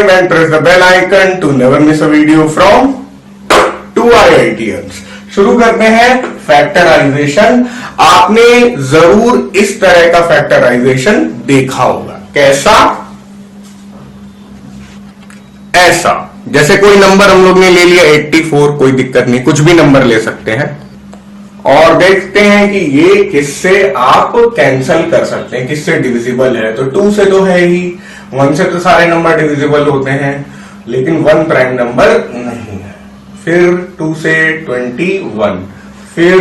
and press the bell icon to never miss a video from 2IITians। शुरू करते हैं factorisation. आपने जरूर इस तरह का फैक्टराइजेशन देखा होगा। कैसा? ऐसा, जैसे कोई नंबर हम लोग ने ले लिया 84, कोई दिक्कत नहीं, कुछ भी नंबर ले सकते हैं और देखते हैं कि ये किससे आप कैंसल कर सकते हैं, किससे डिविजिबल है। तो 2 से तो है ही, 1 से तो सारे नंबर डिविजिबल होते हैं, लेकिन 1 प्राइम नंबर नहीं है। फिर 2 से 21, फिर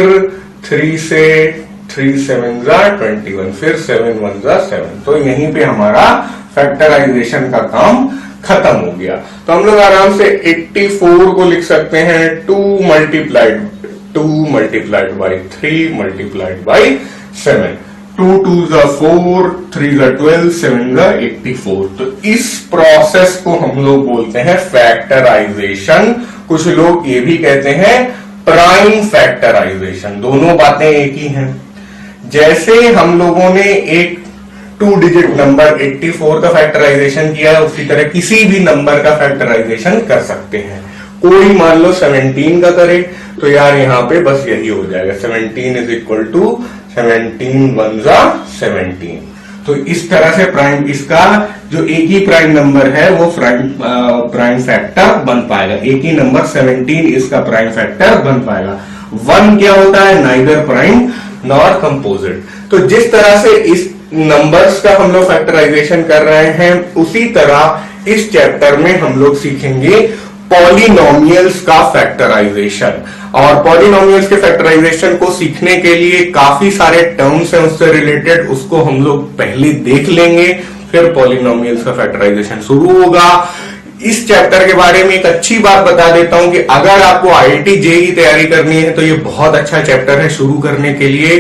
3 से 3 7 21, फिर 7 1 7। तो यहीं पे हमारा फैक्टराइजेशन का काम खत्म हो गया। तो हम लोग आराम से 84 को लिख सकते हैं 2 मल्टीप्लाइड बाई 3 मल्टीप्लाइड बाई 7। 2 2 4, 3 12, 7 84। तो इस प्रोसेस को हम लोग बोलते हैं फैक्टराइजेशन। कुछ लोग ये भी कहते हैं प्राइम फैक्टराइजेशन। दोनों बातें एक ही हैं। जैसे हम लोगों ने एक 2 डिजिट नंबर 84 का फैक्टराइजेशन किया है, उसी तरह किसी भी नंबर का फैक्टराइजेशन कर सकते हैं। कोई मान लो 17 का करे तो यार यहां पे बस यही हो जाएगा, 17 इज इक्वल टू 17 1 17। तो इस तरह से प्राइम, इसका जो एक ही प्राइम नंबर है वो प्राइम फैक्टर बन पाएगा। एक ही नंबर 17 इसका प्राइम फैक्टर बन पाएगा। 1 क्या होता है? Neither prime nor composite. तो जिस तरह से इस नंबर्स का हम लोग फैक्टराइजेशन कर रहे हैं, उसी तरह इस चैप्टर में हम लोग सीखेंगे पॉलिनोमियल्स का फैक्टराइजेशन। और पॉलिनोमियल्स के फैक्टराइजेशन को सीखने के लिए काफी सारे टर्म्स हैं उससे रिलेटेड, उसको हम लोग पहले देख लेंगे, फिर पॉलिनोमियल्स का फैक्टराइजेशन शुरू होगा। इस चैप्टर के बारे में एक अच्छी बात बता देता हूं कि अगर आपको आईआईटी जेईई तैयारी करनी है तो ये बहुत अच्छा चैप्टर है शुरू करने के लिए,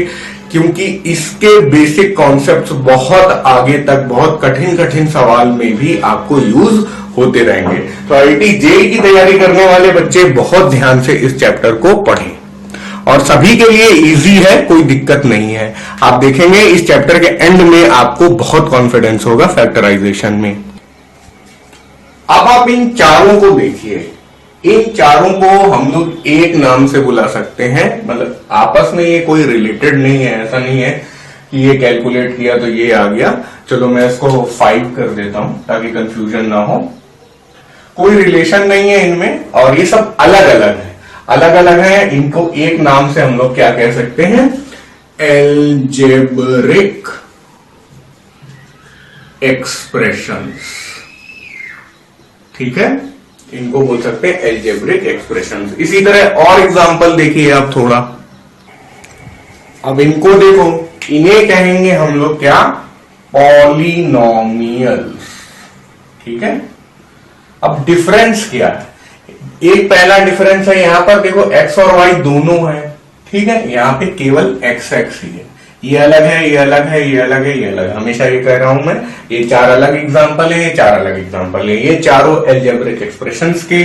क्योंकि इसके बेसिक कॉन्सेप्ट्स बहुत आगे तक, बहुत कठिन कठिन सवाल में भी आपको यूज होते रहेंगे। तो आईआईटी जेईई की तैयारी करने वाले बच्चे बहुत ध्यान से इस चैप्टर को पढ़ें, और सभी के लिए इजी है, कोई दिक्कत नहीं है। आप देखेंगे इस चैप्टर के एंड में आपको बहुत कॉन्फिडेंस होगा फैक्टराइजेशन में। अब आप इन चारों को देखिए। इन चारों को हम लोग एक नाम से बुला सकते हैं, मतलब आपस में ये कोई रिलेटेड नहीं है। ऐसा नहीं है कि ये कैलकुलेट किया तो ये आ गया। चलो मैं इसको 5 कर देता हूं ताकि कंफ्यूजन ना हो। कोई रिलेशन नहीं है इनमें, और ये सब अलग अलग है, अलग अलग है। इनको एक नाम से हम लोग क्या कह सकते हैं? Algebraic expressions. ठीक है, इनको बोल सकते हैं एल्जेब्रिक एक्सप्रेशंस। इसी तरह और एग्जांपल देखिए आप थोड़ा। अब इनको देखो, इन्हें कहेंगे हम लोग क्या? पॉलिनोमियल्स। ठीक है। अब डिफरेंस क्या है? एक पहला डिफरेंस है, यहां पर देखो x और y दोनों है। ठीक है, यहां पे केवल x ही है। ये अलग है, ये अलग है, ये अलग है, ये अलग है। हमेशा ये कह रहा हूं मैं, ये 4 अलग एग्जांपल है, ये 4 अलग एग्जांपल है। ये चारों एल्जेब्रिक एक्सप्रेशंस के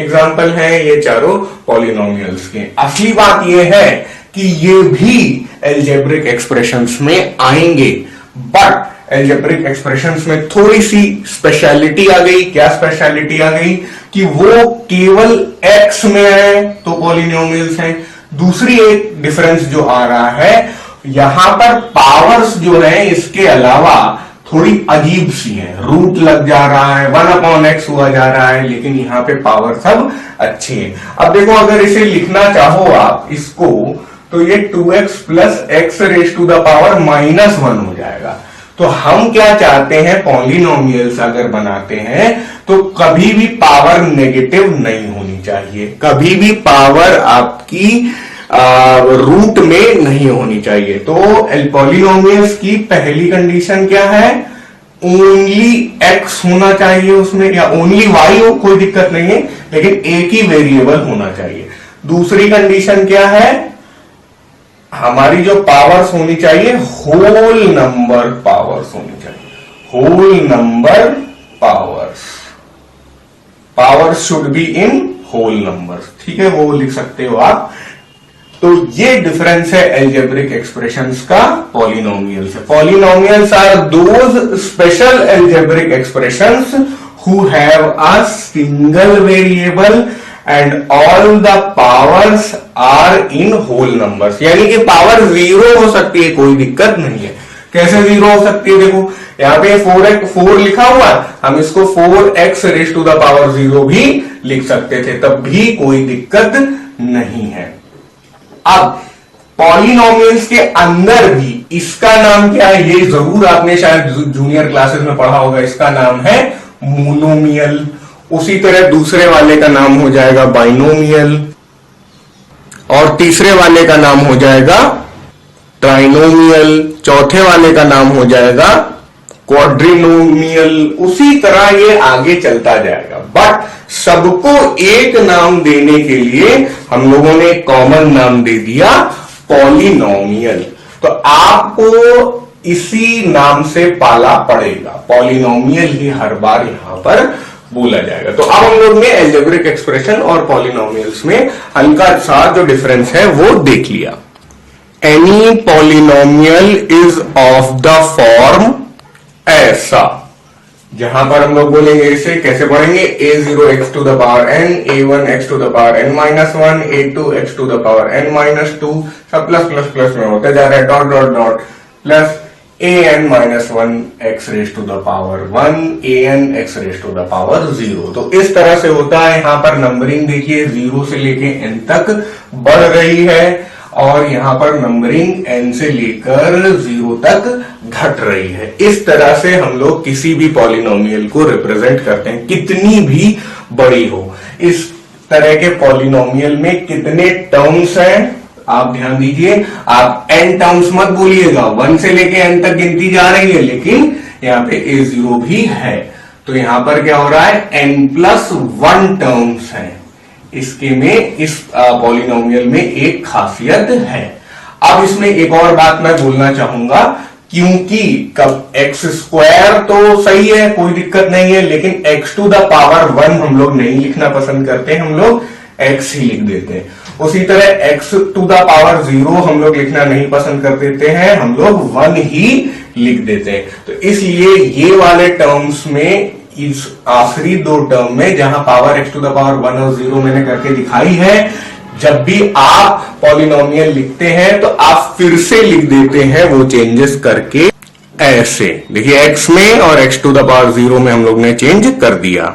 एग्जांपल हैं, ये चारों पॉलिनोमियल्स के। असली बात ये है कि ये भी एल्जेब्रिक एक्सप्रेशंस में आएंगे, बट एल्जेब्रिक एक्सप्रेशंस में थोड़ी सी स्पेशलिटी आ गई। क्या स्पेशलिटी आ गई? कि वो केवल x में है तो पॉलिनोमियल्स हैं। दूसरी एक डिफरेंस जो आ रहा है, यहां पर पावर्स जो है इसके अलावा थोड़ी अजीब सी है। रूट लग जा रहा है, 1/x हुआ जा रहा है, लेकिन यहां पे पावर सब अच्छी है। अब देखो, अगर इसे लिखना चाहो आप इसको, तो ये 2x plus x raise to the power -1 हो जाएगा। तो हम क्या चाहते हैं? पॉलिनोमियल्स अगर बनाते हैं तो कभी भी पावर नेगेटिव नहीं होनी चाहिए, कभी भी पावर आपकी रूट में नहीं होनी चाहिए। तो पॉलिनोमियल्स की पहली कंडीशन क्या है? ओनली x होना चाहिए उसमें, या ओनली y हो, कोई दिक्कत नहीं है, लेकिन एक ही वेरिएबल होना चाहिए। दूसरी कंडीशन क्या है? हमारी जो पावर्स होनी चाहिए, होल नंबर पावर्स होनी चाहिए। Whole number powers should be in whole numbers. ठीक है, वो लिख सकते हो आप। तो ये डिफरेंस है एल्जेब्रिक एक्सप्रेशंस का पॉलिनोमियल से। Polynomials are those special algebraic expressions who have a single variable and all the powers are in whole numbers। यानी कि पावर 0 हो सकती है, कोई दिक्कत नहीं है। कैसे 0 हो सकती है? देखो यहां पे 4 लिखा हुआ है, हम इसको 4x raise to the power 0 भी लिख सकते थे, तब भी कोई दिक्कत नहीं है। अब पॉलिनोमियल्स के अंदर भी इसका नाम क्या है, ये जरूर आपने शायद जूनियर क्लासेस में पढ़ा होगा, इसका नाम है मोनोमियल। उसी तरह दूसरे वाले का नाम हो जाएगा बाइनोमियल और तीसरे वाले का नाम हो जाएगा ट्राइनोमियल, चौथे वाले का नाम हो जाएगा क्वाड्रिनोमियल। उसी तरह ये आगे चलता जाएगा, बट सबको एक नाम देने के लिए हम लोगों ने कॉमन नाम दे दिया पॉलिनोमियल। तो आपको इसी नाम से पाला पड़ेगा, पॉलिनोमियल ही हर बार यहां पर बोला जाएगा। तो अब हम लोग ने एल्जेब्रिक एक्सप्रेशन और पॉलिनोमियल्स में हल्का सा जो डिफरेंस है वो देख लिया। Any polynomial is of the form ऐसा, जहां पर हम लोग बोलेंगे इसे कैसे पढ़ेंगे, a0 x to the power n, a1 x to the power n minus 1, a2 x to the power n minus 2, सब प्लस प्लस प्लस में होते जा रहा है, dot dot dot plus an minus 1 x raise to the power 1, an x raise to the power 0। तो इस तरह से होता है। यहां पर नंबरिंग देखिए 0 से लेके n तक बढ़ रही है और यहां पर नंबरिंग n से लेकर 0 तक घट रही है। इस तरह से हम लोग किसी भी पॉलिनोमियल को रिप्रेजेंट करते हैं, कितनी भी बड़ी हो। इस तरह के पॉलिनोमियल में कितने टर्म्स हैं आप ध्यान दीजिए, आप n टर्म्स मत बोलिएगा, 1 से लेके n तक गिनती जा रही है, लेकिन यहाँ पे a0 भी है। तो यहां पर क्या हो रहा है, n+1 टर्म्स हैं। इसके में इस पॉलिनोमियल में एक खासियत है। अब इसमें एक और बात मैं बोलना चाहूंगा, क्योंकि कब x² तो सही है, कोई दिक्कत नहीं है, लेकिन x टू द पावर 1 हम लोग नहीं लिखना पसंद करते, हम लोग x ही लिख देते हैं। उसी तरह x टू द पावर 0 हम लोग लिखना नहीं पसंद कर देते हैं, हम लोग 1 ही लिख देते हैं। तो इसलिए ये वाले टर्म्स में, इस आखिरी दो टर्म में जहां power x to the power 1 और 0 मैंने करके दिखाई है, जब भी आप पॉलिनोमियल लिखते हैं तो आप फिर से लिख देते हैं वो चेंजेस करके ऐसे। देखिए x में और x टू द पावर 0 में हम लोग ने चेंज कर दिया।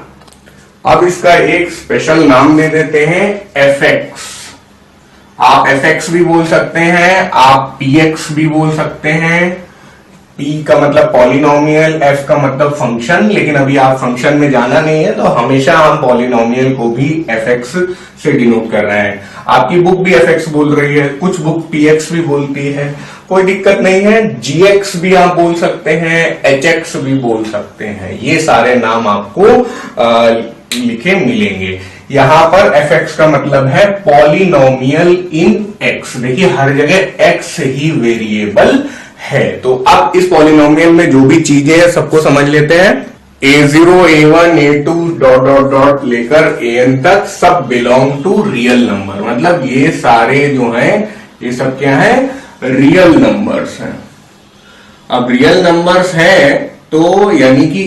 अब इसका एक स्पेशल नाम दे देते हैं fx। आप fx भी बोल सकते हैं, आप px भी बोल सकते हैं। p का मतलब पॉलिनोमियल, f का मतलब फंक्शन, लेकिन अभी आप फंक्शन में जाना नहीं है, तो हमेशा हम पॉलिनोमियल को भी fx से डिनोट कर रहे हैं। आपकी बुक भी fx बोल रही है, कुछ बुक px भी बोलती है, कोई दिक्कत नहीं है। gx भी आप बोल सकते हैं, hx भी बोल सकते हैं, ये सारे नाम आपको लिखे मिलेंगे। यहां पर fx का मतलब है पॉलिनोमियल इन x। देखिए हर जगह x ही वेरिएबल है। तो अब इस पॉलिनोमियल में जो भी चीजें हैं सबको समझ लेते हैं। a0, a1, a2 dot dot dot लेकर an तक सब बिलोंग टू रियल नंबर, मतलब ये सारे जो हैं ये सब क्या है, रियल नंबर्स हैं। अब रियल नंबर्स हैं तो यानी कि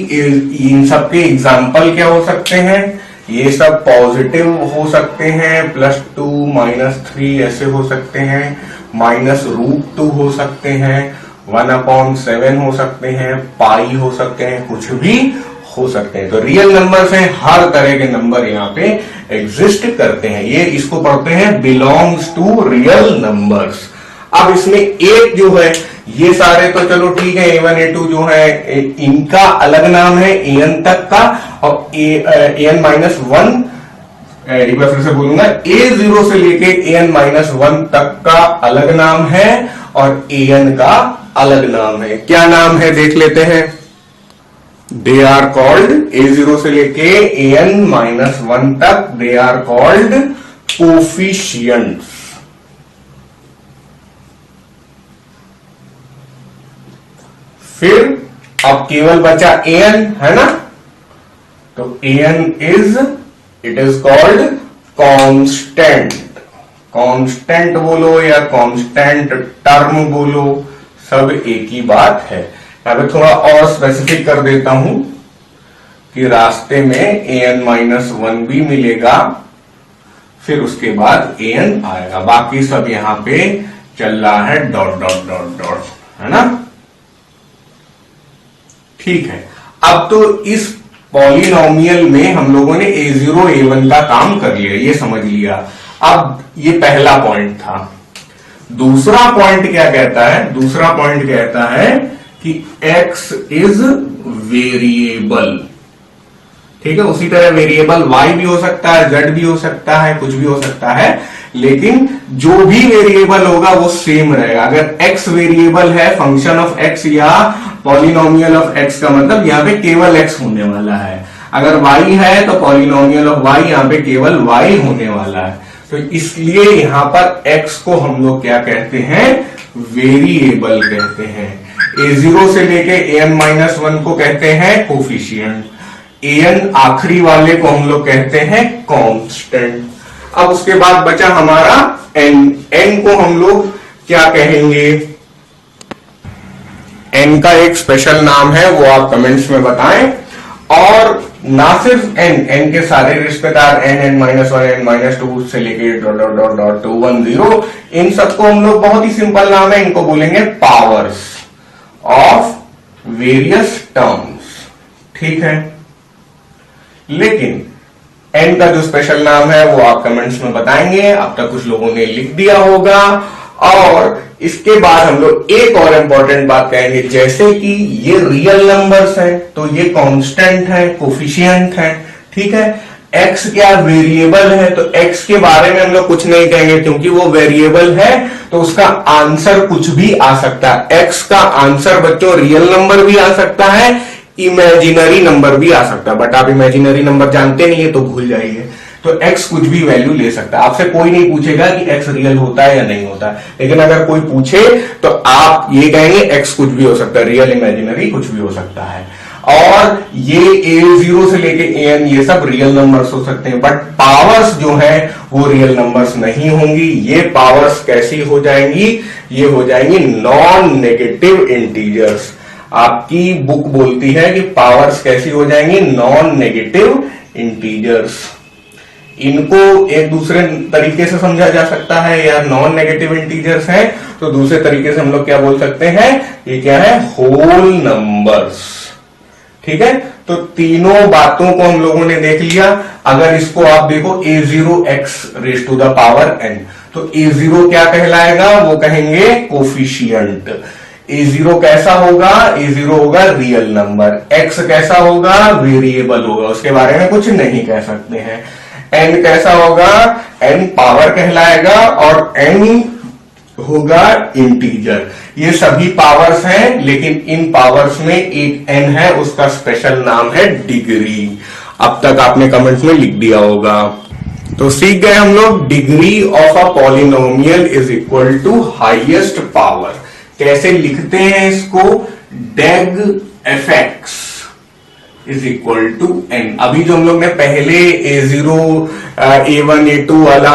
इन सबके एग्जाम्पल क्या हो सकते हैं, ये सब पॉजिटिव हो सकते हैं, +2, -3 ऐसे हो सकते हैं, -√2 हो सकते हैं, 1/7 हो सकते हैं, पाई हो सकते हैं, कुछ भी हो सकते हैं। तो रियल नंबर्स हैं, हर तरह के नंबर यहाँ पे एग्जिस्ट करते हैं। ये इसको पढ़ते हैं बिलोंग्स टू रियल नंबर्स। अब इसमें एक जो है, ये सारे तो चलो ठीक है, a1 a2 जो है इनका अलग नाम है an तक का, और an-1 एक बार फिर से बोलूंगा, a0 से लेके an-1 तक का अलग नाम है और an का अलग नाम है। क्या नाम है देख लेते हैं। दे आर कॉल्ड, a0 से लेके an-1 तक दे आर कॉल्ड कोफिशिएंट्स। फिर अब केवल बचा an है ना, तो an it is called constant. Constant बोलो या कांस्टेंट टर्म बोलो, सब एक ही बात है। यहां पे थोड़ा और स्पेसिफिक कर देता हूं कि रास्ते में an-1 भी मिलेगा, फिर उसके बाद an आएगा, बाकी सब यहां पे चल रहा है डॉट डॉट डॉट डॉट, है ना। ठीक है, अब तो इस पॉलिनोमियल में हम लोगों ने a0 a1 का काम कर लिया, ये समझ लिया। अब ये पहला पॉइंट था। दूसरा पॉइंट क्या कहता है? दूसरा पॉइंट कहता है कि x इज वेरिएबल। ठीक है, उसी तरह वेरिएबल y भी हो सकता है, z भी हो सकता है, कुछ भी हो सकता है, लेकिन जो भी वेरिएबल होगा वो सेम रहेगा। अगर x वेरिएबल है, फंक्शन ऑफ x या पॉलिनोमियल ऑफ x का मतलब यहां पे केवल x होने वाला है। अगर y है तो पॉलिनोमियल ऑफ y यहां पे केवल y होने वाला है। तो इसलिए यहां पर x को हम लोग क्या कहते हैं? वेरिएबल कहते हैं। a0 से लेके an-1 को कहते हैं कोफिशिएंट, an आखिरी वाले को हम लोग कहते हैं कांस्टेंट। अब उसके बाद बचा हमारा n को हम लोग क्या कहेंगे? n का एक स्पेशल नाम है, वो आप कमेंट्स में बताएं। और ना सिर्फ n के सारे रिश्तेदार n-1 n-2 से लेके डॉट डॉट डॉट डॉट 2 1 0, इन सबको हम लोग बहुत ही सिंपल नाम है, इनको बोलेंगे पावर्स ऑफ वेरियस टर्म्स। ठीक है, लेकिन n का जो स्पेशल नाम है वो आप कमेंट्स में बताएंगे। अब तक कुछ लोगों ने लिख दिया होगा। और इसके बाद हम लोग एक और इंपॉर्टेंट बात कहेंगे, जैसे कि ये रियल नंबर्स हैं तो ये कांस्टेंट है, कोफिशिएंट है। ठीक है, x क्या वेरिएबल है, तो x के बारे में हम लोग कुछ नहीं कहेंगे क्योंकि वो वेरिएबल है, तो उसका आंसर कुछ भी आ सकता है। x का आंसर बच्चों रियल नंबर भी आ सकता है, इमेजिनरी नंबर भी आ सकता है, बट आप इमेजिनरी नंबर जानते नहीं है तो भूल जाइए। तो x कुछ भी वैल्यू ले सकता है। आपसे कोई नहीं पूछेगा कि x रियल होता है या नहीं होता है, लेकिन अगर कोई पूछे तो आप ये कहेंगे x कुछ भी हो सकता है, रियल इमेजिनरी कुछ भी हो सकता है। और ये a0 से लेके an ये सब रियल नंबर्स हो सकते हैं, बट पावर्स जो है वो रियल नंबर्स नहीं होंगी। ये पावर्स कैसी हो जाएंगी? ये हो जाएंगी नॉन नेगेटिव इंटीजर्स। आपकी बुक बोलती है कि पावर्स कैसी हो जाएंगी? Non negative integers. इनको एक दूसरे तरीके से समझा जा सकता है, या नॉन नेगेटिव इंटीजर्स हैं तो दूसरे तरीके से हम लोग क्या बोल सकते हैं? ये क्या है? Whole numbers. ठीक है, तो तीनों बातों को हम लोगों ने देख लिया। अगर इसको आप देखो a0x⁴ n, तो a0 क्या कहलाएगा? वो कहेंगे कोफिशिएंट। a0 कैसा होगा? a0 होगा रियल नंबर। x कैसा होगा? वेरिएबल होगा, उसके बारे में कुछ नहीं कह सकते हैं। n कैसा होगा? n पावर कहलाएगा, और n होगा इंटीजर। ये सभी पावर्स हैं, लेकिन इन पावर्स में एक n है, उसका स्पेशल नाम है डिग्री। अब तक आपने कमेंट्स में लिख दिया होगा। तो सीख गए हम लोग, degree of a polynomial is equal to highest power. कैसे लिखते हैं इसको? Deg fx is equal to n। अभी जो हम लोग ने पहले a0 a1 a2 वाला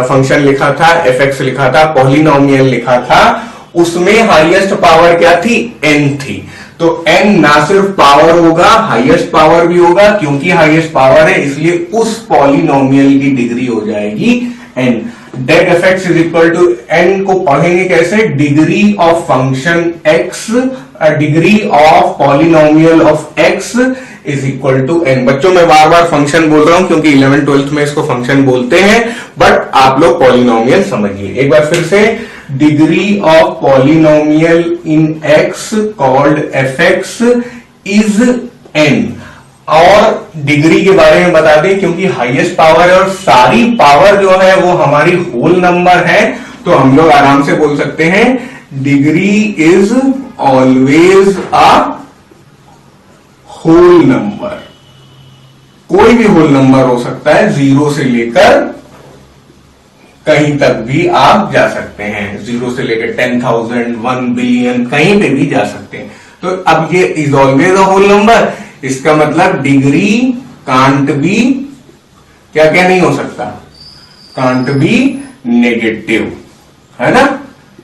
फंक्शन लिखा था, fx लिखा था, पॉलिनोमियल लिखा था, उसमें हाईएस्ट पावर क्या थी? n थी। तो n ना सिर्फ पावर होगा, हाईएस्ट पावर भी होगा। क्योंकि हाईएस्ट पावर है इसलिए उस पॉलिनोमियल की डिग्री हो जाएगी n। Deg fx is equal to n को पढ़ेंगे कैसे? Degree of function x, degree of polynomial of x is equal to n। बच्चों मैं बार बार फंक्शन बोल रहा हूं क्योंकि 11th 12th में इसको फंक्शन बोलते हैं, बट आप लोग पॉलिनोमियल समझिए। एक बार फिर से, degree of polynomial in x called fx is n। और डिग्री के बारे में बता दें, क्योंकि हाईएस्ट पावर है और सारी पावर जो है वो हमारी होल नंबर है, तो हम लोग आराम से बोल सकते हैं degree is always a whole number. कोई भी होल नंबर हो सकता है, 0 से लेकर कहीं तक भी आप जा सकते हैं। 0 से लेकर 10,000 1 बिलियन कहीं पे भी जा सकते हैं। तो अब ये is always a whole number, इसका मतलब डिग्री कांट बी क्या क्या नहीं हो सकता? कांट बी नेगेटिव, है ना।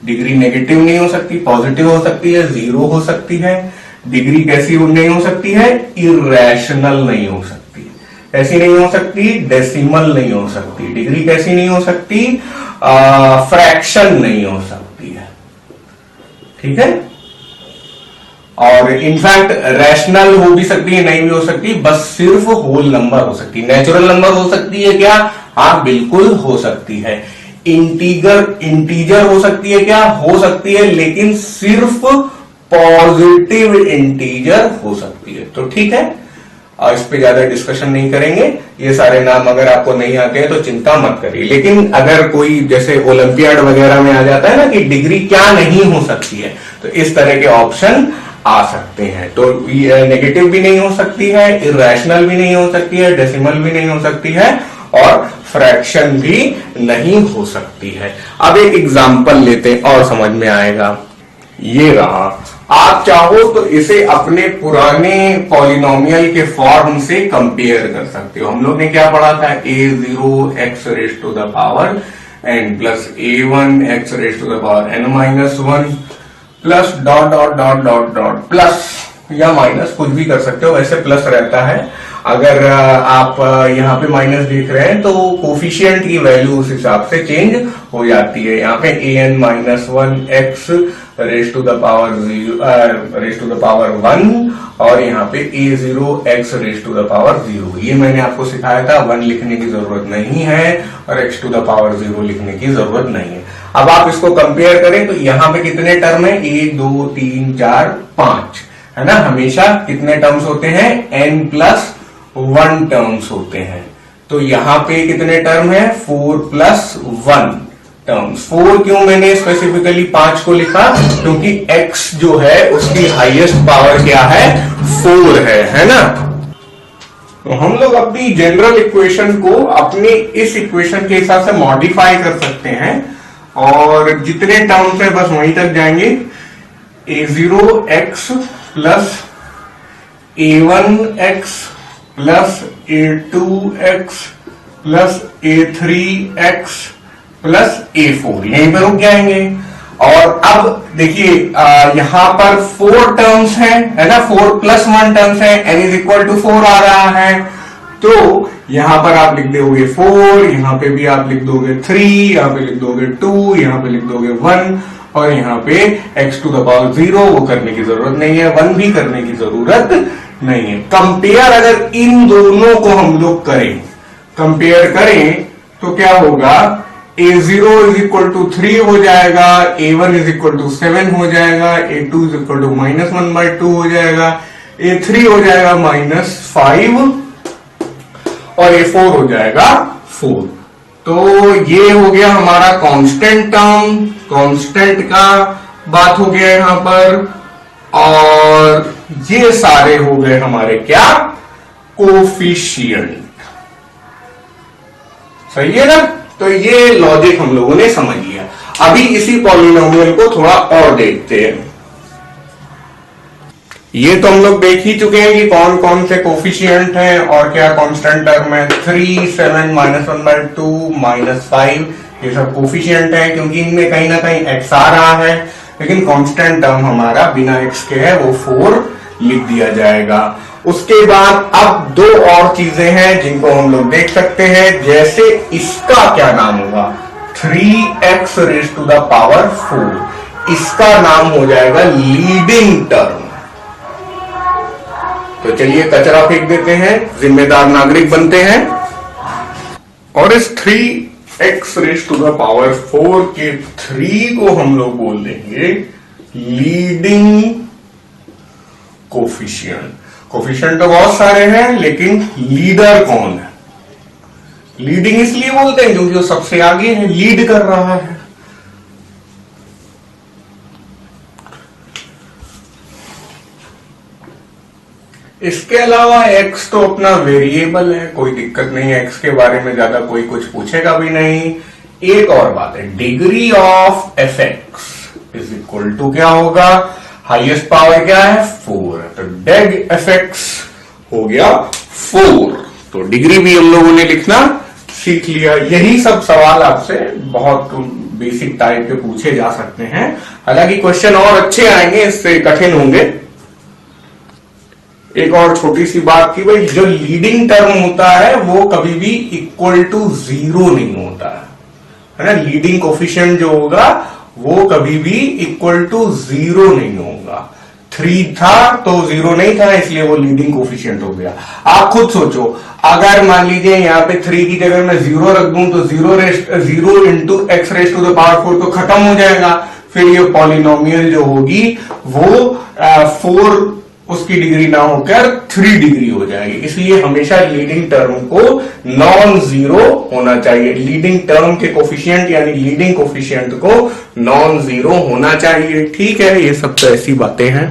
डिग्री नेगेटिव नहीं हो सकती, पॉजिटिव हो सकती है, 0 हो सकती है। डिग्री कैसी नहीं हो सकती है, इरेशनल नहीं हो सकती। कैसी नहीं हो सकती, डेसिमल नहीं हो सकती। डिग्री कैसी नहीं हो सकती, फ्रैक्शन नहीं हो सकती है। ठीक है। और इनफैक्ट रैशनल हो भी सकती है, नहीं भी हो सकती, बस सिर्फ होल नंबर हो सकती है। नेचुरल नंबर हो सकती है क्या, हाँ बिल्कुल हो सकती है। इंटीजर हो सकती है क्या, हो सकती है, लेकिन सिर्फ पॉजिटिव इंटीजर हो सकती है। तो ठीक है, इस पे ज्यादा डिस्कशन नहीं करेंगे। ये सारे नाम अगर आपको नहीं आते हैं तो चिंता मत करिए। लेकिन अगर कोई जैसे ओलंपियाड वगैरह में आ जाता है ना कि डिग्री क्या नहीं हो सकती है, तो इस तरह के ऑप्शन आ सकते हैं। तो नेगेटिव भी नहीं हो सकती है, इरेशनल भी नहीं हो सकती है, डेसिमल भी नहीं हो सकती है, और फ्रैक्शन भी नहीं हो सकती है। अब एक एग्जांपल लेते हैं और समझ में आएगा। ये रहा, आप चाहो तो इसे अपने पुराने पॉलिनोमियल के फॉर्म से कंपेयर कर सकते हो। हम लोग ने क्या पढ़ा था, a0 x raise to the power n plus a1 x raise to the power n minus 1 plus dot dot dot dot dot plus या माइनस, कुछ भी कर सकते हो, वैसे प्लस रहता है। अगर आप यहाँ पे माइनस देख रहे हैं तो कोफिशिएंट की वैल्यू उस हिसाब से चेंज हो जाती है। यहाँ पे an minus 1 x raise to the power 1 और यहाँ पे a0 x raise to the power 0। ये मैंने आपको सिखाया था, 1 लिखने की जरूरत नहीं है और x टू द पावर 0 लिखने की जरूरत नहीं है। अब आप इसको कंपेयर करें तो यहाँ पे कितने टर्म है, 1 2 3 4 5 है ना। हमेशा कितने टर्म्स होते हैं, n+1 टर्म्स होते हैं। तो यहाँ पे कितने टर्म है, 4+1 टर्म्स। 4 क्यों मैंने स्पेसिफिकली 5 को लिखा, क्योंकि x जो है उसकी हाईएस्ट पावर क्या है, 4 है ना। तो हम लोग अपनी जनरल इक्वेशन को अपने इस इक्वेशन के हिसाब से मॉडिफाई कर सकते हैं और जितने टर्म्स है बस वहीं तक जाएंगे। a0x plus a1x plus a2x plus a3x plus a4, यहीं पर रुक जाएंगे। और अब देखिए यहां पर 4 टर्म्स है ना, 4+1 टर्म्स है, n इज इक्वल टू 4 आ रहा है। तो यहां पर आप लिख दोगे 4, यहां पे भी आप लिख दोगे 3, यहां पे लिख दोगे 2, यहां पे लिख दोगे 1 और यहाँ पे x टू द पावर 0 वो करने की जरूरत नहीं है, 1 भी करने की जरूरत नहीं है। कंपेयर अगर इन दोनों को हम लोग कंपेयर करें तो क्या होगा, a0 इज इक्वल टू 3 हो जाएगा, a1 इज इक्वल टू 7 हो जाएगा, a2 इज इक्वल टू -1/2 हो जाएगा, a3 हो जाएगा -5 और a4 हो जाएगा 4। तो ये हो गया हमारा कांस्टेंट टर्म, कांस्टेंट का बात हो गया यहां पर, और ये सारे हो गए हमारे क्या, कोफिशिएंट। सही है ना। तो ये लॉजिक हम लोगों ने समझ लिया। अभी इसी पॉलिनोमियल को थोड़ा और देखते हैं। ये तो हम लोग देख ही चुके हैं कि कौन कौन से कोफिशिएंट हैं और क्या कांस्टेंट टर्म है, 3, 7, -1/2, -5, ये सब कोफिशिएंट है क्योंकि इनमें कहीं ना कहीं x आ रहा है। लेकिन कांस्टेंट टर्म हमारा बिना x के है, वो 4 लिख दिया जाएगा। उसके बाद अब 2 और चीजें हैं जिनको हम लोग देख सकते हैं। जैसे इसका क्या नाम होगा, 3x raise to the power 4, इसका नाम हो जाएगा लीडिंग टर्म। तो चलिए कचरा फेंक देते हैं, जिम्मेदार नागरिक बनते हैं और इस 3x raise to the power 4 के 3 को हम लोग बोल देंगे लीडिंग कोफिशिएंट। कोफिशिएंट तो बहुत सारे हैं लेकिन लीडर कौन है, लीडिंग इसलिए बोलते हैं क्योंकि वो सबसे आगे है, लीड कर रहा है। इसके अलावा x तो अपना वेरिएबल है, कोई दिक्कत नहीं है, x के बारे में ज्यादा कोई कुछ पूछेगा भी नहीं। एक और बात है, degree of fx is equal to क्या होगा, हाईएस्ट पावर क्या है 4, तो डेग fx हो गया 4। तो डिग्री भी हम लोगों ने लिखना सीख लिया। यही सब सवाल आपसे बहुत बेसिक टाइप के पूछे जा सकते हैं, हालांकि क्वेश्चन और अच्छे आएंगे, इससे कठिन होंगे एक और छोटी सी बात की भाई, जो लीडिंग टर्म होता है वो कभी भी इक्वल टू 0 नहीं होता है ना। लीडिंग कोफिशिएंट जो होगा वो कभी भी इक्वल टू 0 नहीं होगा। 3 था तो 0 नहीं था, इसलिए वो लीडिंग कोफिशिएंट हो गया। आप खुद सोचो, अगर मान लीजिए यहाँ पे 3 की जगह मैं 0 रख दूं तो 0 into x raise to the power 4 तो खत्म हो जाएगा। फिर ये पॉलिनोमियल जो होगी वो 4 उसकी डिग्री ना होकर 3 डिग्री हो जाएगी। इसलिए हमेशा लीडिंग टर्म को नॉन जीरो होना चाहिए। लीडिंग टर्म के कोफिशिएंट यानी लीडिंग कोफिशिएंट को नॉन जीरो होना चाहिए। ठीक है, ये सब तो ऐसी बातें हैं।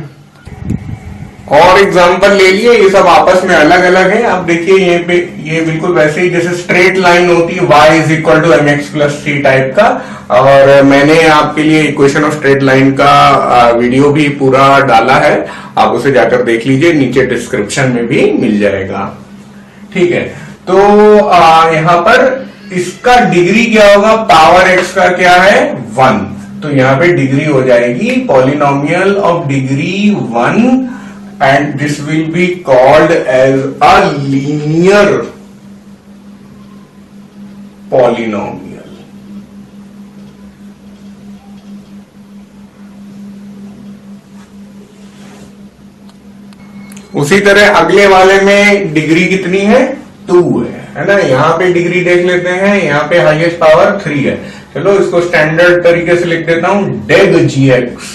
और एग्जांपल ले लिए, ये सब आपस में अलग अलग है। आप देखिए ये बिल्कुल वैसे ही जैसे स्ट्रेट लाइन होती है y is equal to mx plus c type का। और मैंने आपके लिए इक्वेशन ऑफ स्ट्रेट लाइन का वीडियो भी पूरा डाला है, आप उसे जाकर देख लीजिए, नीचे डिस्क्रिप्शन में भी मिल जाएगा। ठीक है, तो यहां पर इसका डिग्री क्या होगा, पावर x का क्या है 1, तो यहां पे डिग्री हो जाएगी polynomial of degree 1 and this will be called as a linear polynomial। उसी तरह अगले वाले में डिग्री कितनी है 2 है ना। यहां पे डिग्री देख लेते हैं, यहां पे हाईएस्ट पावर 3 है। चलो इसको स्टैंडर्ड तरीके से लिख देता हूं, deg gx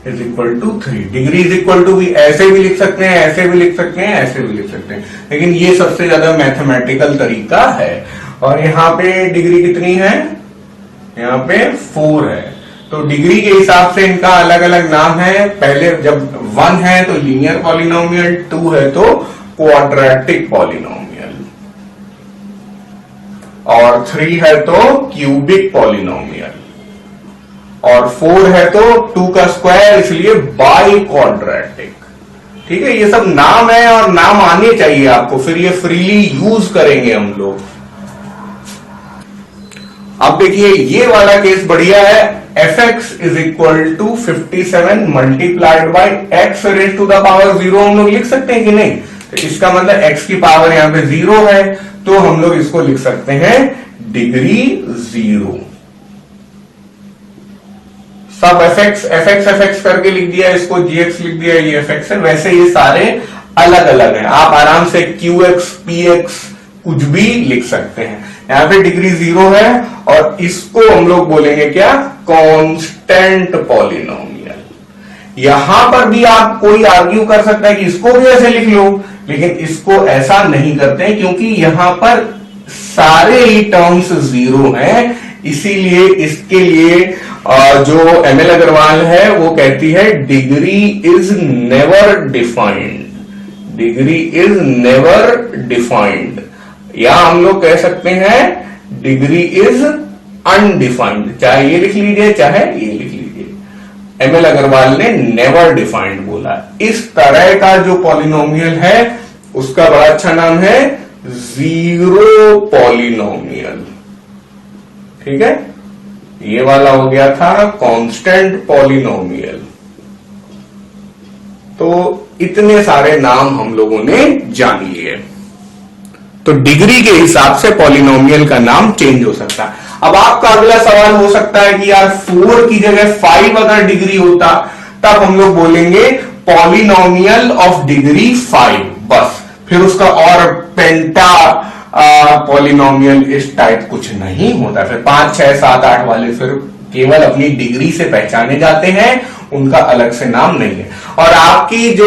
is equal to 3। Degree is equal to भी ऐसे भी लिख सकते हैं, ऐसे भी लिख सकते हैं, ऐसे भी लिख सकते हैं, लेकिन ये सबसे ज्यादा मैथमेटिकल तरीका है। और यहाँ पे डिग्री कितनी है, यहाँ पे 4 है। तो डिग्री के हिसाब से इनका अलग अलग नाम है। पहले जब 1 है तो लीनियर पॉलिनोमियल, 2 है तो क्वाड्रेटिक पॉलिनोमियल, और 3 है तो क्यूबिक पॉलिनोमियल, और 4 है तो 2 का स्क्वायर, इसलिए बाई क्वाड्रेटिक। ठीक है, ये सब नाम है और नाम आने चाहिए आपको, फिर ये फ्रीली यूज करेंगे हम लोग। अब देखिए ये वाला केस बढ़िया है, fx is equal to 57 multiplied by x raise to the power 0 हम लोग लिख सकते हैं कि नहीं। तो इसका मतलब x की पावर यहां पे 0 है, तो हम लोग इसको लिख सकते हैं डिग्री 0। सब fx करके लिख दिया, इसको gx लिख दिया, ये fx है। वैसे ये सारे अलग अलग हैं, आप आराम से qx px कुछ भी लिख सकते हैं। यहां पे डिग्री 0 है और इसको हम लोग बोलेंगे क्या, कांस्टेंट पॉलिनोमियल। यहां पर भी आप कोई आर्ग्यू कर सकता है कि इसको भी ऐसे लिख लो, लेकिन इसको ऐसा नहीं करते हैं क्योंकि यहां पर सारे ही टर्म्स 0 हैं। इसीलिए इसके लिए जो एमएल अग्रवाल है वो कहती है degree is never defined. Degree is never defined, या हम लोग कह सकते हैं डिग्री इज अनडिफाइंड। चाहे ये लिख लीजिए चाहे ये लिख लीजिए, एमएल अग्रवाल ने नेवर डिफाइंड बोला। इस तरह का जो पॉलिनोमियल है उसका बड़ा अच्छा नाम है जीरो पॉलिनोमियल। ठीक है, ये वाला हो गया था कांस्टेंट पॉलिनोमियल। तो इतने सारे नाम हम लोगों ने जान लिए। तो डिग्री के हिसाब से पॉलिनोमियल का नाम चेंज हो सकता है। अब आपका अगला सवाल हो सकता है कि यार 4 की जगह 5 अगर डिग्री होता तब हम लोग बोलेंगे पॉलिनोमियल ऑफ डिग्री 5 बस, फिर उसका और पेंटा पॉलिनोमियल इस टाइप कुछ नहीं होता। फिर 5, 6, 7, 8 वाले फिर केवल अपनी डिग्री से पहचाने जाते हैं, उनका अलग से नाम नहीं है। और आपकी जो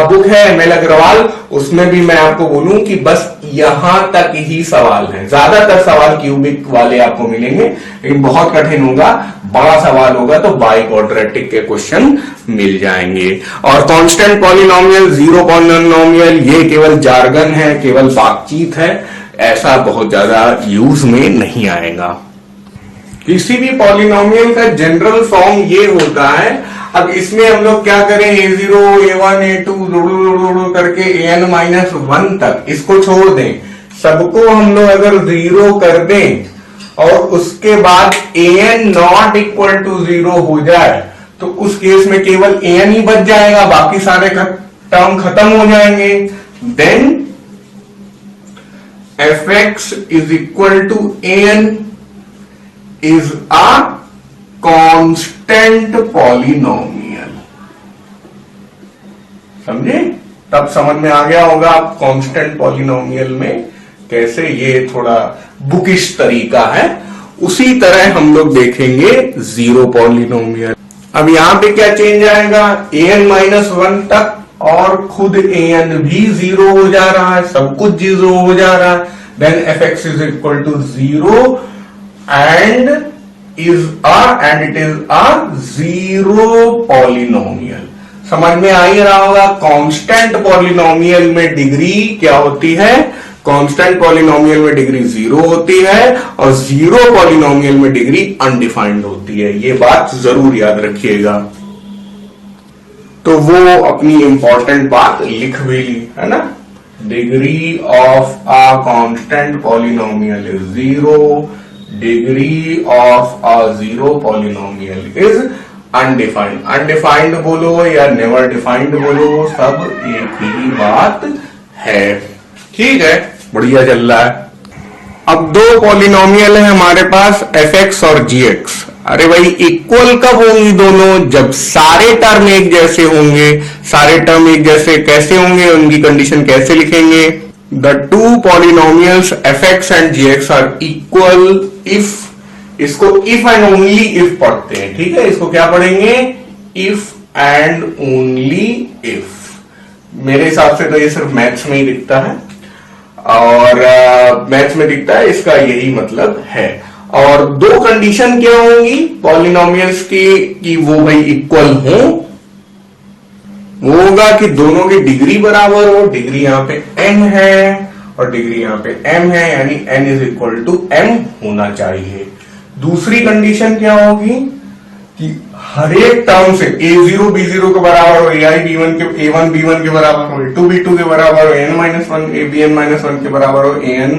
बुक है एमएल अग्रवाल, उसमें भी मैं आपको बोलूं कि बस यहां तक ही सवाल है। ज्यादातर सवाल क्यूबिक वाले आपको मिलेंगे, लेकिन बहुत कठिन होगा, बड़ा सवाल होगा तो बाई क्वाड्रेटिक के क्वेश्चन मिल जाएंगे। और कांस्टेंट पॉलिनोमियल, जीरो पॉलिनोमियल, ये केवल जार्गन है, केवल बातचीत है, ऐसा बहुत ज्यादा यूज में नहीं आएगा। किसी भी पॉलिनोमियल का जनरल फॉर्म ये होता है। अब इसमें हम लोग क्या करें, a0, a1, a2 करके an-1 तक इसको छोड़ दें। सबको हम लोग अगर 0 कर दें और उसके बाद an नॉट इक्वल टू 0 हो जाए तो उस केस में केवल an ही बच जाएगा, बाकी सारे का टर्म खत्म हो जाएंगे, then fx is equal to an is a constant polynomial. समझे? तब समझ में आ गया होगा आप कांस्टेंट पॉलिनोमियल में कैसे, ये थोड़ा बुकिश तरीका है। उसी तरह हम लोग देखेंगे जीरो पॉलिनोमियल। अब यहां पे क्या चेंज आएगा, an-1 तक, और खुद an भी जीरो हो जा रहा है, सब कुछ जीरो हो जा रहा है। Then fx is equal to zero and it is a zero polynomial. समझ में आ ही रहा होगा, कांस्टेंट पॉलिनोमियल में डिग्री क्या होती है, कांस्टेंट पॉलिनोमियल में डिग्री जीरो होती है और जीरो पॉलिनोमियल में डिग्री अनडिफाइंड होती है। ये बात जरूर याद रखिएगा। तो वो अपनी इंपॉर्टेंट बात लिख भी ली है ना, degree of a constant polynomial is zero, degree of a zero polynomial is undefined. Undefined बोलो या नेवर डिफाइंड बोलो, सब एक ही बात है। ठीक है, बढ़िया चल रहा है। अब दो पॉलिनोमियल है हमारे पास, fx और gx। अरे भाई इक्वल कब होंगी दोनों, जब सारे टर्म एक जैसे होंगे। सारे टर्म एक जैसे कैसे होंगे, उनकी कंडीशन कैसे लिखेंगे, the two polynomials fx and gx are equal if, इसको इफ एंड ओनली इफ पढ़ते हैं। ठीक है, इसको क्या पढ़ेंगे, इफ एंड ओनली इफ। मेरे हिसाब से तो ये सिर्फ मैथ्स में ही दिखता है और मैथ्स में दिखता है, इसका यही मतलब है। और दो कंडीशन क्या होंगी पॉलिनोमियल्स की कि वो भाई इक्वल हो, वो होगा कि दोनों की डिग्री बराबर हो। डिग्री यहां पे n है और डिग्री यहां पे m है, यानी n is equal to m होना चाहिए। दूसरी कंडीशन क्या होगी कि हर एक टर्म से a0 b0 के बराबर हो, ai b1 के, a1 b1 के बराबर हो, a2 b2 के बराबर हो, n-1 bn-1 के बराबर हो, an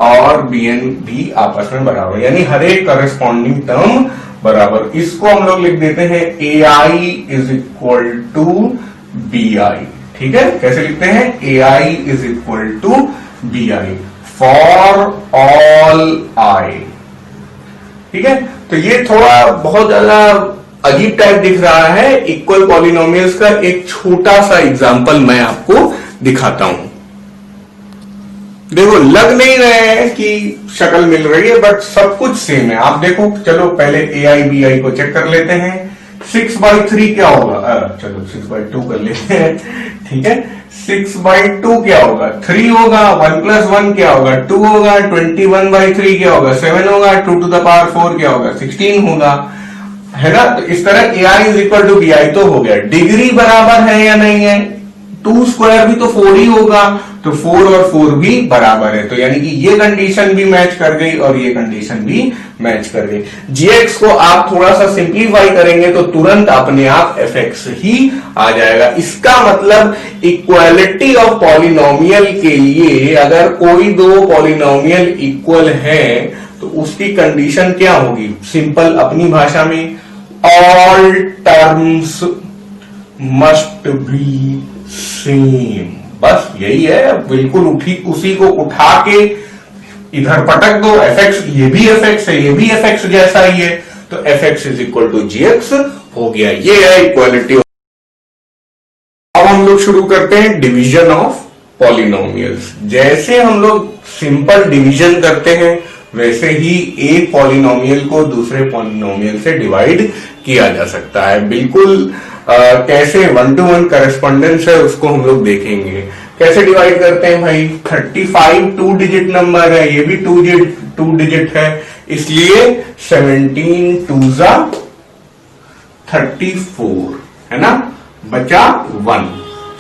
और bn भी आपस में बराबर, यानी हर एक करस्पॉन्डिंग टर्म बराबर। इसको हम लोग लिख देते हैं ai is equal to bi। ठीक है, कैसे लिखते हैं, ai is equal to bi for all i। ठीक है, तो ये थोड़ा बहुत ज्यादा अजीब टाइप दिख रहा है। इक्वल पॉलिनोमियल्स का एक छोटा सा एग्जांपल मैं आपको दिखाता हूं। देखो, लग नहीं रहे हैं कि शक्ल मिल रही है, बट सब कुछ सेम है। आप देखो, चलो पहले ai bi को चेक कर लेते हैं। 6/3 क्या होगा, चलो 6/2 कर लेते हैं। ठीक है, 6/2 क्या होगा, 3 होगा। 1 + 1 क्या होगा, 2 होगा। 21/3 क्या होगा, 7 होगा। 2 to the power 4 क्या होगा, 16 होगा, है ना। तो इस तरह ai is equal to bi तो हो गया। डिग्री बराबर है या नहीं है, 2 स्क्वायर भी तो 4 ही होगा, तो 4 और 4 भी बराबर है। तो यानी कि ये कंडीशन भी मैच कर गई और ये कंडीशन भी मैच कर गई। gx को आप थोड़ा सा सिंप्लीफाई करेंगे तो तुरंत अपने आप fx ही आ जाएगा। इसका मतलब इक्वालिटी ऑफ पॉलिनोमियल के लिए अगर कोई दो पॉलिनोमियल इक्वल है तो उसकी कंडीशन क्या होगी, सिंपल अपनी भाषा में, all terms must be same. बस यही है, बिल्कुल उसी को उठा के इधर पटक दो। fx, ये भी fx है, ये भी fx जैसा ही है, तो fx is equal to gx हो गया। ये है इक्वालिटी। अब हम लोग शुरू करते हैं डिवीजन ऑफ पॉलिनोमियल्स। जैसे हम लोग सिंपल डिवीजन करते हैं वैसे ही एक पॉलिनोमियल को दूसरे पॉलिनोमियल से डिवाइड किया जा सकता है। बिल्कुल कैसे 1-to-1 करेस्पॉन्डेंस है उसको हम लोग देखेंगे। कैसे डिवाइड करते हैं भाई, 35 2 डिजिट नंबर है, ये भी 2 डिजिट है, इसलिए 17 2 34 है ना, बचा 1।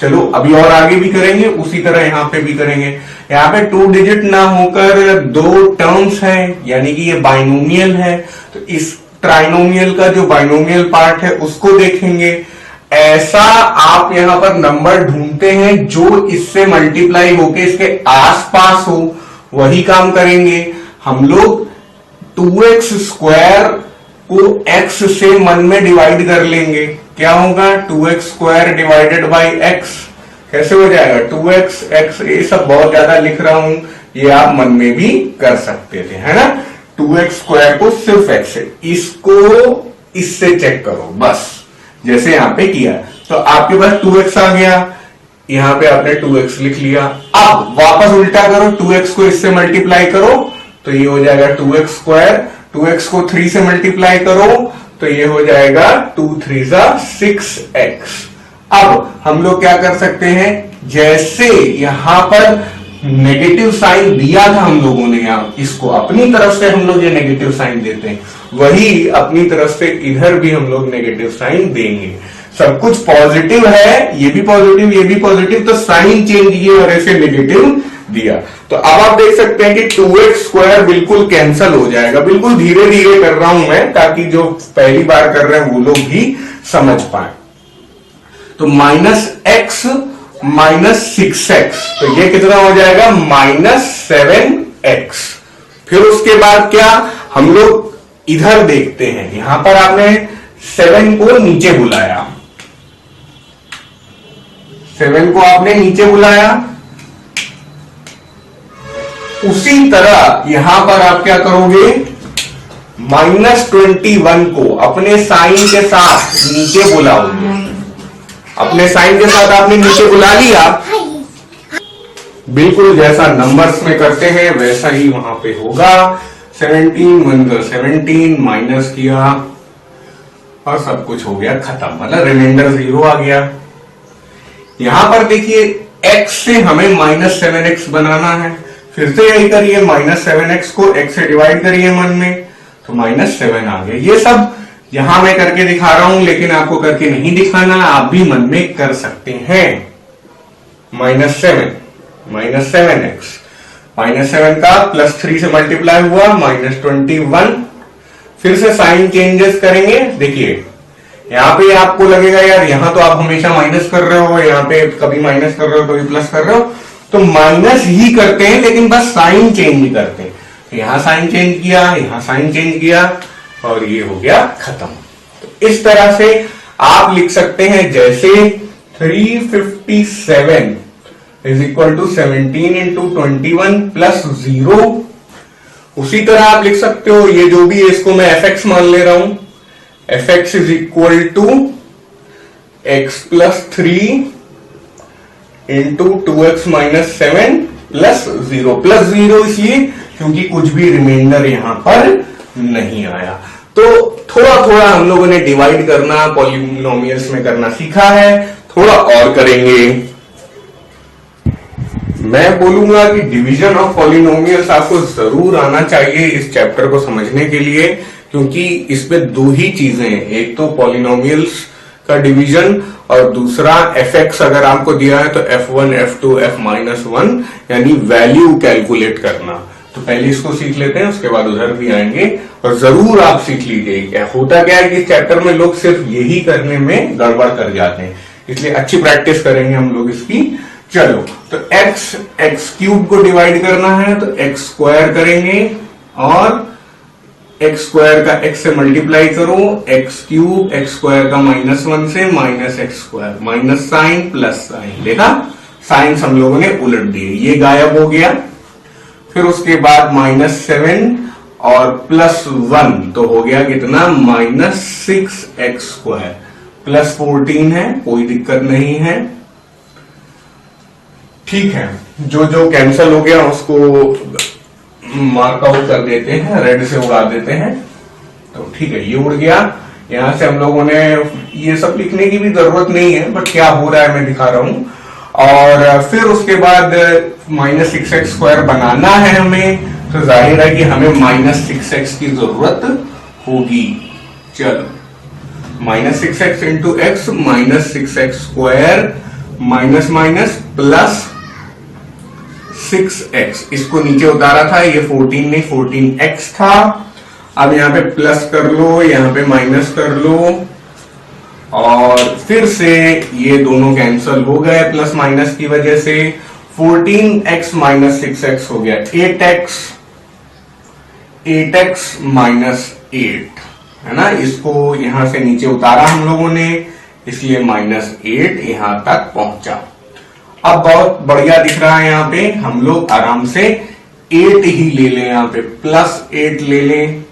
चलो अभी और आगे भी करेंगे, उसी तरह यहां पे भी करेंगे। यहां पे 2 डिजिट ना होकर 2 टर्म्स हैं, यानी कि ये बाइनोमियल है, तो इस ट्राइनोमियल का जो बाइनोमियल पार्ट है उसको देखेंगे। ऐसा आप यहां पर नंबर ढूंढते हैं जो इससे मल्टीप्लाई होके इसके आसपास हो, वही काम करेंगे हम लोग। 2x स्क्वायर को x से मन में डिवाइड कर लेंगे, क्या होगा 2x square divided by x, कैसे हो जाएगा 2x x, ये सब बहुत ज्यादा लिख रहा हूं, ये आप मन में भी कर सकते थे, है ना। 2x स्क्वायर को सिर्फ x से, इसको इससे चेक करो बस, जैसे यहां पे किया तो आपके पास 2x आ गया, यहां पे आपने 2x लिख लिया। अब वापस उल्टा करो, 2x को इससे मल्टीप्लाई करो तो ये हो जाएगा 2x स्क्वायर, 2x को 3 से मल्टीप्लाई करो तो ये हो जाएगा 2 3 जा 6x। अब हम लोग क्या कर सकते हैं, जैसे यहां पर नेगेटिव साइन दिया था हम लोगों ने, यहां इसको अपनी तरफ से हम लोग ये नेगेटिव साइन देते हैं, वही अपनी तरफ से इधर भी हम लोग नेगेटिव साइन देंगे। सब कुछ पॉजिटिव है, ये भी पॉजिटिव ये भी पॉजिटिव, तो साइन चेंज किए और ऐसे नेगेटिव दिया। तो अब आप देख सकते हैं कि 2x स्क्वायर बिल्कुल कैंसल हो जाएगा। बिल्कुल धीरे धीरे कर रहा हूं मैं, ताकि जो पहली बार कर रहे हैं वो लोग भी समझ पाए। तो -x -6x, तो ये कितना हो जाएगा -7x। फिर उसके बाद क्या, हम लोग इधर देखते हैं, यहां पर आपने 7 को नीचे बुलाया, 7 को आपने नीचे बुलाया, उसी तरह यहां पर आप क्या करोगे, -21 को अपने साइन के साथ नीचे बुलाओगे। अपने साइन के साथ आपने नीचे बुला लिया, बिल्कुल जैसा नंबर्स में करते हैं वैसा ही वहां पे होगा। 17 1 17 माइनस किया और सब कुछ हो गया खत्म, मतलब रिमाइंडर 0 आ गया। यहां पर देखिए x से हमें -7x बनाना है, फिर से यही करिए, -7x को x से डिवाइड करिए मन में, तो -7 आ गया। ये सब यहां मैं करके दिखा रहा हूं, लेकिन आपको करके नहीं दिखाना, आप भी मन में कर सकते हैं। -7x -7 का +3 से मल्टीप्लाई हुआ, -21। फिर से साइन चेंजेस करेंगे। देखिए यहां पे आपको लगेगा यार यहां तो आप हमेशा माइनस कर रहे हो, यहां पे कभी माइनस कर रहे हो कभी प्लस कर रहे हो, तो माइनस ही करते हैं लेकिन बस साइन चेंज करते हैं। यहां साइन चेंज किया, यहां साइन चेंज किया और ये हो गया खत्म। तो इस तरह से आप लिख सकते हैं, जैसे 357 is equal to 17 into 21 plus 0। उसी तरह आप लिख सकते हो, ये जो भी है इसको मैं fx मान ले रहा हूं, fx is equal to x plus 3 into 2x minus 7 plus 0। Plus 0 इसलिए क्योंकि कुछ भी रिमाइंडर यहां पर नहीं आया। तो थोड़ा थोड़ा हम लोगों ने डिवाइड करना पॉलिनोमियल्स में करना सीखा है, थोड़ा और करेंगे। मैं बोलूंगा कि डिवीजन ऑफ पॉलिनोमियल्स आपको जरूर आना चाहिए इस चैप्टर को समझने के लिए, क्योंकि इसमें दो ही चीजें हैं, एक तो पॉलिनोमियल्स का डिवीजन और दूसरा fx अगर आपको दिया है तो f1 f2 f-1 यानी वैल्यू कैलकुलेट करना। तो पहले इसको सीख लेते हैं, उसके बाद उधर भी आएंगे। और जरूर आप सीख लीजिए, होता क्या है कि इस चैप्टर में लोग सिर्फ यही करने में गड़बड़ कर जाते हैं, इसलिए अच्छी प्रैक्टिस करेंगे हम लोग इसकी। चलो, तो x क्यूब को डिवाइड करना है तो x स्क्वायर करेंगे और x स्क्वायर का x से मल्टीप्लाई करो, x क्यूब x स्क्वायर का -1 से -x square, minus sign plus sign, देखा साइंस हम लोगों ने उलट दिए, ये गायब हो गया। फिर उसके बाद -7 और +1 तो हो गया कितना, -6x स्क्वायर, प्लस 14 है, कोई दिक्कत नहीं है, ठीक है। जो जो कैंसिल हो गया उसको मार्क आउट कर देते हैं, रेड से उड़ा देते हैं, तो ठीक है, ये उड़ गया। यहां से हम लोगों ने ये सब लिखने की भी जरूरत नहीं है, बट क्या हो रहा है मैं दिखा रहा हूं। और फिर उसके बाद -6x स्क्वायर बनाना है हमें, तो जाहिर है कि हमें -6x की जरूरत होगी। चलो, -6x into x -6x square minus minus plus 6x, इसको नीचे उतारा था, ये 14 नहीं 14x था। अब यहां पे प्लस कर लो, यहां पे माइनस कर लो, और फिर से ये दोनों कैंसिल हो गए प्लस माइनस की वजह से। 14x माइनस 6x हो गया 8x, 8x माइनस 8 है ना, इसको यहां से नीचे उतारा हम लोगों ने, इसलिए -8 यहां तक पहुंचा। अब बहुत बढ़िया दिख रहा है यहाँ पे, हम लोग आराम से 8 ही ले लें, यहाँ पे +8 ले लें,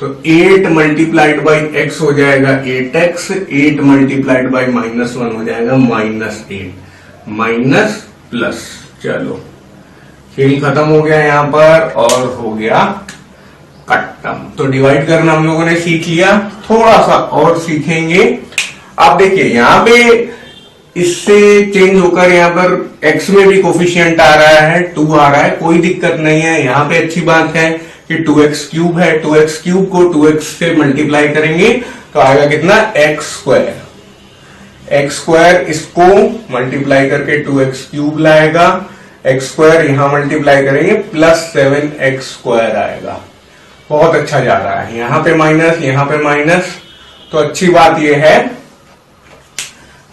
तो 8 मल्टीप्लाइड बाई x हो जाएगा 8x, 8 मल्टीप्लाइड बाई -1 हो जाएगा -8 माइनस प्लस। चलो खेल खत्म हो गया यहाँ पर और हो गया खत्म। तो डिवाइड करना हम लोगों ने सीख लिया, थोड़ा सा और सीखेंगे। आप देखिए यहाँ पे इससे चेंज होकर यहाँ पर x में भी कोफिशिएंट आ रहा है, 2 आ रहा है, कोई दिक्कत नहीं है। यहाँ पे अच्छी बात है कि 2x क्यूब है, 2x क्यूब को 2x से मल्टीप्लाई करेंगे तो आएगा कितना x स्क्वायर, x स्क्वायर इसको मल्टीप्लाई करके 2x क्यूब लाएगा, x स्क्वायर यहां मल्टीप्लाई करेंगे +7x स्क्वायर आएगा। बहुत अच्छा जा रहा है, यहां पे माइनस यहां पे माइनस। तो अच्छी बात यह है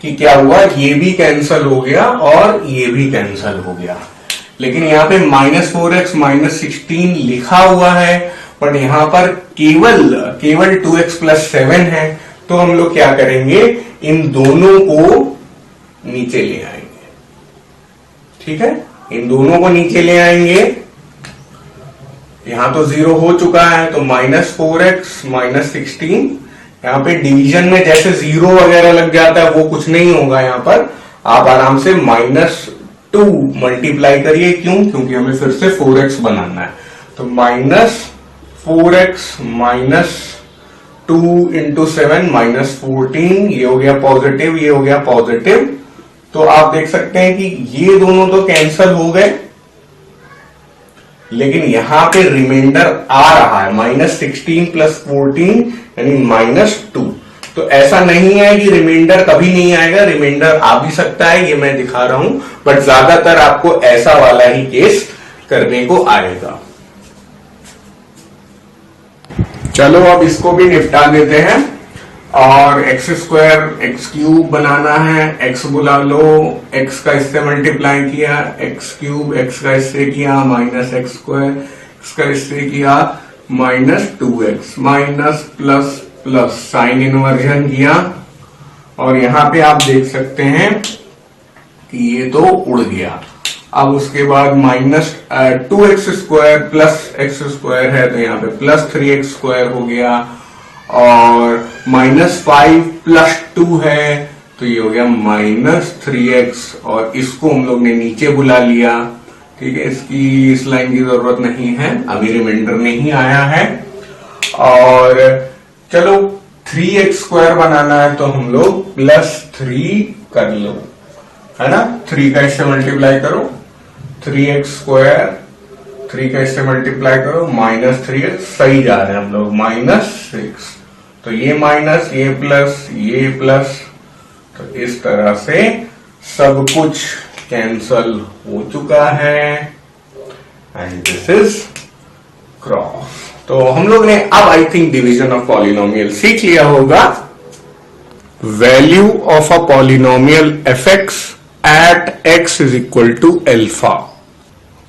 कि क्या हुआ, ये भी कैंसल हो गया और ये भी कैंसल हो गया। लेकिन यहाँ पे -4x -16 लिखा हुआ है, बट यहां पर केवल 2x + 7 है। तो हम लोग क्या करेंगे, इन दोनों को नीचे ले आएंगे। ठीक है, इन दोनों को नीचे ले आएंगे। यहां तो 0 हो चुका है, तो -4x -16, यहाँ पे डिवीजन में जैसे 0 वगैरह लग जाता है वो कुछ नहीं होगा। यहाँ पर आप आराम से -2 मल्टीप्लाई करिए। क्यों? क्योंकि हमें फिर से 4x बनाना है। तो -4x -2 × 7 -14, ये हो गया पॉजिटिव, ये हो गया पॉजिटिव। तो आप देख सकते हैं कि ये दोनों तो कैंसल हो गए, लेकिन यहां पे रिमाइंडर आ रहा है -16 + 14 यानी -2। तो ऐसा नहीं है कि रिमाइंडर कभी नहीं आएगा, रिमाइंडर आ भी सकता है, ये मैं दिखा रहा हूं, बट ज्यादातर आपको ऐसा वाला ही केस करने को आएगा। चलो अब इसको भी निपटा देते हैं। और x² x³ बनाना है, x बुला लो, x का इससे मल्टीप्लाई किया, x³ x का इससे किया -x², x का इससे किया -2x, minus plus plus sign inversion किया। और यहां पे आप देख सकते हैं कि ये तो उड़ गया। अब उसके बाद -2x² + x² है, तो यहाँ पे +3x² हो गया। और -5 + 2 है, तो ये हो गया -3x। और इसको हम लोग ने नीचे बुला लिया। ठीक है, इसकी इस लाइन की जरूरत नहीं है, अभी रिमाइंडर नहीं आया है। और चलो 3x² बनाना है, तो हम लोग +3 कर लो, है ना। 3 का इससे मल्टीप्लाई करो, 3x², 3 का इससे मल्टीप्लाई करो -3x, सही जा रहे हैं हम लोग, -6। तो ये माइनस, ये प्लस, ये प्लस, तो इस तरह से सब कुछ कैंसल हो चुका है। And this is cross. तो हम लोग ने अब I think division of polynomial सीख लिया होगा। Value of a polynomial fx at x = alpha.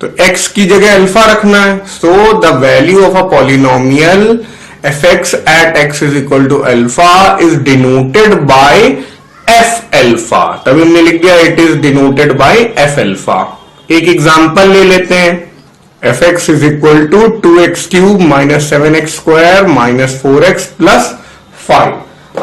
तो x की जगह अल्फा रखना है। So the value of a polynomial fx at x = alpha is denoted by f alpha. तभी हमने लिख दिया it is denoted by f alpha. एक एग्जांपल ले लेते हैं, fx = 2x³ - 7x² - 4x + 5।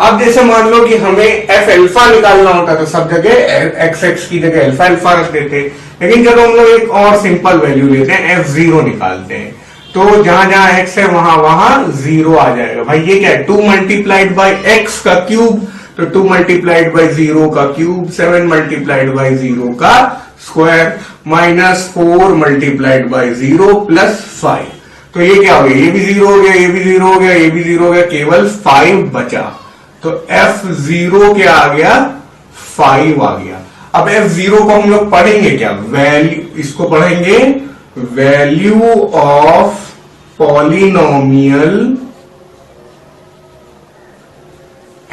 अब जैसे मान लो कि हमें f अल्फा निकालना होता तो सब जगह x की जगह अल्फा रख देते, लेकिन जब हम लोग एक और सिंपल वैल्यू लेते हैं, f0 निकालते हैं, तो जहां जहां x है वहां वहां 0 आ जाएगा। भाई ये क्या है, 2 मल्टीप्लाइड बाई x का क्यूब, तो 2 मल्टीप्लाइड बाई 0 का क्यूब, 7 मल्टीप्लाइड बाई 0 का स्क्वायर, -4 मल्टीप्लाइड बाई 0 + 5। तो ये क्या हो गया, ये भी 0 हो गया, ये भी 0 हो गया, ये भी 0 हो गया, केवल 5 बचा। तो f0 क्या आ गया, 5 आ गया। अब f0 को हम लोग पढ़ेंगे क्या, वैल्यू, इसको पढ़ेंगे value of polynomial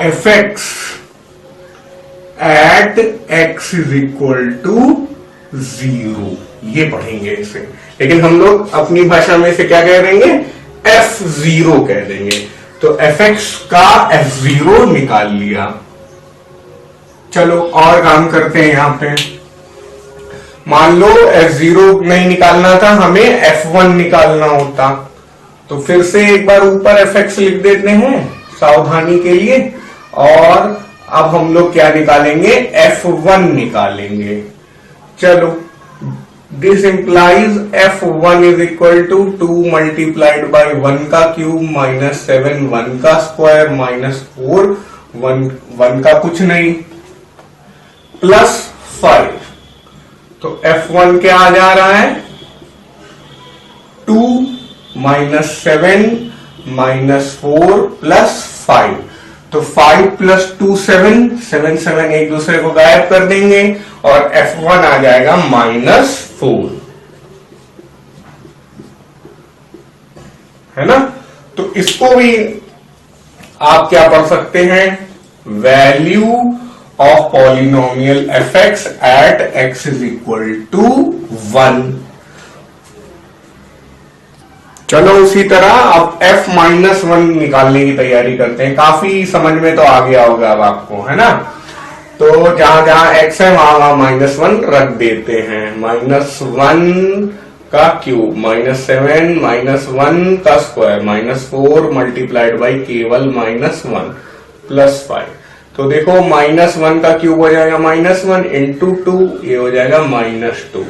fx at x = 0, ये पढ़ेंगे इसे। लेकिन हम लोग अपनी भाषा में इसे क्या कह देंगे, f0 कह देंगे। तो fx का f0 निकाल लिया। चलो और काम करते हैं। यहां पे मान लो f0 नहीं निकालना था, हमें f1 निकालना होता, तो फिर से एक बार ऊपर fx लिख देते हैं सावधानी के लिए, और अब हम लोग क्या निकालेंगे, f1 निकालेंगे। चलो, this implies f1 is equal to 2 multiplied by 1 का क्यूब माइनस 7 1 का स्क्वायर माइनस 4 1 का कुछ नहीं प्लस 5। तो f1 क्या आ जा रहा है, 2 माइनस 7 माइनस 4 प्लस 5। तो 5 प्लस 2 7 7 7 एक दूसरे को गायब कर देंगे और f1 आ जाएगा -4, है ना। तो इसको भी आप क्या पढ़ सकते हैं, value of polynomial fx at x is equal to 1। चलो उसी तरह अब f-1 निकालने की तैयारी करते हैं। काफी समझ में तो आ गया होगा अब आपको, है ना। तो जहां जहां x है वहां -1 रख देते हैं। -1 का क्यूब -7 -1 का स्क्वायर -4 मल्टीप्लाइड बाई केवल -1 प्लस 5। तो देखो -1 का क्यूब हो जाएगा -1 इंटू 2, ये हो जाएगा -2।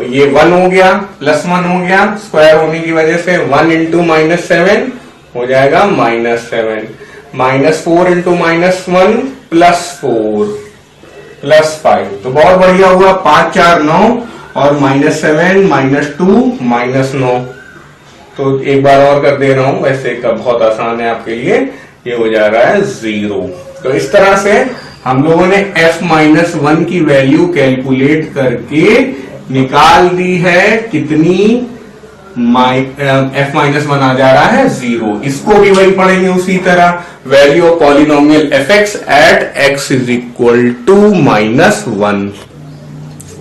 ये 1 हो गया प्लस 1 हो गया, स्क्वायर होने की वजह से 1 इंटू -7 हो जाएगा -7, -4 इंटू -1 प्लस 4 प्लस 5। तो बहुत बढ़िया हुआ, 5 4 9 और -7 -2 -9। तो एक बार और कर दे रहा हूं, वैसे का बहुत आसान है आपके लिए, ये हो जा रहा है 0। तो इस तरह से हम लोगों ने f-1 की वैल्यू कैलकुलेट करके निकाल दी है। कितनी, f-1 आ जा रहा है 0। इसको भी वही पढ़ेंगे उसी तरह, value of polynomial fx at x is equal to -1।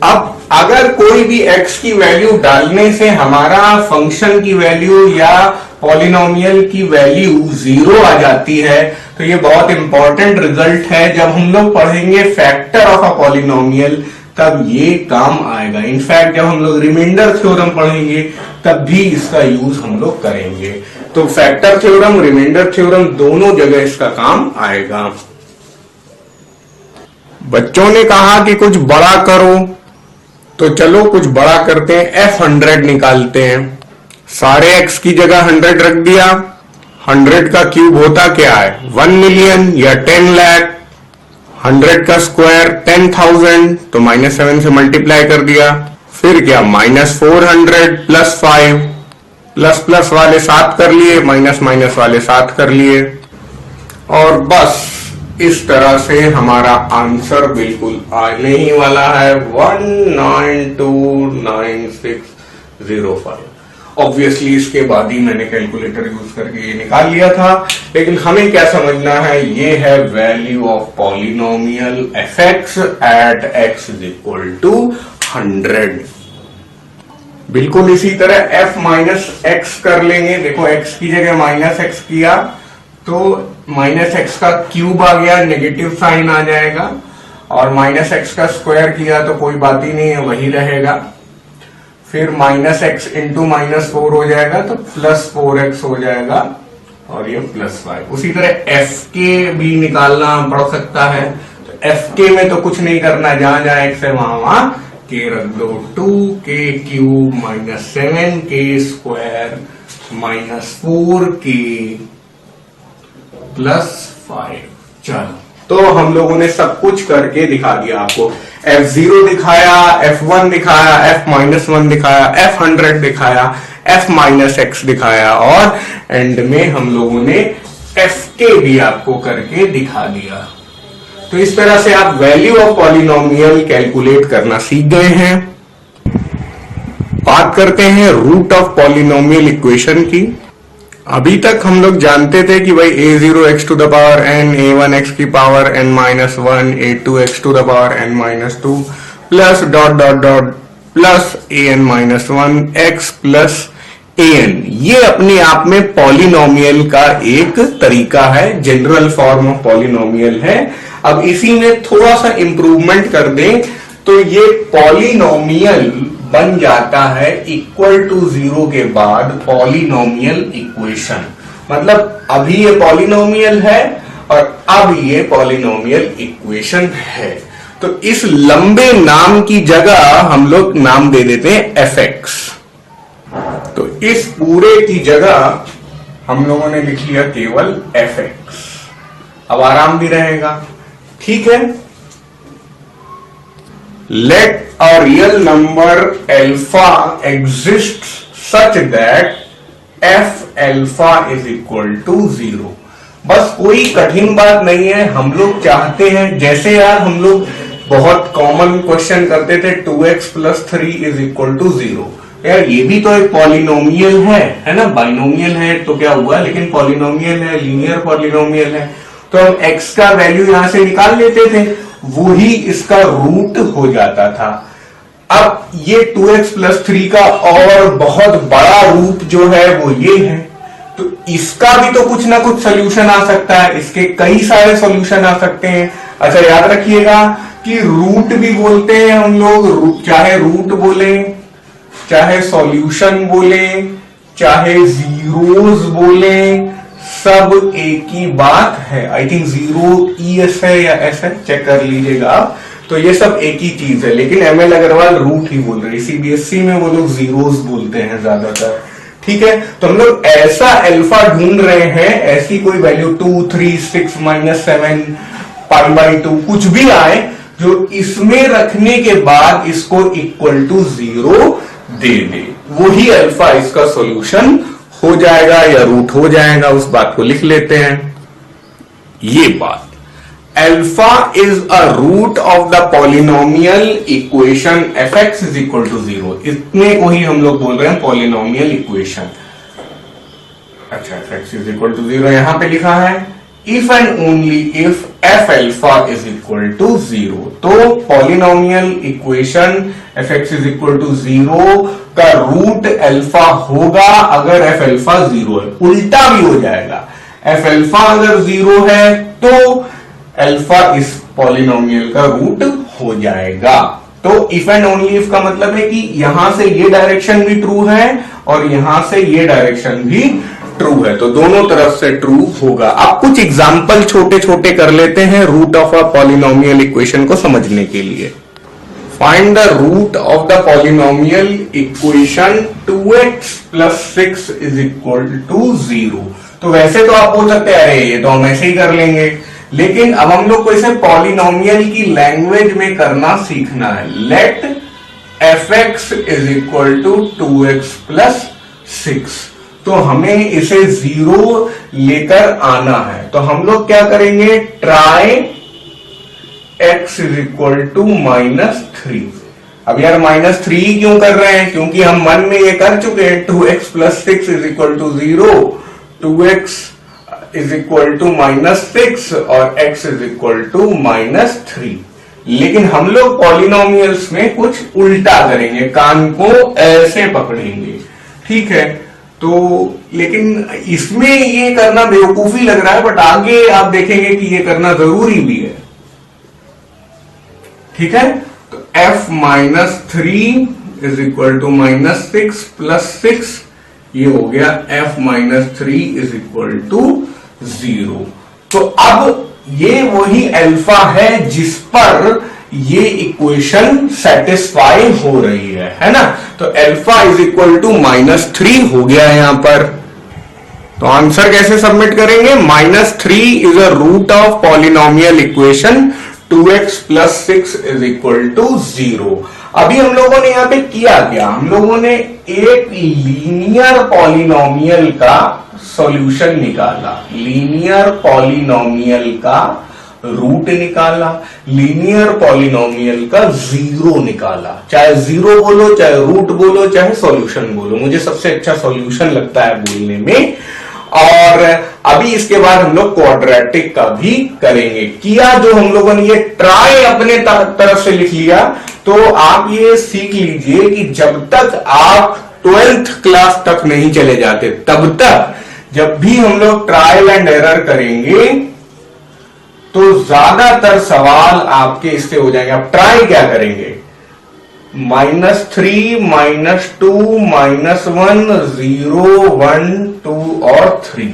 अब अगर कोई भी x की वैल्यू डालने से हमारा फंक्शन की वैल्यू या पॉलिनोमियल की वैल्यू 0 आ जाती है, तो ये बहुत इंपॉर्टेंट रिजल्ट है। जब हम लोग पढ़ेंगे फैक्टर ऑफ अ पॉलिनोमियल तब ये काम आएगा। इनफैक्ट जब हम लोग रिमाइंडर थ्योरम पढ़ेंगे तब भी इसका यूज हम लोग करेंगे। तो फैक्टर थ्योरम, रिमाइंडर थ्योरम दोनों जगह इसका काम आएगा। बच्चों ने कहा कि कुछ बड़ा करो, तो चलो कुछ बड़ा करते हैं, f100 निकालते हैं। सारे x की जगह 100 रख दिया। 100 का क्यूब होता क्या है, 1 मिलियन या 10 लाख। 100 का स्क्वायर 10,000, तो -7 से मल्टीप्लाई कर दिया। फिर क्या, -400 प्लस 5, प्लस प्लस वाले 7 कर लिए, माइनस माइनस वाले 7 कर लिए, और बस इस तरह से हमारा आंसर बिल्कुल आने ही वाला है 1929605। ऑब्वियसली इसके बाद ही मैंने कैलकुलेटर यूज करके ये निकाल लिया था, लेकिन हमें क्या समझना है, ये है value of polynomial fx at x is equal to 100। बिल्कुल इसी तरह f माइनस एक्स कर लेंगे। देखो x की जगह -x किया तो -x का क्यूब आ गया, नेगेटिव साइन आ जाएगा, और -x का स्क्वायर किया तो कोई बात ही नहीं है, वही रहेगा। फिर -x इंटू -4 हो जाएगा तो +4x हो जाएगा, और ये +5। उसी तरह f के भी निकालना पड़ सकता है। तो f के में तो कुछ नहीं करना, जहां जहां x है वहां k रख दो। 2k³ -7k square -4k +5। चलो, तो हम लोगों ने सब कुछ करके दिखा दिया आपको। f0 दिखाया, f1 दिखाया, f-1 दिखाया, f100 दिखाया, f-x दिखाया, और एंड में हम लोगों ने fk भी आपको करके दिखा दिया। तो इस तरह से आप वैल्यू ऑफ पॉलिनोमियल कैलकुलेट करना सीख गए हैं। बात करते हैं रूट ऑफ पॉलिनोमियल इक्वेशन की। अभी तक हम लोग जानते थे कि भाई a0x to the power n, a1x की power n-1, a2x to the power n-2 plus dot dot dot plus an-1 x plus an। ये अपने आप में पॉलिनोमियल का एक तरीका है, जनरल फॉर्म ऑफ पॉलिनोमियल है। अब इसी में थोड़ा सा इंप्रूवमेंट कर दें तो ये पॉलिनोमियल बन जाता है इक्वल टू 0 के बाद पॉलिनोमियल इक्वेशन। मतलब अभी ये पॉलिनोमियल है और अब ये पॉलिनोमियल इक्वेशन है। तो इस लंबे नाम की जगह हम लोग नाम दे देते हैं fx। तो इस पूरे की जगह हम लोगों ने लिख लिया केवल fx। अब आराम भी रहेगा, ठीक है। Let a real number alpha exist such that f alpha is equal to 0। बस कोई कठिन बात नहीं है। हम लोग चाहते हैं, जैसे यार हम लोग बहुत कॉमन क्वेश्चन करते थे 2x plus 3 is equal to 0। यार ये भी तो एक पॉलिनोमियल है ना, बाइनोमियल है तो क्या हुआ, लेकिन पॉलिनोमियल है, लीनियर पॉलिनोमियल है। तो हम x का वैल्यू यहां से निकाल लेते थे, वही इसका रूट हो जाता था। अब ये 2x प्लस 3 का और बहुत बड़ा रूप जो है वो ये है, तो इसका भी तो कुछ ना कुछ सोल्यूशन आ सकता है। इसके कई सारे सोल्यूशन आ सकते हैं। अच्छा याद रखिएगा कि रूट भी बोलते हैं हम लोग, चाहे रूट बोले, चाहे सॉल्यूशन बोले, चाहे जीरोस बोले, सब एक ही बात है। आई थिंक जीरो ES है या S है, चेक कर लीजिएगा आप। तो ये सब एक ही चीज है, लेकिन ML अग्रवाल रूट ही बोल रहे हैं। CBSE में वो लोग जीरोस बोलते हैं ज्यादातर, ठीक है। तो हम लोग ऐसा अल्फा ढूंढ रहे हैं, ऐसी कोई वैल्यू 2, 3, 6, -7, π/2 कुछ भी आए, जो इसमें रखने के बाद इसको इक्वल टू 0 दे दे, वही अल्फा इसका सॉल्यूशन हो जाएगा या रूट हो जाएगा। उस बात को लिख लेते हैं। ये बात, alpha is a root of the polynomial equation fx is equal to 0। इतने को ही हम लोग बोल रहे हैं पॉलिनोमियल इक्वेशन। अच्छा, fx इज इक्वल टू 0 यहां पे लिखा है। If and only if f alpha is equal to 0, तो polynomial equation fx is equal to 0 का रूट अल्फा होगा अगर f अल्फा 0 है। उल्टा भी हो जाएगा, f अल्फा अगर 0 है तो अल्फा इस पॉलिनोमियल का रूट हो जाएगा। तो इफ एंड ओनली इफ का मतलब है कि यहां से ये डायरेक्शन भी ट्रू है और यहां से ये डायरेक्शन भी ट्रू है, तो दोनों तरफ से ट्रू होगा। आप कुछ एग्जाम्पल छोटे छोटे कर लेते हैं root of a polynomial equation को समझने के लिए। Find the root of the polynomial equation 2x plus 6 is equal to 0। तो वैसे तो आप बोल सकते हैं अरे ये तो हम ऐसे ही कर लेंगे, लेकिन अब हम लोग को इसे पॉलिनोमियल की लैंग्वेज में करना सीखना है। Let fx is equal to 2x plus 6। तो हमें इसे 0 लेकर आना है। तो हम लोग क्या करेंगे, try x is equal to -3। अब यार -3 क्यों कर रहे हैं, क्योंकि हम मन में ये कर चुके हैं 2x plus 6 is equal to 0, 2x is equal to -6 और x इज इक्वल टू -3। लेकिन हम लोग पॉलिनोमियल्स में कुछ उल्टा करेंगे, कान को ऐसे पकड़ेंगे, ठीक है। तो लेकिन इसमें ये करना बेवकूफी लग रहा है, बट आगे आप देखेंगे कि ये करना जरूरी भी है, ठीक है। तो f-3 is equal to -6 plus 6, ये हो गया f-3 इज इक्वल टू 0। तो अब ये वही अल्फा है जिस पर ये इक्वेशन सेटिस्फाई हो रही है ना। तो अल्फा इज इक्वल टू -3 हो गया यहां पर। तो आंसर कैसे सबमिट करेंगे, -3 is a root of polynomial equation 2x plus 6 is equal to 0। अभी हम लोगों ने यहां पे किया क्या, हम लोगों ने एक लीनियर पॉलिनोमियल का सॉल्यूशन निकाला, लीनियर पॉलिनोमियल का रूट निकाला, लीनियर पॉलिनोमियल का 0 निकाला। चाहे 0 बोलो, चाहे रूट बोलो, चाहे सॉल्यूशन बोलो, मुझे सबसे अच्छा सॉल्यूशन लगता है बोलने में। और अभी इसके बाद हम लोग क्वाड्रेटिक का भी करेंगे। किया जो हम लोगों ने ये ट्राई अपने तरफ से लिख लिया, तो आप ये सीख लीजिए कि जब तक आप 12th क्लास तक नहीं चले जाते, तब तक जब भी हम लोग ट्रायल एंड एरर करेंगे तो ज्यादातर सवाल आपके इससे हो जाएंगे। आप ट्राई क्या करेंगे, -3, -2, -1, 0, 1, 2 और 3।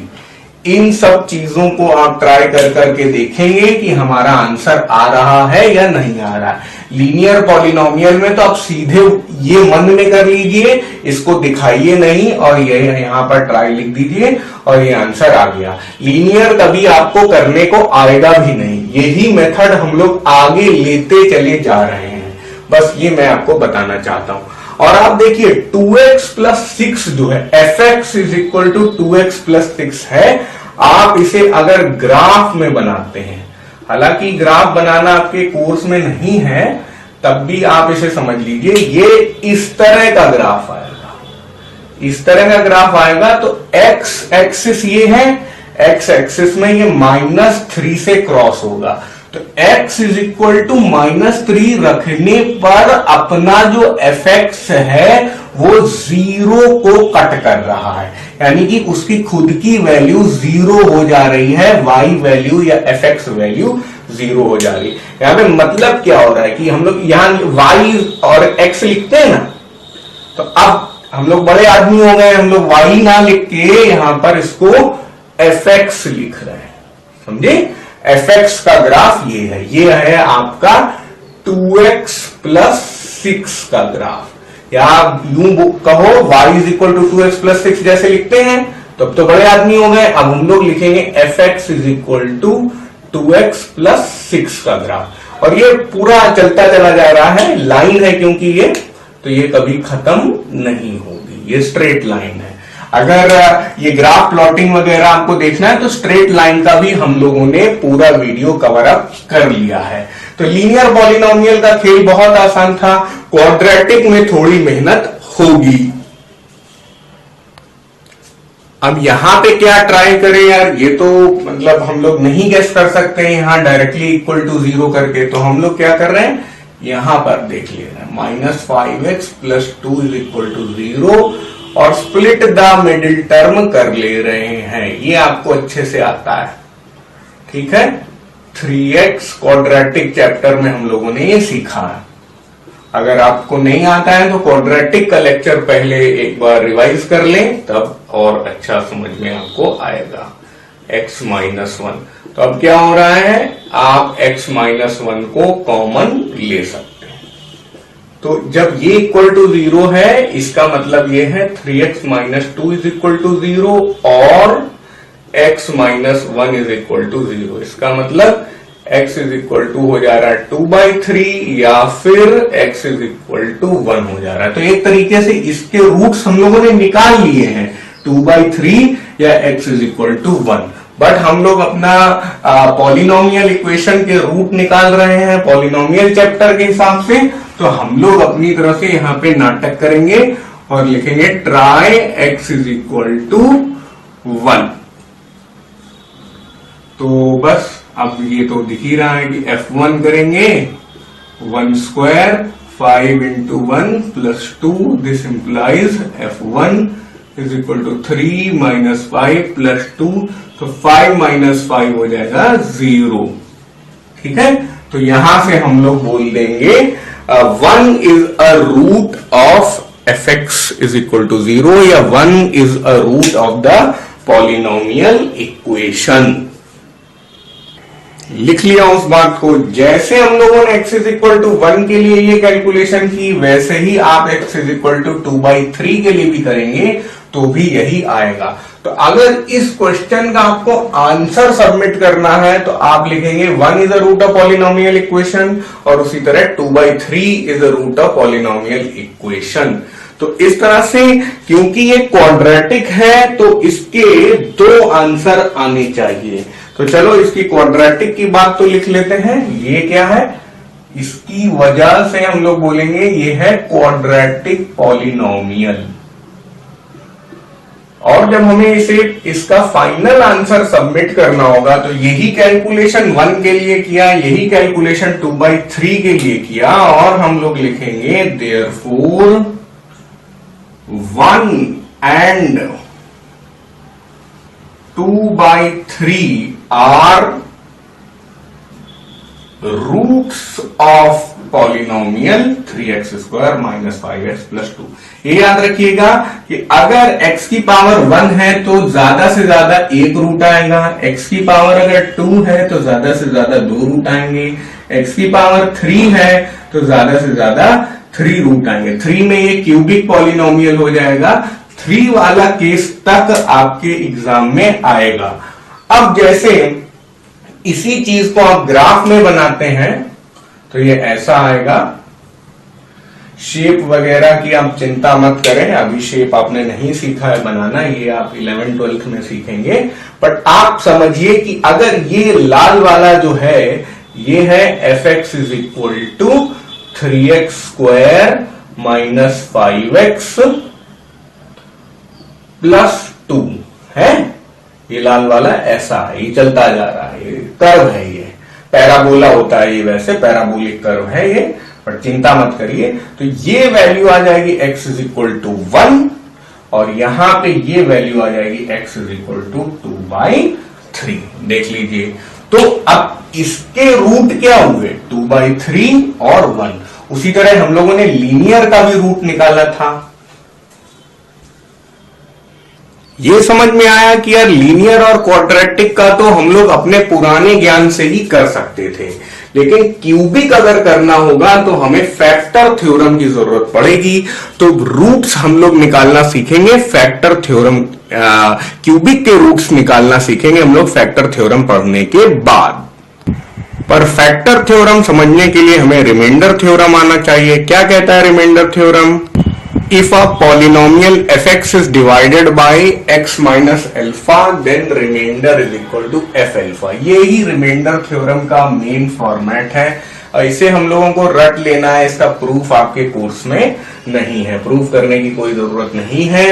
इन सब चीजों को आप ट्राई कर करके देखेंगे कि हमारा आंसर आ रहा है या नहीं आ रहा है। लीनियर पॉलिनोमियल में तो आप सीधे ये मन में कर लीजिए, इसको दिखाइए नहीं और ये यहां पर ट्राई लिख दीजिए और ये आंसर आ गया। लीनियर कभी आपको करने को आएगा भी नहीं, यही मेथड हम लोग आगे लेते चले जा रहे हैं, बस ये मैं आपको बताना चाहता हूं। और आप देखिए 2x + 6 जो है, fx = 2x + 6 है। आप इसे अगर ग्राफ में बनाते हैं, हालांकि ग्राफ बनाना आपके कोर्स में नहीं है, तब भी आप इसे समझ लीजिए, ये इस तरह का ग्राफ आएगा, इस तरह का ग्राफ आएगा। तो x एक्सिस ये है, x एक्सिस में ये -3 से क्रॉस होगा, तो x = -3 रखने पर अपना जो fx है वो 0 को कट कर रहा है, यानी कि उसकी खुद की वैल्यू 0 हो जा रही है, y वैल्यू या fx वैल्यू 0 हो जा रही है। यहां पे मतलब क्या हो रहा है कि हम लोग यहां y और x लिखते हैं ना, तो अब हम लोग बड़े आदमी हो गए, हम लोग y ना लिख के यहां पर इसको fx लिख रहे हैं, समझे। fx का ग्राफ ये है आपका 2x + 6 का ग्राफ, या यूं कहो y = 2x + 6 जैसे लिखते हैं, तब तो बड़े आदमी हो गए। अब हम लोग लिखेंगे fx = 2x + 6 का ग्राफ, और ये पूरा चलता चला जा रहा है, लाइन है क्योंकि ये, तो ये कभी खत्म नहीं होगी, ये स्ट्रेट लाइन है। अगर ये ग्राफ प्लॉटिंग वगैरह आपको देखना है तो स्ट्रेट लाइन का भी हम लोगों ने पूरा वीडियो कवर अप कर लिया है। तो लीनियर पॉलिनोमियल का खेल बहुत आसान था, क्वाड्रेटिक में थोड़ी मेहनत होगी। अब यहां पे क्या ट्राई करें यार, ये तो मतलब हम लोग नहीं गेस कर सकते हैं यहां डायरेक्टली = 0 करके, तो हम लोग क्या कर रहे हैं, यहां पर देख ले रहे हैं -5x + 2 = 0 और स्प्लिट द मिडिल टर्म कर ले रहे हैं, ये आपको अच्छे से आता है, ठीक है। 3x क्वाड्रेटिक चैप्टर में हम लोगों ने ये सीखा है। अगर आपको नहीं आता है तो क्वाड्रेटिक का लेक्चर पहले एक बार रिवाइज कर लें, तब और अच्छा समझ में आपको आएगा। x - 1, तो अब क्या हो रहा है, आप x - 1 को कॉमन ले सकते हैं। तो जब ये = 0 है, इसका मतलब ये है 3x - 2 = 0 और x - 1 = 0। इसका मतलब x हो जा रहा है 2/3 या फिर x 1 हो जा रहा है। तो एक तरीके से इसके रूट्स हम लोगों ने निकाल लिए हैं, 2/3 या x 1। बट हम लोग अपना पॉलिनोमियल इक्वेशन के रूट निकाल रहे हैं पॉलिनोमियल चैप्टर के हिसाब से, तो हम लोग अपनी तरफ से यहां पे नाटक करेंगे और लिखेंगे ट्राई x = 1। तो बस अब ये तो दिख ही रहा है कि f1 करेंगे 1² 5 × 1 + 2, दिस इंप्लाइज f1 = 3 - 5 + 2, तो 5 - 5 हो जाएगा 0, ठीक है। तो यहां से हम लोग बोल देंगे 1 is a root of fx = 0 या 1 is a root of the polynomial equation। लिख लिया उस बात को। जैसे हम लोगों ने x = 1 के लिए ये कैलकुलेशन की, वैसे ही आप x = 2/3 के लिए भी करेंगे तो भी यही आएगा। तो अगर इस क्वेश्चन का आपको आंसर सबमिट करना है तो आप लिखेंगे 1 is a root of polynomial equation और उसी तरह 2/3 is a root of polynomial equation। तो इस तरह से, क्योंकि ये क्वाड्रेटिक है तो इसके 2 आंसर आने चाहिए। तो चलो इसकी क्वाड्रेटिक की बात तो लिख लेते हैं। ये क्या है, इसकी वजह से हम लोग बोलेंगे ये है क्वाड्रेटिक पॉलिनोमियल। और जब हमें इसका फाइनल आंसर सबमिट करना होगा तो यही कैलकुलेशन 1 के लिए किया, यही कैलकुलेशन 2/3 के लिए किया, और हम लोग लिखेंगे therefore 1 and 2/3 are roots of polynomial 3x² minus 5x plus 2। ये याद रखिएगा कि अगर x की पावर 1 है तो ज्यादा से ज्यादा एक रूट आएगा, x की पावर अगर 2 है तो ज्यादा से ज्यादा 2 रूट आएंगे, x की पावर 3 है तो ज्यादा से ज्यादा 3 रूट आएंगे। 3 में ये क्यूबिक पॉलिनोमियल हो जाएगा। 3 वाला केस तक आपके एग्जाम में आएगा। अब जैसे इसी चीज को आप ग्राफ में बनाते हैं तो ये ऐसा आएगा। शेप वगैरह की आप चिंता मत करें, अभी शेप आपने नहीं सीखा है बनाना, ये आप 11th-12th में सीखेंगे। बट आप समझिए कि अगर ये लाल वाला जो है ये है fx is equal to 3x² minus 5x plus 2 है, ये लाल वाला ऐसा है, ये चलता जा रहा है, ये कर्व है, ये पैराबोला होता है, ये वैसे पैराबोलिक कर्व है ये, पर चिंता मत करिए। तो ये वैल्यू आ जाएगी x इज इक्वल टू 1 और यहां पे ये वैल्यू आ जाएगी x इज इक्वल टू 2/3। देख लीजिए, तो अब इसके रूट क्या हुए 2/3 और 1। उसी तरह हम लोगों ने लीनियर का भी रूट निकाला था। ये समझ में आया कि यार लीनियर और क्वाड्रेटिक का तो हम लोग अपने पुराने ज्ञान से ही कर सकते थे, लेकिन क्यूबिक अगर करना होगा तो हमें फैक्टर थ्योरम की जरूरत पड़ेगी। तो रूट्स हम लोग निकालना सीखेंगे फैक्टर थ्योरम, क्यूबिक के रूट्स निकालना सीखेंगे हम लोग फैक्टर थ्योरम पढ़ने के बाद। पर फैक्टर थ्योरम समझने के लिए हमें रिमाइंडर थ्योरम आना चाहिए। क्या कहता है remainder theorem? If a polynomial fx is divided by x minus alpha, then remainder is equal to f alpha। ये ही रिमाइंडर थ्योरम का मेन फॉर्मेट है। इसे हम लोगों को रट लेना है, इसका प्रूफ आपके कोर्स में नहीं है, प्रूफ करने की कोई जरूरत नहीं है।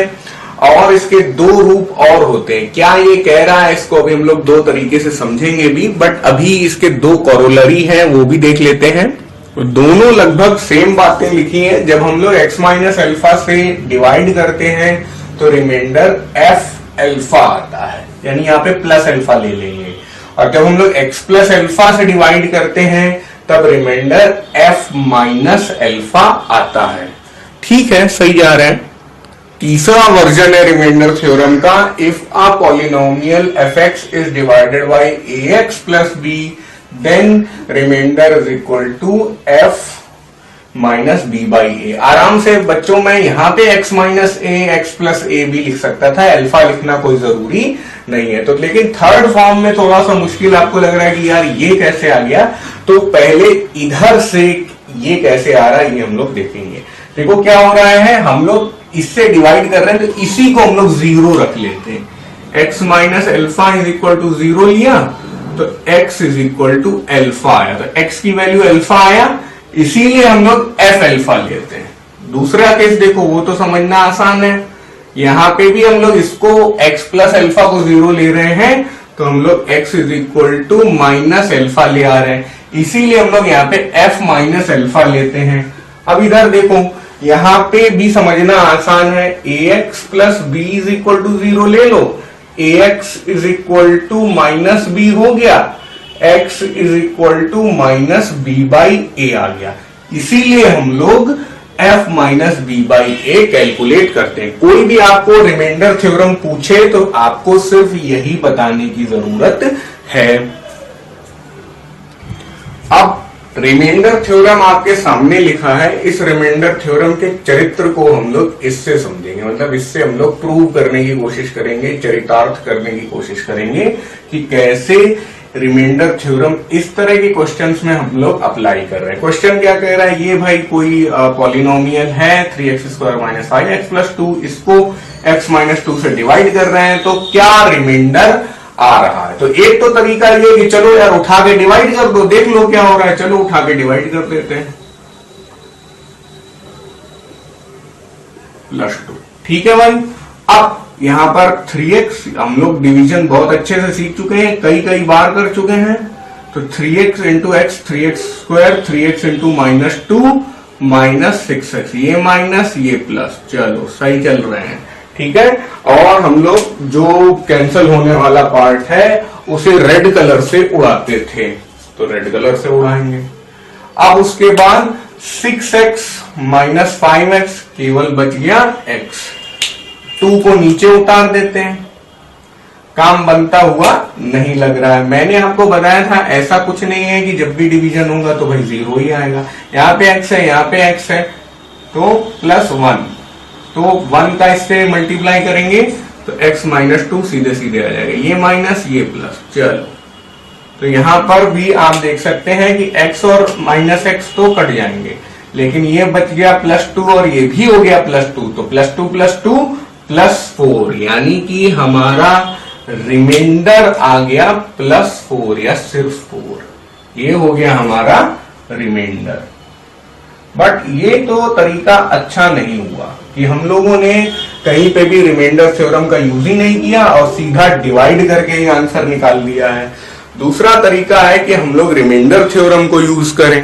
और इसके दो रूप और होते हैं। क्या ये कह रहा है, इसको अभी हम लोग दो तरीके से समझेंगे भी, बट अभी इसके दो कोरोलरी हैं, वो भी देख लेते हैं। दोनों लगभग सेम बातें लिखी हैं। जब हम लोग x माइनस अल्फा से डिवाइड करते हैं तो रिमाइंडर f अल्फा आता है, यानी यहाँ पे प्लस अल्फा ले लेंगे। और जब हम लोग x प्लस अल्फा से डिवाइड करते हैं तब रिमाइंडर f माइनस अल्फा आता है। ठीक है, सही जा रहे हैं। तीसरा वर्जन है रिमाइंडर थ्योरम का, if a polynomial fx is divided by ax plus b then remainder is equal to f minus B by A. आराम से बच्चों में यहां पे x minus A X plus A भी लिख सकता था, अल्फा लिखना कोई जरूरी नहीं है। तो लेकिन थर्ड फॉर्म में थोड़ा सा मुश्किल आपको लग रहा है कि यार ये कैसे आ गया, तो पहले इधर से ये कैसे आ रहा है ये हम लोग देखेंगे। देखो क्या हो रहा है, हम लोग इससे डिवाइड कर रहे हैं तो इसी को हम लोग जीरो रख लेते हैं। x minus alpha is equal to zero लिया तो x is equal to alpha आया, तो x की वैल्यू अल्फा आया, इसीलिए हम लोग f अल्फा लेते हैं। दूसरा केस देखो, वो तो समझना आसान है। यहां पे भी हम लोग इसको x प्लस अल्फा को जीरो ले रहे हैं तो हम लोग x is equal to minus alpha ले आ रहे हैं, इसीलिए हम लोग यहाँ पे f माइनस अल्फा लेते हैं। अब इधर देखो, यहां पे भी समझना आसान है। ax plus B is equal to zero ले लो, ax is equal to minus B हो गया, x is equal to minus B by A आ गया। इसीलिए हम लोग f minus B by A calculate करते हैं। कोई भी आपको रिमाइंडर थ्योरम पूछे तो आपको सिर्फ यही बताने की जरूरत है। अब रिमाइंडर थ्योरम आपके सामने लिखा है, इस रिमाइंडर थ्योरम के चरित्र को हम लोग इससे समझेंगे, मतलब इससे हम लोग प्रूव करने की कोशिश करेंगे, चरितार्थ करने की कोशिश करेंगे कि कैसे रिमाइंडर थ्योरम इस तरह के क्वेश्चंस में हम लोग अप्लाई कर रहे हैं। क्वेश्चन क्या कह रहा है, ये भाई कोई पॉलिनोमियल है 3x² माइनस 5x प्लस 2, इसको x माइनस 2 से डिवाइड कर रहे हैं, तो क्या रिमाइंडर आ रहा है। तो एक तो तरीका ये कि चलो यार उठा के डिवाइड कर दो, देख लो क्या हो रहा है, चलो उठा के डिवाइड कर देते हैं, +2। ठीक है भाई। अब यहां पर 3x हम लोग डिवीजन बहुत अच्छे से सीख चुके हैं, कई बार कर चुके हैं। तो 3x into x 3x², 3x into minus 2 minus 6x, ये माइनस ये प्लस, चलो सही चल रहे हैं। ठीक है। और हम लोग जो कैंसिल होने वाला पार्ट है उसे रेड कलर से उड़ाते थे। तो रेड कलर से उड़ाएंगे। अब उसके बाद 6x माइनस 5x केवल बच गया x। 2 को नीचे उतार देते हैं, काम बनता हुआ नहीं लग रहा है। मैंने आपको बताया था ऐसा कुछ नहीं है कि जब भी डिवीजन होगा तो भाई 0 ही आएगा। यहाँ पे x है, यहाँ पे x है, तो +1, तो 1 का इससे मल्टीप्लाई करेंगे तो x माइनस 2 सीधे सीधे आ जाएगा, ये माइनस ये प्लस। चलो, तो यहां पर भी आप देख सकते हैं कि x और माइनस x तो कट जाएंगे, लेकिन ये बच गया +2 और ये भी हो गया +2, तो +2 +4, यानी कि हमारा रिमाइंडर आ गया +4 या सिर्फ 4। ये हो गया हमारा रिमाइंडर। बट ये तो तरीका अच्छा नहीं हुआ कि हम लोगों ने कहीं पे भी रिमाइंडर थ्योरम का यूज ही नहीं किया और सीधा डिवाइड करके ही आंसर निकाल दिया है। दूसरा तरीका है कि हम लोग रिमाइंडर थ्योरम को यूज करें।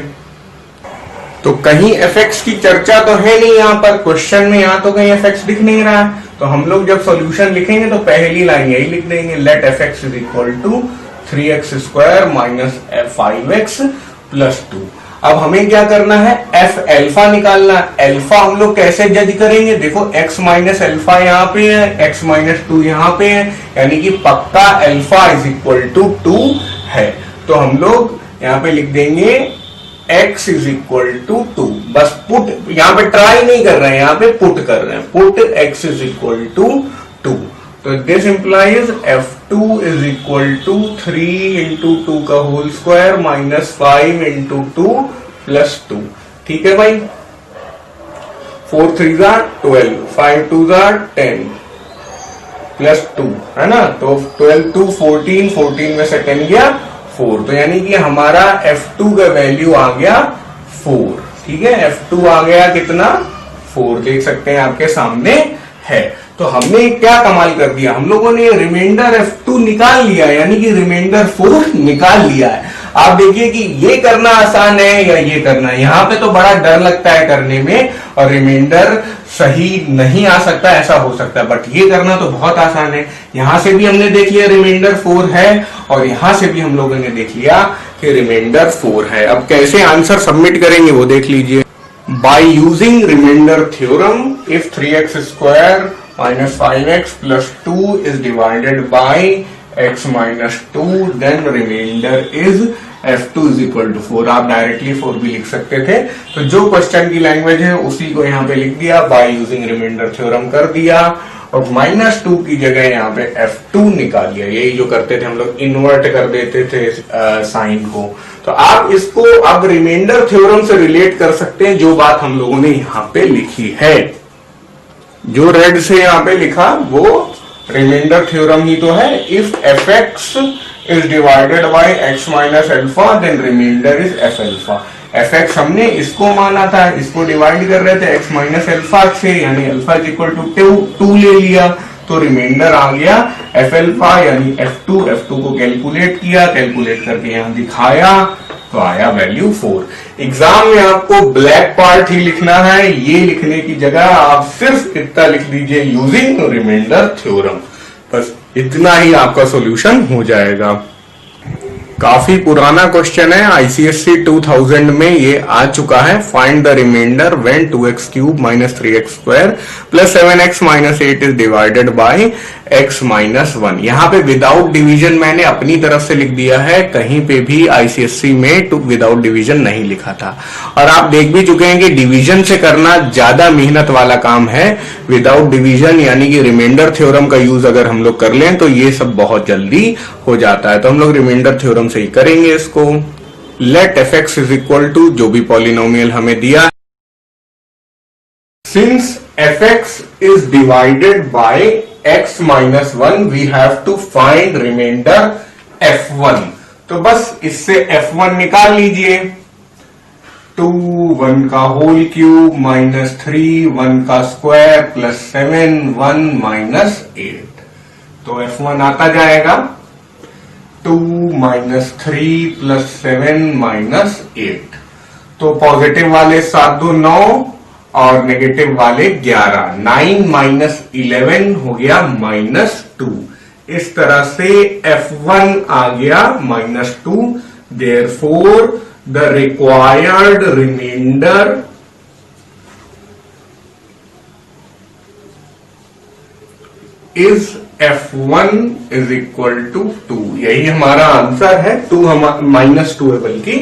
तो कहीं fx की चर्चा तो है नहीं यहाँ पर क्वेश्चन में, यहाँ तो कहीं fx दिख नहीं रहा है, तो हम लोग जब सॉल्यूशन लिखेंगे तो पहली लाइन यही लिख देंगे, let fx is equal to 3x square minus 5x plus 2। अब हमें क्या करना है, f अल्फा निकालना है। अल्फा हम लोग कैसे जज करेंगे, देखो x माइनस अल्फा यहाँ पे है, x माइनस 2 यहाँ पे है, यानी कि पक्का अल्फा इज इक्वल टू 2 है। तो हम लोग यहाँ पे लिख देंगे x इज इक्वल टू 2। बस पुट, यहाँ पे ट्राई नहीं कर रहे हैं, यहाँ पे पुट कर रहे हैं, put x is equal to 2। तो this implies f2 is equal to 3 into 2 का whole square minus 5 into 2 plus 2। ठीक है भाई, 4 3 12, 5 2 10 प्लस 2 है ना, तो 12 2 14, 14 में से 10 गया 4, तो यानी कि हमारा f2 का वैल्यू आ गया 4। ठीक है, f2 आ गया कितना, 4, देख सकते हैं आपके सामने है। तो हमने क्या कमाल कर दिया, हम लोगों ने रिमाइंडर f2 निकाल लिया, यानी कि रिमाइंडर 4 निकाल लिया है। आप देखिए कि ये करना आसान है या ये करना है, यहाँ पे तो बड़ा डर लगता है करने में और रिमाइंडर सही नहीं आ सकता, ऐसा हो सकता है, बट ये करना तो बहुत आसान है। यहां से भी हमने देख लिया रिमाइंडर 4 है और यहां से भी हम लोगों ने देख लिया कि रिमाइंडर 4 है। अब कैसे आंसर सबमिट करेंगे वो देख लीजिए। By using remainder theorem, if 3x square minus 5x plus 2 is divided by x minus 2, then remainder is f2 is equal to 4। आप डायरेक्टली 4 भी लिख सकते थे, तो जो क्वेश्चन की लैंग्वेज है उसी को यहाँ पे लिख दिया, बाय यूजिंग रिमाइंडर थ्योरम कर दिया और -2 की जगह यहाँ पे f2 निकाल लिया। यही जो करते थे हम लोग, इन्वर्ट कर देते थे साइन को। तो आप इसको अब रिमाइंडर थ्योरम से रिलेट कर सकते हैं, जो बात हम लोगों ने यहाँ पे लिखी है। जो रेड से यहाँ पे लिखा वो रिमाइंडर थ्योरम ही तो है। If fx is divided by x minus alpha, then remainder is f alpha। fx हमने इसको माना था, इसको डिवाइड कर रहे थे x माइनस अल्फा से, यानी अल्फा इज इक्वल टू 2 ले लिया, तो रिमाइंडर आ गया f अल्फा यानी f2। f2 को कैलकुलेट किया, कैलकुलेट करके यहाँ दिखाया तो आया वैल्यू 4। एग्जाम में आपको ब्लैक पार्ट ही लिखना है, ये लिखने की जगह आप सिर्फ इतना लिख दीजिए यूजिंग रिमाइंडर थ्योरम, बस इतना ही आपका सॉल्यूशन हो जाएगा। काफी पुराना क्वेश्चन है, आईसीएससी 2000 में ये आ चुका है। Find the remainder when 2x cube minus 3x square plus 7x minus 8 is divided by x minus 1। यहाँ पे विदाउट डिवीजन मैंने अपनी तरफ से लिख दिया है, कहीं पे भी आईसीएससी में विदाउट डिवीजन नहीं लिखा था। और आप देख भी चुके हैं कि डिवीजन से करना ज्यादा मेहनत वाला काम है, विदाउट डिवीजन यानी कि रिमाइंडर थ्योरम का यूज अगर हम लोग कर लें तो ये सब बहुत जल्दी हो जाता है। तो हम लोग रिमाइंडर थ्योरम से ही करेंगे इसको। Let fx is equal to जो भी पॉलिनोमियल हमें दिया, since fx is divided by x minus 1 we have to find remainder f1। तो बस इससे f1 निकाल लीजिए। 2 1 का होल क्यूब माइनस 3 1 का स्क्वायर प्लस 7 1 माइनस 8, तो f1 आता जाएगा 2 माइनस 3 प्लस 7 माइनस 8। तो पॉजिटिव वाले 7 2 9 और नेगेटिव वाले 11, 9 माइनस 11 हो गया -2। इस तरह से f1 आ गया -2, Therefore, the required remainder is F1 is equal to 2। यही हमारा आंसर है। 2 -2 है बल्कि,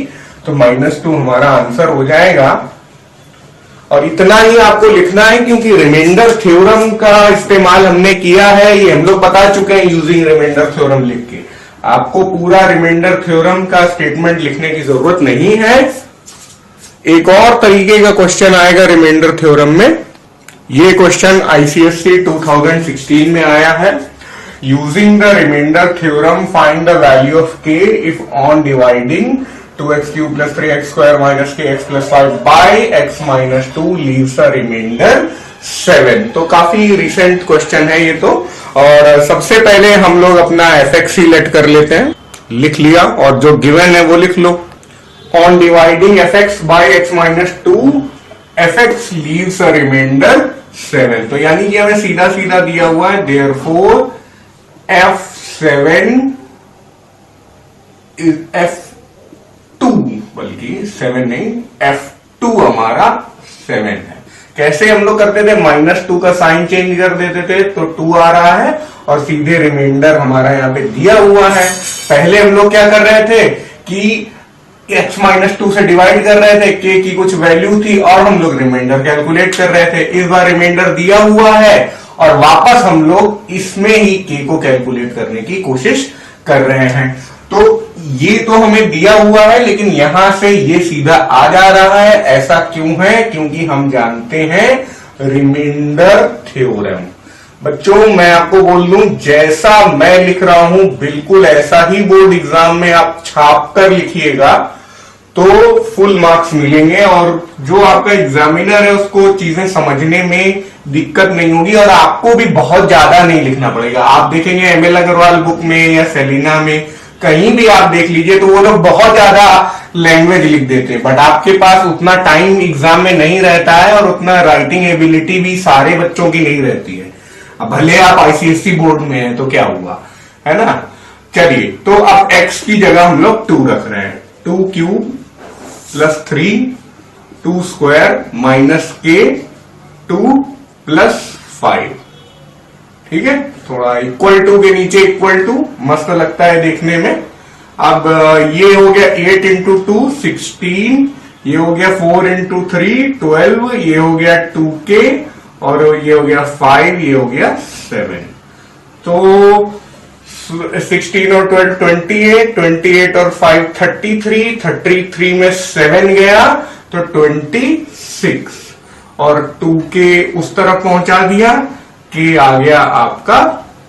तो -2 हमारा आंसर हो जाएगा। और इतना ही आपको लिखना है क्योंकि रिमाइंडर थ्योरम का इस्तेमाल हमने किया है, ये हम लोग बता चुके हैं यूजिंग रिमाइंडर थ्योरम लिख के। आपको पूरा रिमाइंडर थ्योरम का स्टेटमेंट लिखने की जरूरत नहीं है। एक और तरीके का क्वेश्चन आएगा रिमाइंडर थ्योरम में। ये क्वेश्चन आईसीएससी 2016 में आया है। Using the remainder theorem find the value of K if on dividing 2x³ + 3x² - kx + 5 by x - 2 leaves a remainder 7। तो काफी रिसेंट क्वेश्चन है ये तो। और सबसे पहले हम लोग अपना fx ही लेट कर लेते हैं। लिख लिया और जो गिवन है वो लिख लो। On dividing fx by x - 2 fx leaves a remainder 7। तो यानी कि हमें सीधा सीधा दिया हुआ है therefore f7 is f2, बल्कि 7 नहीं, f2 हमारा 7 है। कैसे हम लोग करते थे, -2 का साइन चेंज कर देते थे तो 2 आ रहा है और सीधे रिमाइंडर हमारा यहाँ पे दिया हुआ है। पहले हम लोग क्या कर रहे थे कि x - 2 से डिवाइड कर रहे थे, k की कुछ वैल्यू थी और हम लोग रिमाइंडर कैलकुलेट कर रहे थे। इस बार रिमाइंडर दिया हुआ है और वापस हम लोग इसमें ही k को कैलकुलेट करने की कोशिश कर रहे हैं। तो ये तो हमें दिया हुआ है लेकिन यहां से ये सीधा आ जा रहा है। ऐसा क्यों है? क्योंकि हम जानते हैं रिमाइंडर थ्योरम। बच्चों मैं आपको बोल दूं, जैसा मैं लिख रहा हूं बिल्कुल ऐसा ही बोर्ड एग्जाम में आप छाप कर लिखिएगा तो फुल मार्क्स मिलेंगे और जो आपका एग्जामिनर है उसको चीजें समझने में दिक्कत नहीं होगी और आपको भी बहुत ज्यादा नहीं लिखना पड़ेगा। आप देखेंगे एमएल अग्रवाल बुक में या सेलिना में कहीं भी आप देख लीजिए तो वो लोग बहुत ज्यादा लैंग्वेज लिख देते हैं, बट आपके पास उतना टाइम एग्जाम में नहीं रहता है और उतना राइटिंग एबिलिटी भी सारे बच्चों की नहीं रहती है। अब भले आप आईसीएससी बोर्ड में हैं तो क्या हुआ, है ना। चलिए, तो अब x की जगह हम लोग 2 रख रहे हैं। 2³ + 3 2² - k 2 + 5। ठीक है, थोड़ा इक्वल टू के नीचे इक्वल टू मस्त लगता है देखने में। अब ये हो गया 8 × 2 16, ये हो गया 4 × 3 12, ये हो गया 2k और ये हो गया 5, ये हो गया 7। तो 16 और 12 28, 28 और 5 33, 33 में 7 गया तो 26 और 2k उस तरफ पहुंचा दिया कि आ गया आपका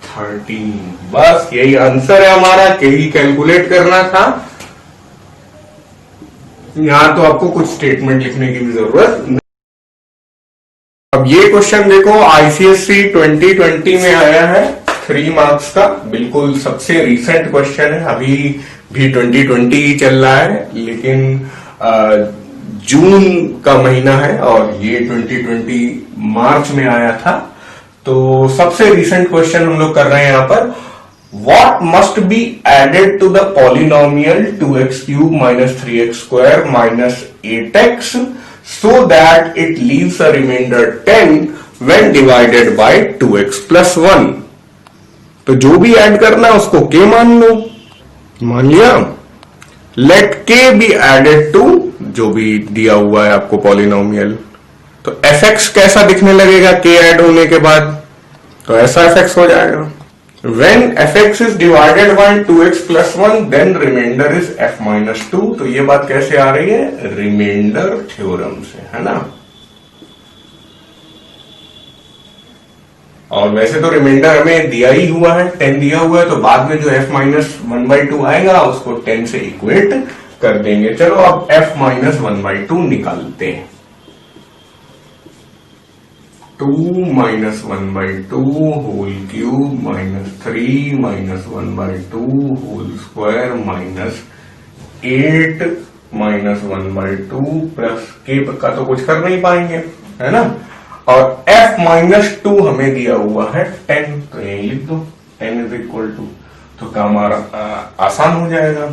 13। बस यही आंसर है हमारा, के ही कैलकुलेट करना था। यहां तो आपको कुछ स्टेटमेंट लिखने की भी जरूरत नहीं। अब ये क्वेश्चन देखो, आईसीएससी 2020 में आया है, 3 मार्क्स का, बिल्कुल सबसे रिसेंट क्वेश्चन है। अभी भी 2020 ही चल रहा है लेकिन जून का महीना है और ये 2020 मार्च में आया था। तो सबसे रिसेंट क्वेश्चन हम लोग कर रहे हैं यहां पर, what must be added to the polynomial 2x³ - 3x² - 8x so that it leaves a remainder 10 when divided by 2x + 1। तो जो भी ऐड करना है उसको k मान लो। मान लिया। Let k be added to जो भी दिया हुआ है आपको पॉलिनोमियल। तो fx कैसा दिखने लगेगा k ऐड होने के बाद? तो ऐसा fx हो जाएगा। When fx is divided by 2x + 1 then remainder is f - 2। तो ये बात कैसे आ रही है? रिमाइंडर थ्योरम से, है ना। और वैसे तो रिमाइंडर हमें दिया ही हुआ है, 10 दिया हुआ है, तो बाद में जो f - 1/2 आएगा उसको 10 से इक्वेट कर देंगे। चलो अब f - 1/2 निकालते हैं। 2 - 1/2 whole cube - 3 - 1/2 whole square - 8 - 1/2 plus k का तो कुछ कर नहीं पाएंगे, है ना। और f - 2 हमें दिया हुआ है 10, तो यही लिख दो 10 = तो काम आसान हो जाएगा।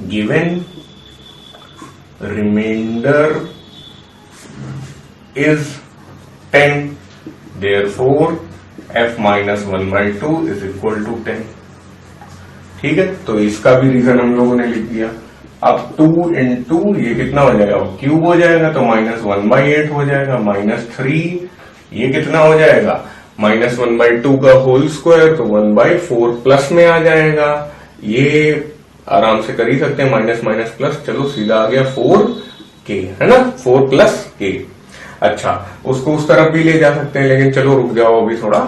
Given remainder is 10, therefore f minus 1/2 is equal to 10। ठीक है, तो इसका भी रीजन हम लोगों ने लिख दिया। अब 2 इंटू ये कितना हो जाएगा, क्यूब हो जाएगा, तो -1/8 हो जाएगा, -3 ये कितना हो जाएगा, -1/2 का होल स्क्वायर, तो 1/4 प्लस में आ जाएगा। ये आराम से कर ही सकते हैं, माइनस माइनस प्लस, चलो सीधा आ गया 4k, है ना, 4 प्लस k। अच्छा, उसको उस तरफ भी ले जा सकते हैं, लेकिन चलो रुक जाओ अभी थोड़ा।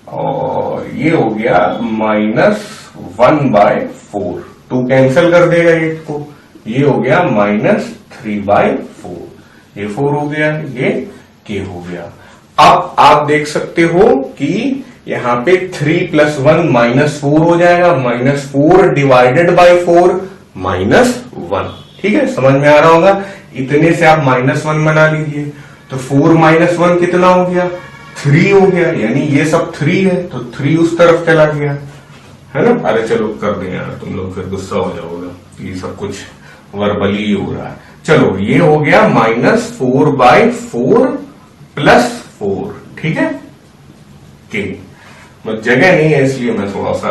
और ये हो गया -1/4, 2 कैंसिल कर देगा 8 को, ये हो गया -3/4, ये 4 हो गया, ये k हो गया। अब आप देख सकते हो कि यहां पे 3 + 1 -4 हो जाएगा, -4 डिवाइडेड बाय 4 -1। ठीक है, समझ में आ रहा होगा। इतने से आप -1 बना लीजिए, तो 4 - 1 कितना हो गया, 3 हो गया, यानी ये सब 3 है, तो 3 उस तरफ चला गया, है ना। अरे चलो कर दें यार, तुम लोग फिर गुस्सा हो जाओगे, ये सब कुछ वर्बली हो रहा है। चलो ये हो गया -4/4 + 4, ठीक है। बस जगह नहीं है इसलिए मैं थोड़ा सा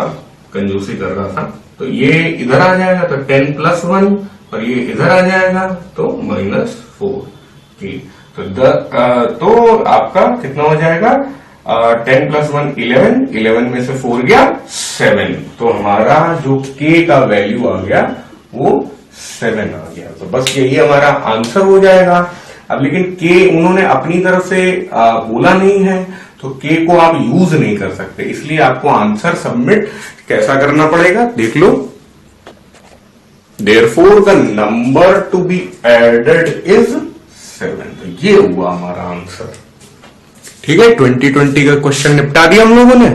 कंजूसी कर रहा था। तो ये इधर आ जाएगा तो 10 + 1, और ये इधर आ जाएगा तो -4। तो आपका कितना हो जाएगा, 10 + 1 11, 11 में से 4 गया 7, तो हमारा जो k का वैल्यू आ गया वो 7 आ गया। तो बस यही हमारा आंसर हो जाएगा। अब लेकिन k उन्होंने अपनी तरफ से बोला नहीं है, तो k को आप यूज नहीं कर सकते, इसलिए आपको आंसर सबमिट कैसा करना पड़ेगा, देख लो। Therefore the number to be added is 7। तो ये हुआ हमारा आंसर। ठीक है, 2020 का क्वेश्चन निपटा दिया हम लोगों ने।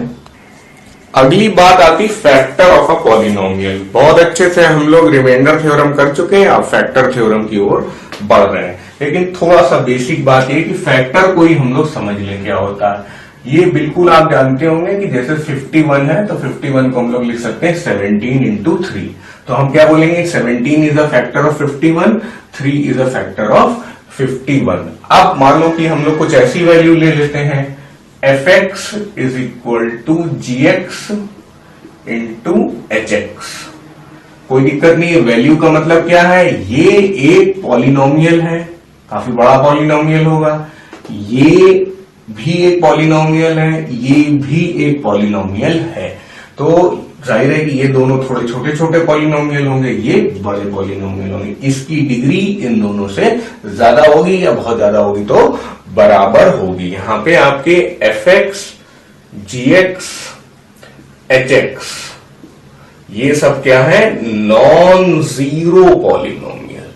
अगली बात आती फैक्टर ऑफ अ पॉलिनोमियल। बहुत अच्छे से हम लोग रिमाइंडर थ्योरम कर चुके हैं, अब फैक्टर थ्योरम की ओर बढ़ रहे हैं। लेकिन थोड़ा सा बेसिक बात यह कि फैक्टर को ही हम लोग समझ लें क्या होता है। ये बिल्कुल आप जानते होंगे कि जैसे 51 है, तो 51 को हम लोग लिख सकते हैं 17 × 3। तो हम क्या बोलेंगे, 17 is a factor of 51, 3 is a factor of 51। अब मान लो कि हम लोग कुछ ऐसी वैल्यू ले लेते हैं, fx is equal to gx into hx। कोई दिक्कत नहीं है, वैल्यू का मतलब क्या है, ये एक पॉलिनोमियल है, काफी बड़ा पॉलिनोमियल होगा, ये भी एक पॉलिनोमियल है, ये भी एक पॉलिनोमियल है। तो जाहिर है कि ये दोनों थोड़े छोटे छोटे पॉलिनोमियल होंगे, ये बड़े पॉलिनोमियल होंगे। इसकी डिग्री इन दोनों से ज्यादा होगी या बहुत ज्यादा होगी, तो बराबर होगी। यहां पे आपके fx, gx, hx ये सब क्या है, नॉन जीरो पॉलिनोमियल।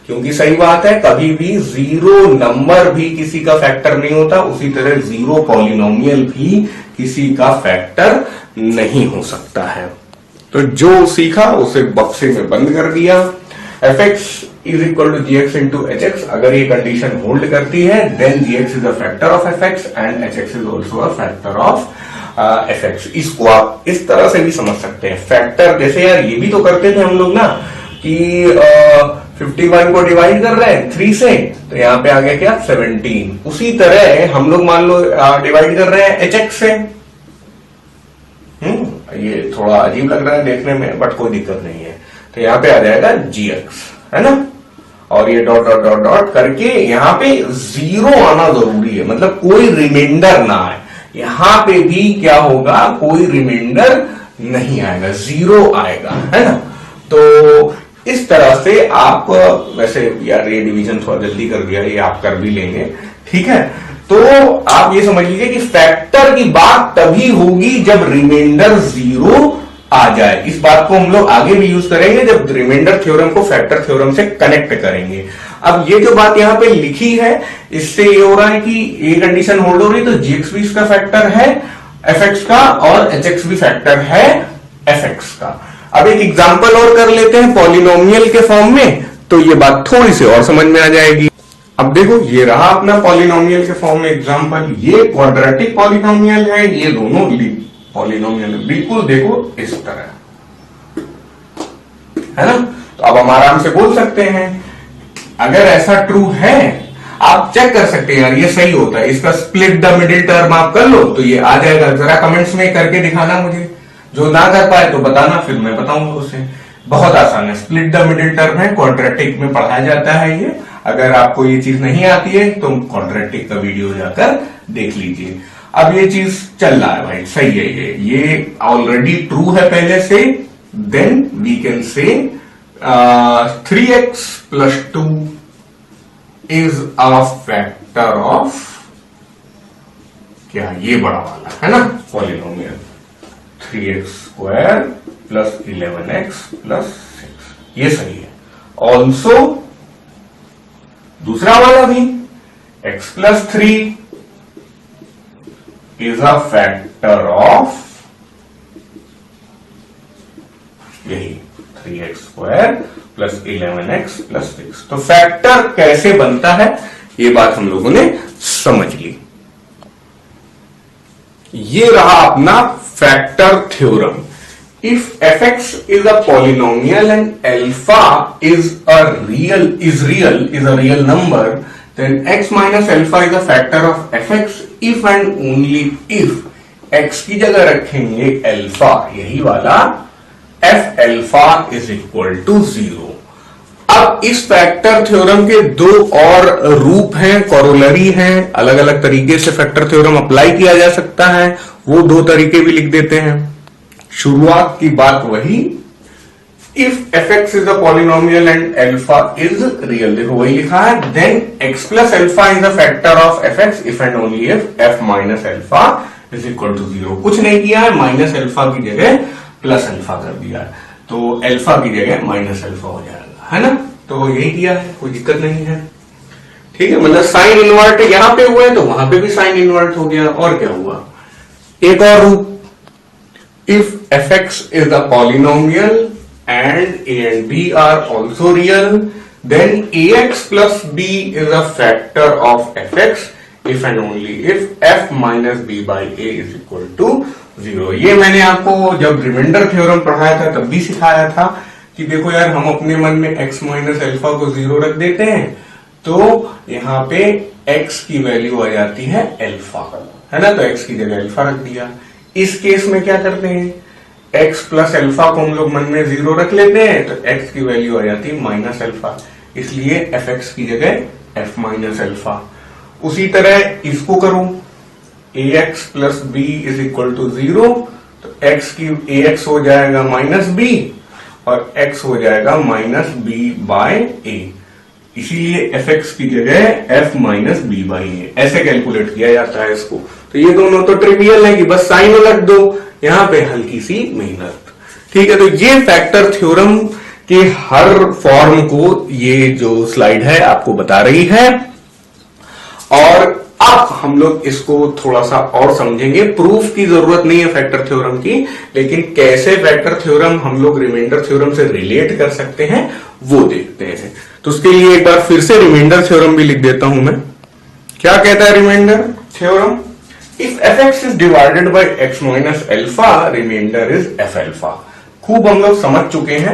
क्योंकि सही बात है, कभी भी जीरो नंबर भी किसी का फैक्टर नहीं होता, उसी तरह जीरो पॉलिनोमियल भी किसी का फैक्टर नहीं हो सकता है। तो जो सीखा उसे बक्से में बंद कर दिया। fx is equal to gx into hx, अगर ये कंडीशन होल्ड करती है, then gx is a factor of fx and hx is also a factor of fx। इसको आप इस तरह से भी समझ सकते हैं, फैक्टर जैसे यार ये भी तो करते थे हम लोग ना, कि 51 को डिवाइड कर रहे हैं 3 से, तो यहाँ पे आ गया क्या 17। उसी तरह हम लोग मान लो डिवाइड कर रहे हैं hx से। ये थोड़ा अजीब लग रहा है देखने में, बट कोई दिक्कत नहीं है। तो यहाँ पे आ जाएगा gx, है ना, और ये डॉट डॉट डॉट डॉट करके यहाँ पे जीरो आना जरूरी है, मतलब कोई रिमाइंडर ना आए। यहां पे भी क्या होगा, कोई रिमाइंडर नहीं आएगा, जीरो आएगा, है ना। तो इस तरह से आप, वैसे यार ये डिवीजन थोड़ा जल्दी कर दिया, ये आप कर भी लेंगे, ठीक है। तो आप ये समझ लीजिए कि फैक्टर की बात तभी होगी जब रिमाइंडर जीरो आ जाए। इस बात को हम लोग आगे भी यूज करेंगे जब रिमाइंडर थ्योरम को फैक्टर थ्योरम से कनेक्ट करेंगे। अब ये जो बात यहां पे लिखी है, इससे ये हो रहा है कि ये कंडीशन होल्ड हो रही है, तो gx भी इसका फैक्टर है fx का, और hx भी फैक्टर है fx का। अब एक एग्जांपल और कर लेते हैं पॉलिनोमियल के फॉर्म में, तो ये बात थोड़ी सी और समझ में आ जाएगी। अब देखो, ये रहा अपना पॉलिनोमियल के फॉर्म में एग्जांपल, ये क्वाड्रेटिक पॉलिनोमियल है, ये दोनों पॉलिनोमियल है, बिल्कुल देखो इस तरह। है ना। तो अब हम आराम से बोल सकते हैं, अगर ऐसा ट्रू है, आप चेक कर सकते हैं यार ये सही होता है, इसका स्प्लिट द मिडिल टर्म आप कर लो तो ये आ जाएगा। जरा कमेंट्स में करके दिखाना मुझे, जो ना कर पाए तो बताना, फिर मैं बताऊंगा उसे। बहुत आसान है, स्प्लिट द मिडिल टर्म है, क्वाड्रेटिक में पढ़ाया जाता है ये। अगर आपको ये चीज नहीं आती है तो क्वाड्रेटिक का वीडियो जाकर देख लीजिए। अब ये चीज चल रहा है भाई, सही है, ये ऑलरेडी ट्रू है पहले से, then we can say 3x + 2 is a factor of क्या, ये बड़ा वाला है ना पॉलिनोमियल, 3x² + 11x + 6, ये सही है। ऑल्सो दूसरा वाला भी, x + 3 is a factor of यही 3x² + 11x + 6। तो फैक्टर कैसे बनता है ये बात हम लोगों ने समझ ली। ये रहा अपना factor theorem. If fx is a polynomial and alpha is a real number, then x minus alpha is a factor of fx if and only if x की जगह रखेंगे अल्फा, यही वाला f alpha is equal to 0। अब इस factor theorem के दो और रूप हैं, कोरोलरी हैं, अलग अलग तरीके से फैक्टर थ्योरम अप्लाई किया जा सकता है, वो दो तरीके भी लिख देते हैं। शुरुआत की बात वही, if fx is a polynomial and alpha is real, देखो वही लिखा है, then x + alpha is a factor of fx if and only if f - alpha is equal to 0। कुछ नहीं किया है, माइनस अल्फा की जगह प्लस अल्फा कर दिया है, तो अल्फा की जगह माइनस अल्फा हो जाएगा, है ना। तो यही किया है, कोई दिक्कत नहीं है, ठीक है। मतलब साइन इन्वर्ट यहां पे हुआ है तो वहां पे भी साइन इन्वर्ट हो गया, और क्या हुआ। एक और रूप, if fx is a polynomial and a and b are also real, then ax plus b is a factor of fx if and only if f minus b by a is equal to 0। ये मैंने आपको जब remainder theorem पढ़ाया था तब भी सिखाया था कि देखो यार, हम अपने मन में x माइनस अल्फा को 0 रख देते हैं तो यहां पे x की वैल्यू आ जाती है अल्फा, है ना। तो x की जगह अल्फा रख दिया। इस केस में क्या करते हैं, x + अल्फा को हम लोग मन में 0 रख लेते हैं तो x की वैल्यू आ जाती है माइनस अल्फा, इसलिए fx की जगह f - अल्फा। उसी तरह इसको करूं, ax + b is equal to 0, तो ax हो जाएगा -b और x हो जाएगा -b/a, इसीलिए fx की जगह f - b/a, ऐसे कैलकुलेट किया जाता है इसको। तो ये दोनों तो ट्रिवियल है कि बस साइन उलट दो, यहां पे हल्की सी मेहनत, ठीक है। तो ये फैक्टर थ्योरम के हर फॉर्म को ये जो स्लाइड है आपको बता रही है, और अब हम लोग इसको थोड़ा सा और समझेंगे। प्रूफ की जरूरत नहीं है फैक्टर थ्योरम की, लेकिन कैसे फैक्टर थ्योरम हम लोग रिमाइंडर थ्योरम से रिलेट कर सकते हैं वो देखते हैं। तो उसके लिए एक बार फिर से रिमाइंडर थ्योरम भी लिख देता हूं मैं। क्या कहता है remainder theorem, if fx is divided by x minus alpha, remainder is f alpha। खूब हम लोग समझ चुके हैं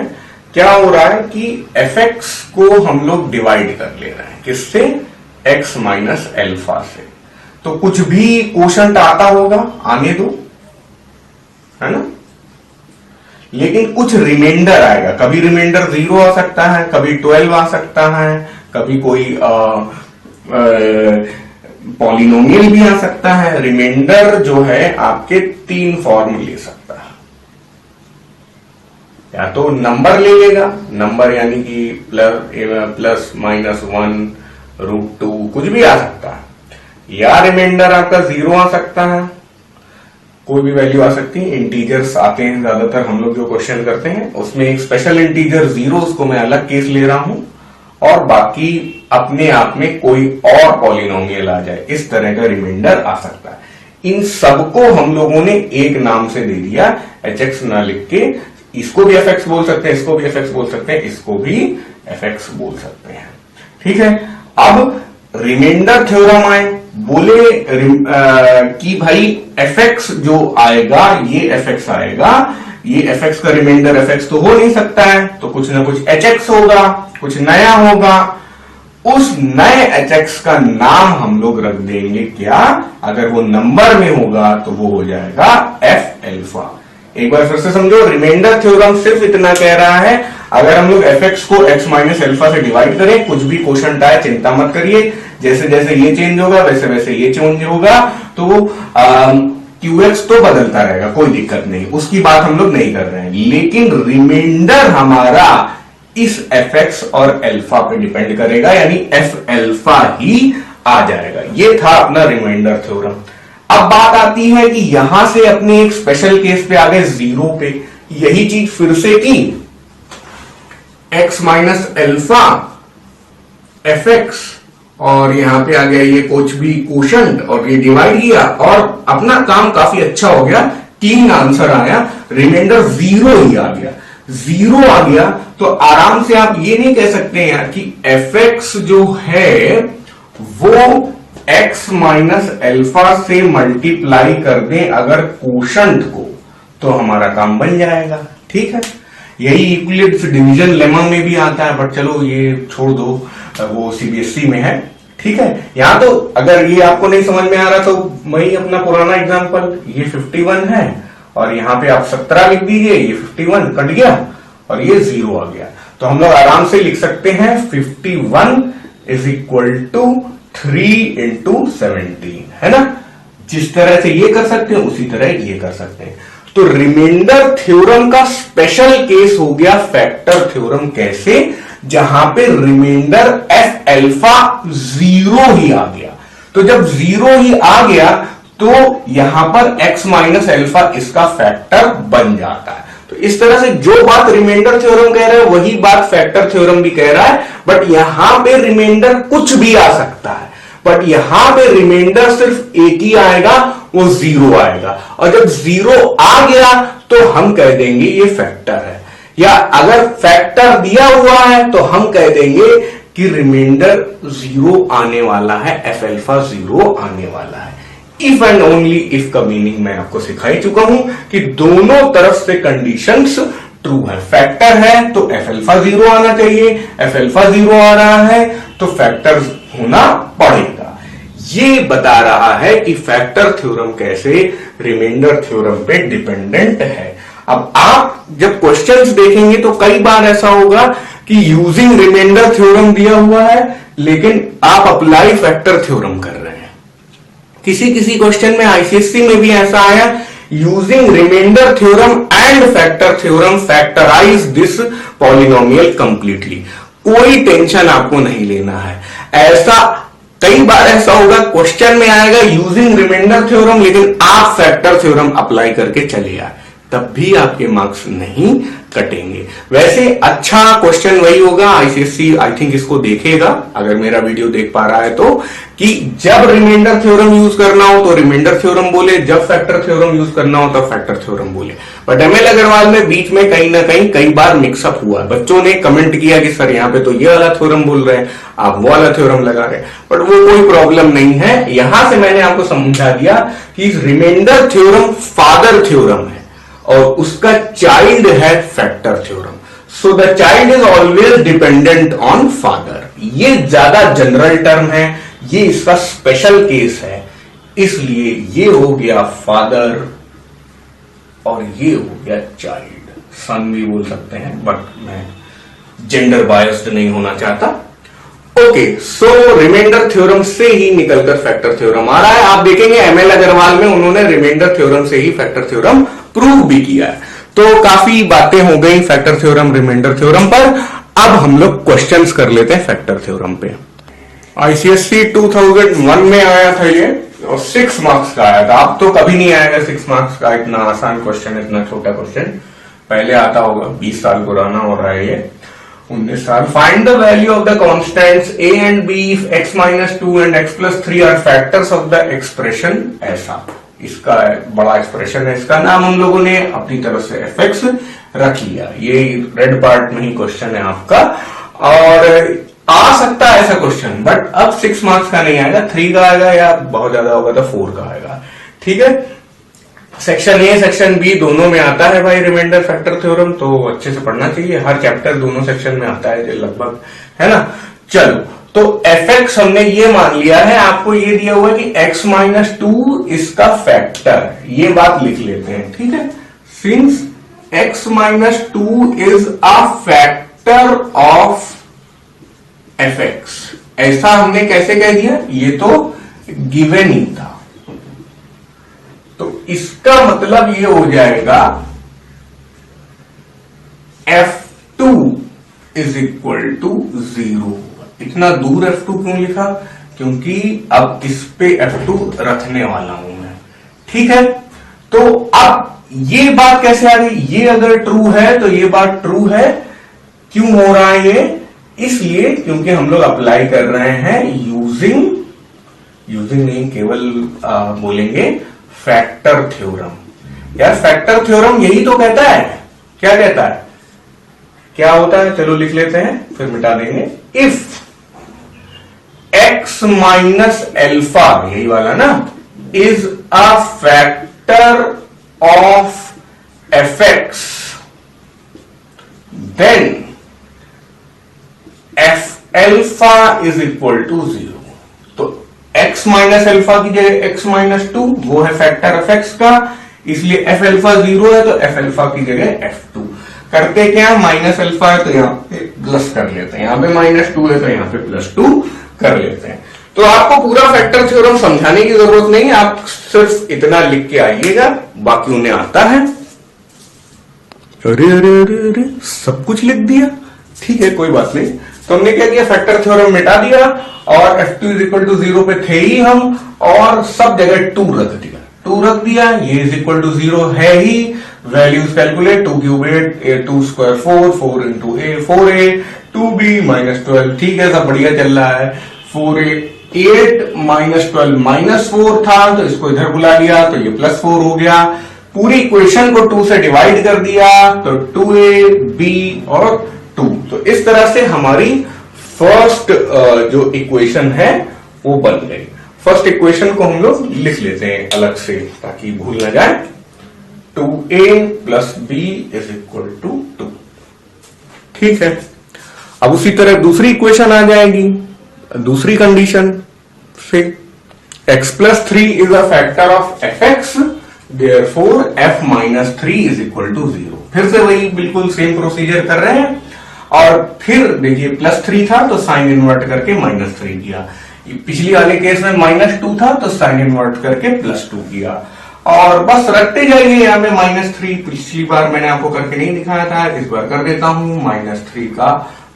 क्या हो रहा है कि fx को हम लोग डिवाइड कर ले रहे हैं, किससे, x माइनस अल्फा से। तो कुछ भी क्वोशंट आता होगा, आने दो, है ना, लेकिन कुछ रिमाइंडर आएगा। कभी रिमाइंडर 0 आ सकता है, कभी 12 आ सकता है, कभी कोई पॉलिनोमियल भी आ सकता है। रिमाइंडर जो है आपके 3 फॉर्म ले सकता है, या तो नंबर ले लेगा, नंबर यानी कि +, -1, √2 कुछ भी आ सकता है, या रिमाइंडर आपका 0 आ सकता है, कोई भी वैल्यू आ सकती है। इंटीजर्स आते हैं ज्यादातर, हम लोग जो क्वेश्चन करते हैं उसमें एक स्पेशल इंटीजर 0, उसको मैं अलग केस ले रहा हूं, और बाकी अपने आप में कोई और पॉलिनोमियल आ जाए, इस तरह का रिमाइंडर आ सकता है। इन सबको हम लोगों ने एक नाम से दे दिया, hx ना लिख के, इसको भी fx बोल सकते हैं, इसको भी fx बोल सकते हैं, इसको भी fx बोल सकते हैं, ठीक है। अब रिमाइंडर थ्योरम आए, बोले कि भाई fx जो आएगा, ये fx आएगा, ये fx का रिमाइंडर fx तो हो नहीं सकता है, तो कुछ ना कुछ hx होगा, कुछ नया होगा। उस नए hx का नाम हम लोग रख देंगे क्या, अगर वो नंबर में होगा तो वो हो जाएगा f अल्फा। एक बार फिर से समझो, रिमाइंडर थ्योरम सिर्फ इतना कह रहा है, अगर हम लोग fx को x माइनस अल्फा से डिवाइड करें, कुछ भी क्वेश्चन आए चिंता मत करिए, जैसे जैसे ये चेंज होगा वैसे वैसे ये चेंज होगा, तो qx तो बदलता रहेगा, कोई दिक्कत नहीं, उसकी बात हम लोग नहीं कर रहे हैं। लेकिन रिमाइंडर हमारा इस fx और अल्फा पे डिपेंड करेगा, यानी f अल्फा ही आ जाएगा। ये था अपना रिमाइंडर थ्योरम। अब बात आती है कि यहां से अपने एक स्पेशल केस पे आ गए जीरो पे, यही चीज फिर से की, x माइनस अल्फा fx, और यहां पे आ गया ये कुछ भी क्वोशंट और ये डिवाइड किया, और अपना काम काफी अच्छा हो गया, 3 आंसर आया, रिमाइंडर 0 ही आ गया। 0 आ गया तो आराम से आप ये नहीं कह सकते यार कि fx जो है वो x माइनस अल्फा से मल्टीप्लाई कर दें अगर क्वोशंट को, तो हमारा काम बन जाएगा। ठीक है, यही इक्विलिब्स डिवीजन लेमा में भी आता है, बट चलो ये छोड़ दो, वो सीबीएसई में है। ठीक है, यहां तो अगर ये आपको नहीं समझ में आ रहा तो वही अपना पुराना एग्जांपल, ये 51 है और यहां पे आप 17 लिख दीजिए, ये 51 कट गया और ये 0 आ गया, तो हम लोग आराम से लिख सकते हैं 51 इज इक्वल टू 3 इंटू 17, है ना। जिस तरह से ये कर सकते हैं उसी तरह ये कर सकते हैं। तो रिमाइंडर थ्योरम का स्पेशल केस हो गया फैक्टर थ्योरम। कैसे, जहां पे रिमाइंडर f अल्फा 0 ही आ गया, तो जब 0 ही आ गया तो यहां पर x माइनस अल्फा इसका फैक्टर बन जाता है। तो इस तरह से जो बात रिमाइंडर थ्योरम कह रहा है वही बात फैक्टर थ्योरम भी कह रहा है, बट यहां पे रिमाइंडर कुछ भी आ सकता है, बट यहां पे रिमाइंडर सिर्फ एक ही आएगा, वो 0 आएगा, और जब 0 आ गया तो हम कह देंगे ये फैक्टर है, या अगर फैक्टर दिया हुआ है तो हम कह देंगे कि रिमाइंडर 0 आने वाला है, f अल्फा 0 आने वाला है। इफ एंड ओनली इफ का मीनिंग मैं आपको सिखा ही चुका हूं कि दोनों तरफ से कंडीशंस ट्रू है। फैक्टर है तो f अल्फा 0 आना चाहिए, f अल्फा 0 आ रहा है तो फैक्टर होना पड़ेगा। ये बता रहा है कि फैक्टर थ्योरम कैसे रिमाइंडर थ्योरम पे डिपेंडेंट है। अब आप जब क्वेश्चंस देखेंगे तो कई बार ऐसा होगा कि यूजिंग रिमाइंडर थ्योरम दिया हुआ है लेकिन आप अप्लाई फैक्टर थ्योरम कर रहे हैं। किसी किसी क्वेश्चन में आईसीएससी में भी ऐसा आया, using remainder theorem and factor theorem factorise this polynomial completely. कोई टेंशन आपको नहीं लेना है। ऐसा कई बार ऐसा होगा, क्वेश्चन में आएगा यूजिंग रिमाइंडर थ्योरम लेकिन आप फैक्टर थ्योरम अप्लाई करके चले आए, तब भी आपके मार्क्स नहीं कटेंगे। वैसे अच्छा क्वेश्चन वही होगा, आईसीएससी आई थिंक इसको देखेगा अगर मेरा वीडियो देख पा रहा है तो, कि जब रिमाइंडर थ्योरम यूज करना हो तो रिमाइंडर थ्योरम बोले, जब फैक्टर थ्योरम यूज करना हो तब फैक्टर थ्योरम बोले। बट एमएल अग्रवाल में बीच में कहीं ना कहीं कई बार मिक्सअप हुआ। बच्चों ने कमेंट किया कि सर यहाँ पे तो ये वाला थ्योरम बोल रहे हैं, आप वो वाला थ्योरम लगा रहे हैं, बट वो कोई प्रॉब्लम नहीं है। यहां से मैंने आपको समझा दिया कि रिमाइंडर थ्योरम फादर थ्योरम है और उसका चाइल्ड है factor theorem. So the child is always dependent on father. ये ज्यादा जनरल टर्म है, ये इसका स्पेशल केस है, इसलिए ये हो गया फादर और ये हो गया चाइल्ड। सन भी बोल सकते हैं बट मैं जेंडर बायस्ड नहीं होना चाहता। ओके, सो रिमाइंडर थ्योरम से ही निकलकर फैक्टर थ्योरम आ रहा है। आप देखेंगे एमएल अग्रवाल में उन्होंने रिमाइंडर थ्योरम से ही फैक्टर थ्योरम प्रूव भी किया है। तो काफी बातें हो गई फैक्टर थ्योरम रिमाइंडर थ्योरम पर। अब हम लोग क्वेश्चंस कर लेते हैं फैक्टर थ्योरम पे। आईसीएससी 2001 में आया था ये और 6 मार्क्स का आया था। अब तो कभी नहीं आएगा 6 मार्क्स का इतना आसान क्वेश्चन, इतना छोटा क्वेश्चन। पहले आता होगा, 20 साल पुराना हो रहा है ये, 19 साल। Find the value of the constants a and b if x minus 2 and x plus 3 are factors of the expression ऐसा। इसका बड़ा एक्सप्रेशन है, इसका नाम हम लोगों ने अपनी तरफ से fx रख लिया। ये रेड पार्ट में ही क्वेश्चन है आपका, और आ सकता है ऐसा क्वेश्चन, बट अब 6 मार्क्स का नहीं आएगा, 3 का आएगा, या बहुत ज्यादा होगा तो 4 का आएगा। ठीक है, सेक्शन ए सेक्शन बी दोनों में आता है भाई रिमाइंडर फैक्टर थ्योरम, तो अच्छे से पढ़ना चाहिए। हर चैप्टर दोनों सेक्शन में आता है लगभग, है ना। चलो, तो एफ एक्स हमने ये मान लिया है, आपको ये दिया हुआ है कि x माइनस टू इसका फैक्टर, ये बात लिख लेते हैं, ठीक है। Since x minus two is a factor of F x, ऐसा हमने कैसे कह दिया, ये तो गिवन ही था, तो इसका मतलब ये हो जाएगा f2 इज इक्वल टू 0। इतना दूर f2 क्यों लिखा, क्योंकि अब इस पे f2 रखने वाला हूं मैं, ठीक है। तो अब ये बात कैसे आ गई, ये अगर ट्रू है तो ये बात ट्रू है, क्यों हो रहा है ये, इसलिए क्योंकि हम लोग अप्लाई कर रहे हैं यूजिंग नहीं, केवल बोलेंगे फैक्टर थ्योरम। यार फैक्टर थ्योरम यही तो कहता है, क्या कहता है, क्या होता है, चलो लिख लेते हैं फिर मिटा देंगे। इफ x माइनस एल्फा, यही वाला ना, is a factor of F X, then F alpha is equal to 0। तो x माइनस एल्फा की जगह x माइनस टू, वो है फैक्टर एफ एक्स का, इसलिए एफ एल्फा 0 है, तो एफ एल्फा की जगह f2। करते क्या, माइनस एल्फा है तो यहां पे प्लस कर लेते हैं, यहां पे माइनस टू है तो यहां पे प्लस 2 कर लेते हैं। तो आपको पूरा फैक्टर थ्योरम समझाने की जरूरत नहीं, आप सिर्फ इतना लिख के आइएगा, बाकी उन्हें आता है। अरे अरे अरे अरे, सब कुछ लिख दिया, ठीक है कोई बात नहीं। तो हमने क्या किया, फैक्टर थ्योरम मिटा दिया, और f2 इज इक्वल टू 0 पे थे ही हम, और सब जगह 2 रख दिया, 2 रख दिया, ये इज इक्वल टू 0 है ही। Values calculate, 2 cube 8, 2 square 4, 4 into A 4a, 2b minus 12, ठीक है सब बढ़िया चल रहा है। 4a 8 माइनस 12 माइनस 4 था, तो इसको इधर बुला लिया, तो ये प्लस 4 हो गया। पूरी इक्वेशन को 2 से डिवाइड कर दिया, तो 2a b और 2। तो इस तरह से हमारी फर्स्ट जो इक्वेशन है वो बन गई। फर्स्ट इक्वेशन को हम लोग लिख लेते हैं अलग से ताकि भूल ना जाए। 2a plus b is equal to 2, ठीक है। अब उसी तरह दूसरी इक्वेशन आ जाएगी, दूसरी कंडीशन से, x plus 3 is a factor of F X, therefore f minus 3 is equal to 0। फिर से वही बिल्कुल सेम प्रोसीजर कर रहे हैं, और फिर देखिए प्लस 3 था तो साइन इन्वर्ट करके माइनस 3 किया, पिछली वाले केस में माइनस 2 था तो साइन इन्वर्ट करके प्लस 2 किया, और बस रखते जाइए। यहाँ पे माइनस 3 पिछली बार मैंने आपको करके नहीं दिखाया था, इस बार कर देता हूं, माइनस 3 का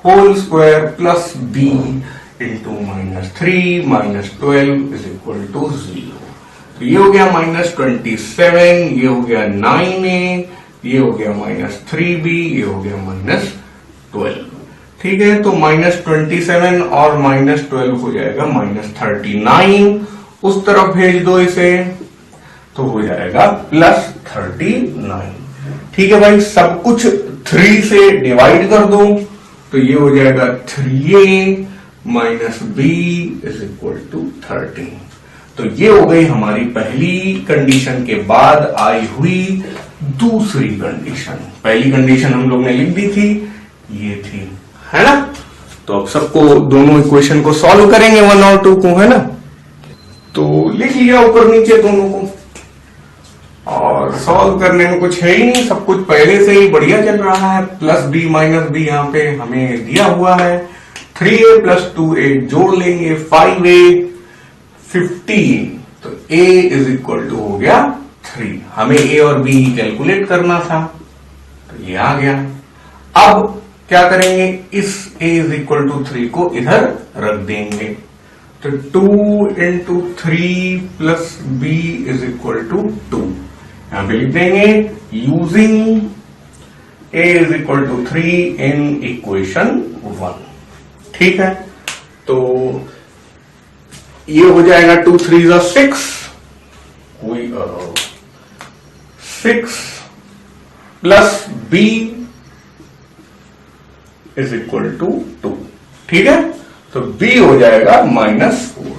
whole square plus b into minus 3 minus 12 is equal to 0। तो ये हो गया माइनस 27, ये हो गया 9a, ये हो गया माइनस 3b, ये हो गया माइनस 12, ठीक है। तो माइनस 27 और माइनस 12 हो जाएगा माइनस 39, उस तरफ भेज दो इसे, तो हो जाएगा प्लस 39, ठीक है भाई। सब कुछ 3 से डिवाइड कर दो, तो ये हो जाएगा 3a minus b is equal to 13। तो ये हो गई हमारी पहली कंडीशन के बाद आई हुई दूसरी कंडीशन। पहली कंडीशन हम लोग ने लिख दी थी, ये थी, है ना। तो अब सबको दोनों इक्वेशन को सॉल्व करेंगे 1 और 2 को, है ना। तो लिख लिया ऊपर नीचे दोनों को, और सॉल्व करने में कुछ है ही नहीं, सब कुछ पहले से ही बढ़िया चल रहा है। प्लस b माइनस b यहाँ पे हमें दिया हुआ है, 3a प्लस 2a जोड़ लेंगे, 5a 15, तो a इज इक्वल टू हो गया 3। हमें a और b कैलकुलेट करना था, तो ये आ गया। अब क्या करेंगे, इस a इज इक्वल टू 3 को इधर रख देंगे, तो 2 into 3 plus b is equal to 2, यहां पे लिख देंगे using a is equal to 3 in equation 1, ठीक है। तो ये हो जाएगा 2 3 6, 6 plus b is equal to 2, ठीक है। तो b हो जाएगा -4,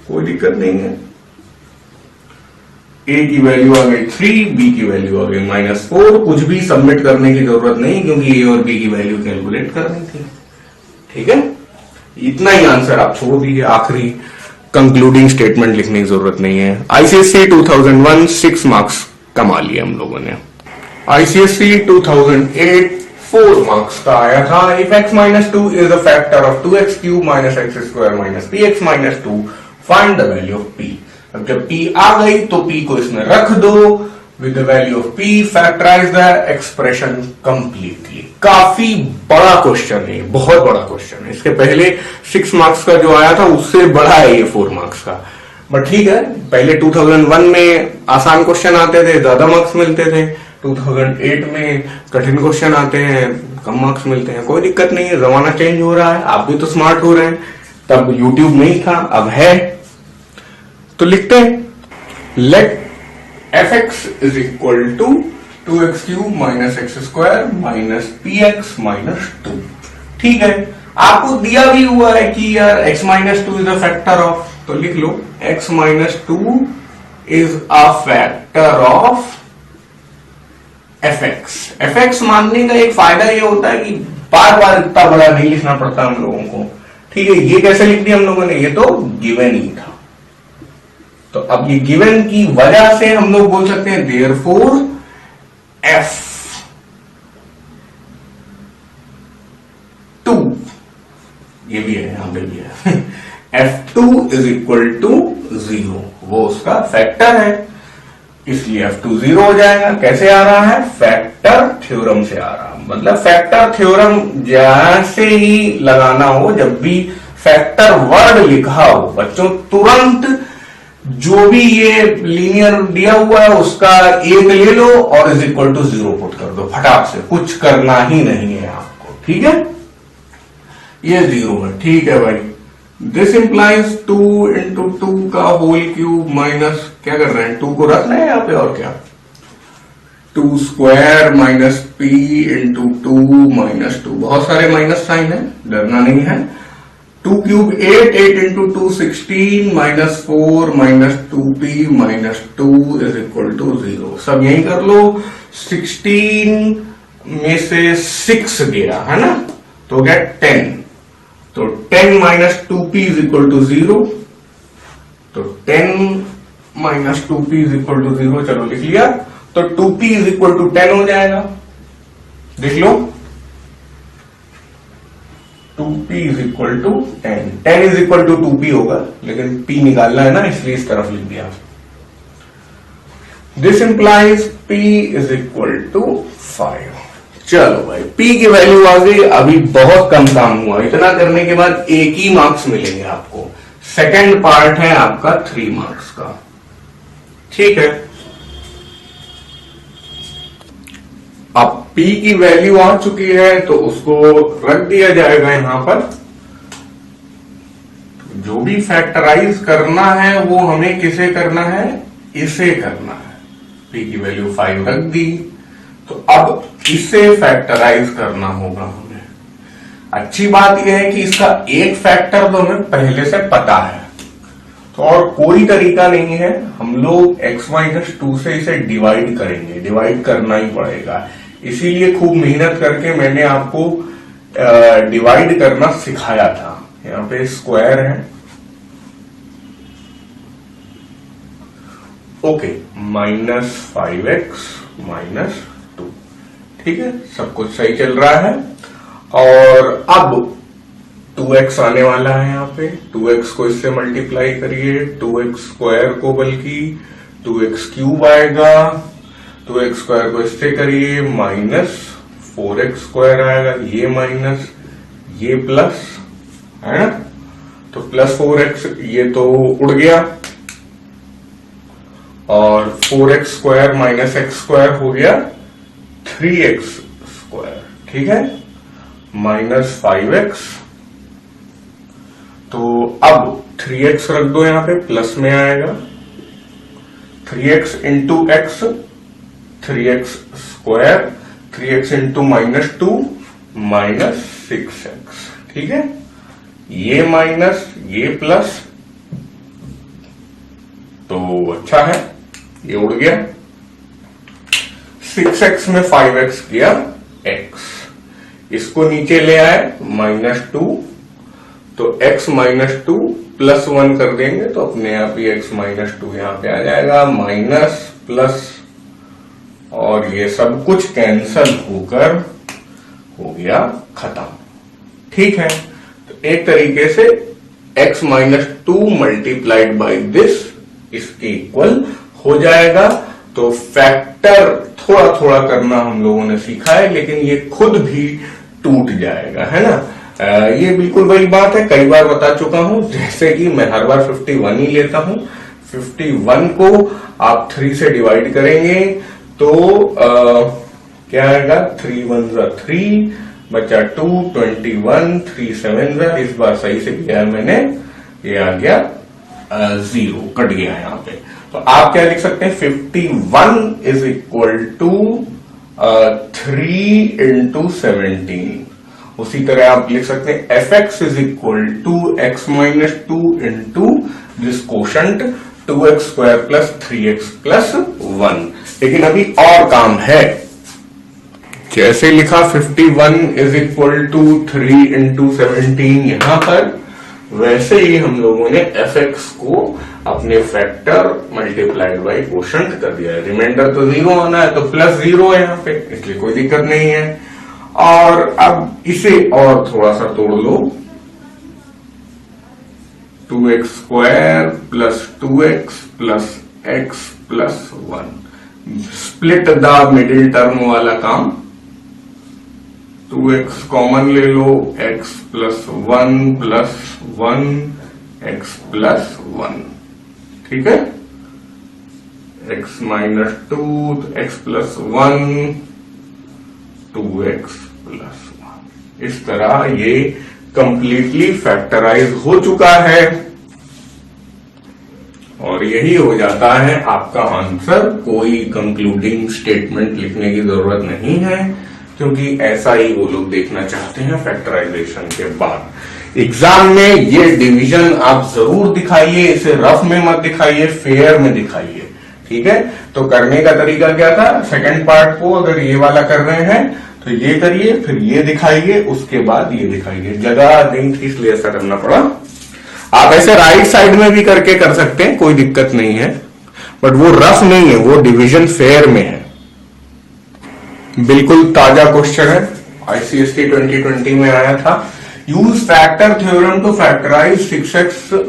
कोई दिक्कत नहीं है। ए की वैल्यू आ गई 3, बी की वैल्यू आ गई -4। कुछ भी सबमिट करने की जरूरत नहीं क्योंकि ए और बी की वैल्यू कैलकुलेट करनी थी। ठीक है, इतना ही आंसर आप छोड़ दीजिए, आखिरी कंक्लूडिंग स्टेटमेंट लिखने की जरूरत नहीं है। आईसीएससी 2001 6 मार्क्स कमा लिए हम लोगों ने। आईसीएससी 2008 4 मार्क्स का आया था। If x minus 2 is the factor of 2x cube minus X square minus P X minus 2, find the value of p। अब जब p आ गई तो p को इसमें रख दो with the value of p, factorise the expression completely. काफी बड़ा क्वेश्चन है, बहुत बड़ा क्वेश्चन है। इसके पहले 6 मार्क्स का जो आया था उससे बड़ा है ये 4 मार्क्स का, बट ठीक है। पहले 2001 में आसान क्वेश्चन आते थे, ज्यादा मार्क्स मिलते थे। 2008 में कठिन क्वेश्चन आते हैं, कम मार्क्स मिलते हैं। कोई दिक्कत नहीं है, जमाना चेंज हो रहा है, आप भी तो स्मार्ट हो रहे हैं। तब यूट्यूब नहीं था, अब है। तो लिखते हैं let fx is equal to 2x cube minus X square minus P X minus 2। ठीक है, आपको दिया भी हुआ है कि यार x minus 2 is a factor of, तो लिख लो x minus 2 is a factor of fx मानने का एक फायदा ये होता है कि बार बार इतना बड़ा नहीं लिखना पड़ता हम लोगों को। ठीक है, ये कैसे लिख दिया हम लोगों ने, ये तो गिवन ही था। तो अब ये गिवन की वजह से हम लोग बोल सकते हैं देयरफॉर f2, ये भी है, यहां पे भी है f2 इज इक्वल टू 0, वो उसका फैक्टर है, इसलिए f2 0 हो जाएगा। कैसे आ रहा है, फैक्टर थ्योरम से आ रहा है। मतलब फैक्टर थ्योरम जैसे ही लगाना हो, जब भी फैक्टर वर्ड लिखा हो बच्चों, तुरंत जो भी ये लीनियर दिया हुआ है उसका एक ले लो और इज इक्वल टू 0 पुट कर दो फटाक से, कुछ करना ही नहीं है आपको। ठीक है, ये 0 है। ठीक है भाई, दिस इंप्लाइज 2 इंटू 2 का होल क्यूब माइनस, क्या कर रहे हैं, 2 को रखना है यहाँ पे और क्या, 2 square minus p into 2 minus 2। बहुत सारे माइनस साइन है, डरना नहीं है। 2 cube 8, 8 into 2 16 minus 4 minus 2p minus 2 is equal to 0। सब यही कर लो। 16 में से 6 गया है ना, तो गया 10, तो 10 minus 2p is equal to 0, तो 10 minus 2p is equal to 0। चलो लिख लिया, तो 2p इज इक्वल टू 10 हो जाएगा। देख लो, 2p is equal to 10, 10 is equal to 2p होगा, लेकिन p निकालना है ना, इसलिए इस तरफ लिख दिया। This implies p is equal to 5। चलो भाई, p की वैल्यू आ गई। अभी बहुत कम काम हुआ, इतना करने के बाद एक ही मार्क्स मिलेंगे आपको। सेकंड पार्ट है आपका 3 मार्क्स का। ठीक है, अब p की वैल्यू आ चुकी है तो उसको रख दिया जाएगा यहां पर। जो भी फैक्टराइज करना है वो हमें किसे करना है, इसे करना है। p की वैल्यू 5 रख दी, तो अब इसे फैक्टराइज करना होगा हमें। अच्छी बात यह है कि इसका एक फैक्टर तो हमें पहले से पता है, तो और कोई तरीका नहीं है। हम लोग x माइनस 2 से इसे डिवाइड करेंगे, डिवाइड करना ही पड़ेगा। इसीलिए खूब मेहनत करके मैंने आपको डिवाइड करना सिखाया था। यहां पे स्क्वायर है, ओके, माइनस 5x माइनस 2। ठीक है, सब कुछ सही चल रहा है। और अब 2x आने वाला है यहाँ पे, 2x को इससे मल्टीप्लाई करिए, 2x स्क्वायर को बल्कि 2x क्यूब आएगा, 2x स्क्वायर को इससे करिए माइनस 4x स्क्वायर आएगा, ये माइनस ये प्लस है ना, तो प्लस 4x, ये तो उड़ गया, और 4x square minus x square हो गया 3x स्क्वायर। ठीक है, माइनस 5x, तो अब 3x रख दो यहां पे, प्लस में आएगा 3x into x, 3x square, 3x into minus 2 minus 6x। ठीक है, ये माइनस ये प्लस, तो अच्छा है, ये उड़ गया, 6x में 5x किया x, इसको नीचे ले आए -2, तो x -2 +1 कर देंगे तो अपने आप ही x -2 यहां पे आ जाएगा, माइनस प्लस और ये सब कुछ कैंसल होकर हो गया खत्म। ठीक है, तो एक तरीके से x -2 मल्टीप्लाइड बाई दिस इसके इक्वल हो जाएगा। तो फैक्टर थोड़ा थोड़ा करना हम लोगों ने सीखा है, लेकिन ये खुद भी टूट जाएगा, है ना। ये बिल्कुल वही बात है, कई बार बता चुका हूं। जैसे कि मैं हर बार 51 ही लेता हूं, 51 को आप 3 से डिवाइड करेंगे तो क्या आएगा, 3 1 3 बचा 2, 21, 3 7 इस बार सही से किया है मैंने, ये आ गया 0, कट गया यहां पे। तो आप क्या लिख सकते हैं, 51 इज इक्वल टू 3 × 17। उसी तरह आप लिख सकते हैं fx is equal to x -2 into this quotient 2x² + 3x + 1। लेकिन अभी और काम है। जैसे लिखा 51 इज इक्वल टू 3 × 17 यहां पर, वैसे ही हम लोगों ने fx को अपने फैक्टर मल्टीप्लाइड बाई कोशंट कर दिया है। रिमाइंडर तो 0 आना है, तो +0 है यहां पे, इसलिए कोई दिक्कत नहीं है। और अब इसे और थोड़ा सा तोड़ लो, 2x² + 2x + x + 1, split the middle term वाला काम। 2x कॉमन ले लो, x + 1 + 1 x + 1, ठीक है, x -2 x + 1 2x + 1। इस तरह ये कंप्लीटली फैक्टराइज हो चुका है और यही हो जाता है आपका आंसर। कोई कंक्लूडिंग स्टेटमेंट लिखने की जरूरत नहीं है, क्योंकि ऐसा ही वो लोग देखना चाहते हैं फैक्टराइजेशन के बाद। एग्जाम में ये डिवीजन आप जरूर दिखाइए, इसे रफ में मत दिखाइए, फेयर में दिखाइए, ठीक है। तो करने का तरीका क्या था, सेकंड पार्ट को अगर ये वाला कर रहे हैं तो ये करिए, फिर ये दिखाइए, उसके बाद ये दिखाइए। जगह नहीं थी इसलिए ऐसा करना पड़ा। आप ऐसे राइट साइड में भी करके कर सकते हैं, कोई दिक्कत नहीं है, बट वो रफ नहीं है, वो डिवीजन फेयर में है। बिल्कुल ताजा क्वेश्चन है, ICSE 2020 में आया था। Use factor theorem to factorise 6x³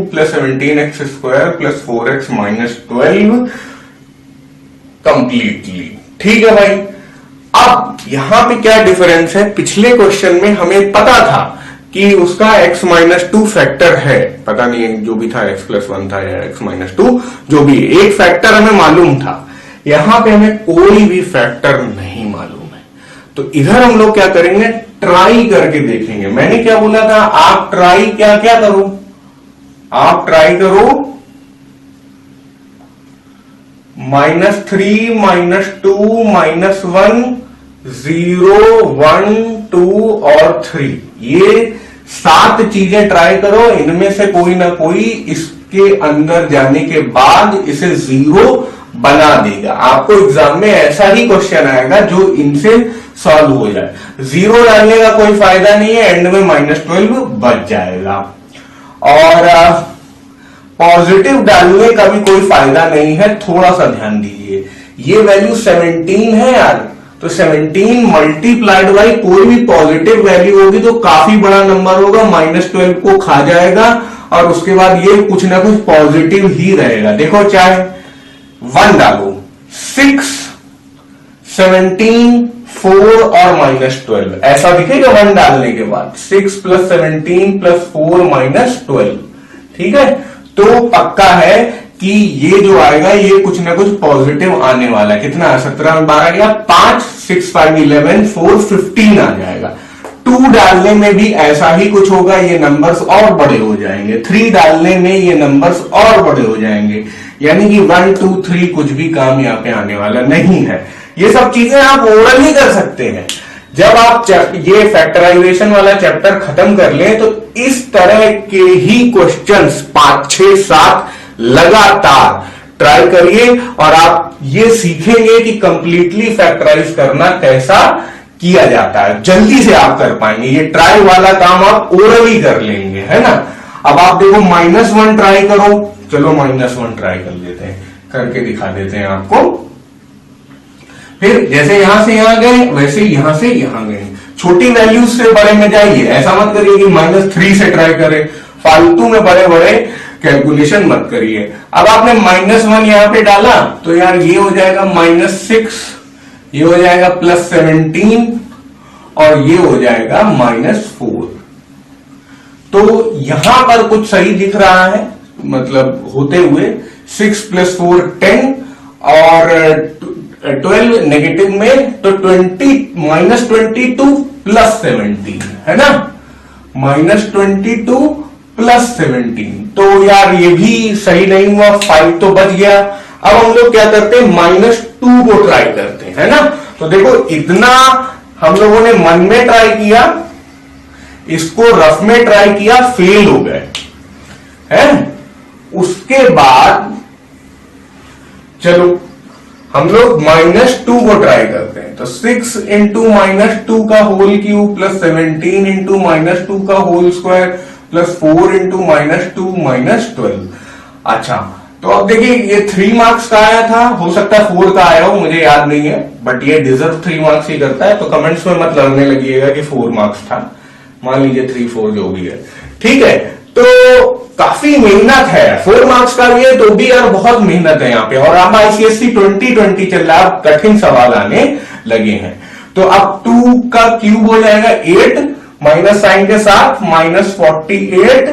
+ 17x² + 4x - 12 completely. ठीक है भाई, अब यहां पे क्या डिफरेंस है, पिछले क्वेश्चन में हमें पता था कि उसका x -2 फैक्टर है, पता नहीं जो भी था, x + 1 था या x -2, जो भी एक फैक्टर हमें मालूम था। यहां पे हमें कोई भी फैक्टर नहीं मालूम है, तो इधर हम लोग क्या करेंगे, ट्राई करके देखेंगे। मैंने क्या बोला था, आप ट्राई क्या क्या करो, आप ट्राई करो -3 -2 -1 0 1 2 और 3, ये 7 चीजें ट्राई करो। इनमें से कोई ना कोई इसके अंदर जाने के बाद इसे 0 बना देगा। आपको एग्जाम में ऐसा ही क्वेश्चन आएगा जो इनसे सॉल्व हो जाए। 0 डालने का कोई फायदा नहीं है, एंड में -12 बच जाएगा। और पॉजिटिव डालने का भी कोई फायदा नहीं है, थोड़ा सा ध्यान दीजिए। ये वैल्यू 17 है यार, तो 17 मल्टीप्लाइड बाई कोई भी पॉजिटिव वैल्यू होगी तो काफी बड़ा नंबर होगा, -12 को खा जाएगा और उसके बाद ये कुछ ना कुछ पॉजिटिव ही रहेगा। देखो, चाहे 1 डालो, 6 17 4 और -12 ऐसा दिखेगा 1 डालने के बाद, 6 + 17 + 4 -12, ठीक है। तो पक्का है कि ये जो आएगा ये कुछ ना कुछ पॉजिटिव आने वाला है। कितना, 17 में 12 गया, 5 6 5 11 4 15 आ जाएगा। 2 डालने में भी ऐसा ही कुछ होगा, ये नंबर्स और बड़े हो जाएंगे। 3 डालने में ये नंबर्स और बड़े हो जाएंगे, यानी कि 1 2 3 कुछ भी काम यहाँ पे आने वाला नहीं है। ये सब चीजें आप ओरल ही कर सकते हैं। जब आप ये फैक्टराइजेशन वाला चैप्टर खत्म कर लें तो इस तरह के ही क्वेश्चंस 5 6 7 लगातार ट्राई करिए और आप ये सीखेंगे कि कंप्लीटली फैक्टराइज करना कैसा किया जाता है, जल्दी से आप कर पाएंगे। ये ट्राई वाला काम आप ओरली कर लेंगे, है ना। अब आप देखो -1 ट्राई करो, चलो -1 ट्राई कर लेते हैं, करके दिखा देते हैं आपको। फिर जैसे यहां से यहां गए वैसे यहां से यहां गए, छोटी वैल्यूज से बड़े में जाइए। ऐसा मत करिए कि -3 से ट्राई करें, फालतू में बड़े बड़े कैलकुलेशन मत करिए। अब आपने -1 यहां पे डाला तो यार ये हो जाएगा -6, ये हो जाएगा +17 और ये हो जाएगा -4। तो यहां पर कुछ सही दिख रहा है, मतलब होते हुए 6 + 4 10 और 12 नेगेटिव में तो -22 + 17 है ना, -22 + 17। तो यार ये भी सही नहीं हुआ, 5 तो बच गया। अब हम लोग क्या करते हैं, -2 को ट्राई करते हैं, है ना। तो देखो इतना हम लोगों ने मन में ट्राई किया, इसको रफ में ट्राई किया, फेल हो गए हैं। उसके बाद चलो हम लोग -2 को ट्राई करते हैं। तो 6 × -2 का होल क्यूब + 17 × -2 का होल स्क्वायर + 4 × -2 -12। अच्छा, तो अब देखिए ये 3 मार्क्स का आया था, हो सकता है 4 का आया हो, मुझे याद नहीं है, बट ये डिजर्व 3 मार्क्स ही करता है। तो कमेंट्स में मत लड़ने लगिएगा कि 4 मार्क्स था, मान लीजिए 3 4 जो भी है, ठीक है। तो काफी मेहनत है, 4 मार्क्स का भी है तो भी यार बहुत मेहनत है यहाँ पे। और अब ICSE 2020 चल रहा है, कठिन सवाल आने लगे हैं। तो अब 2 का क्यूब हो जाएगा 8, माइनस साइन के साथ -48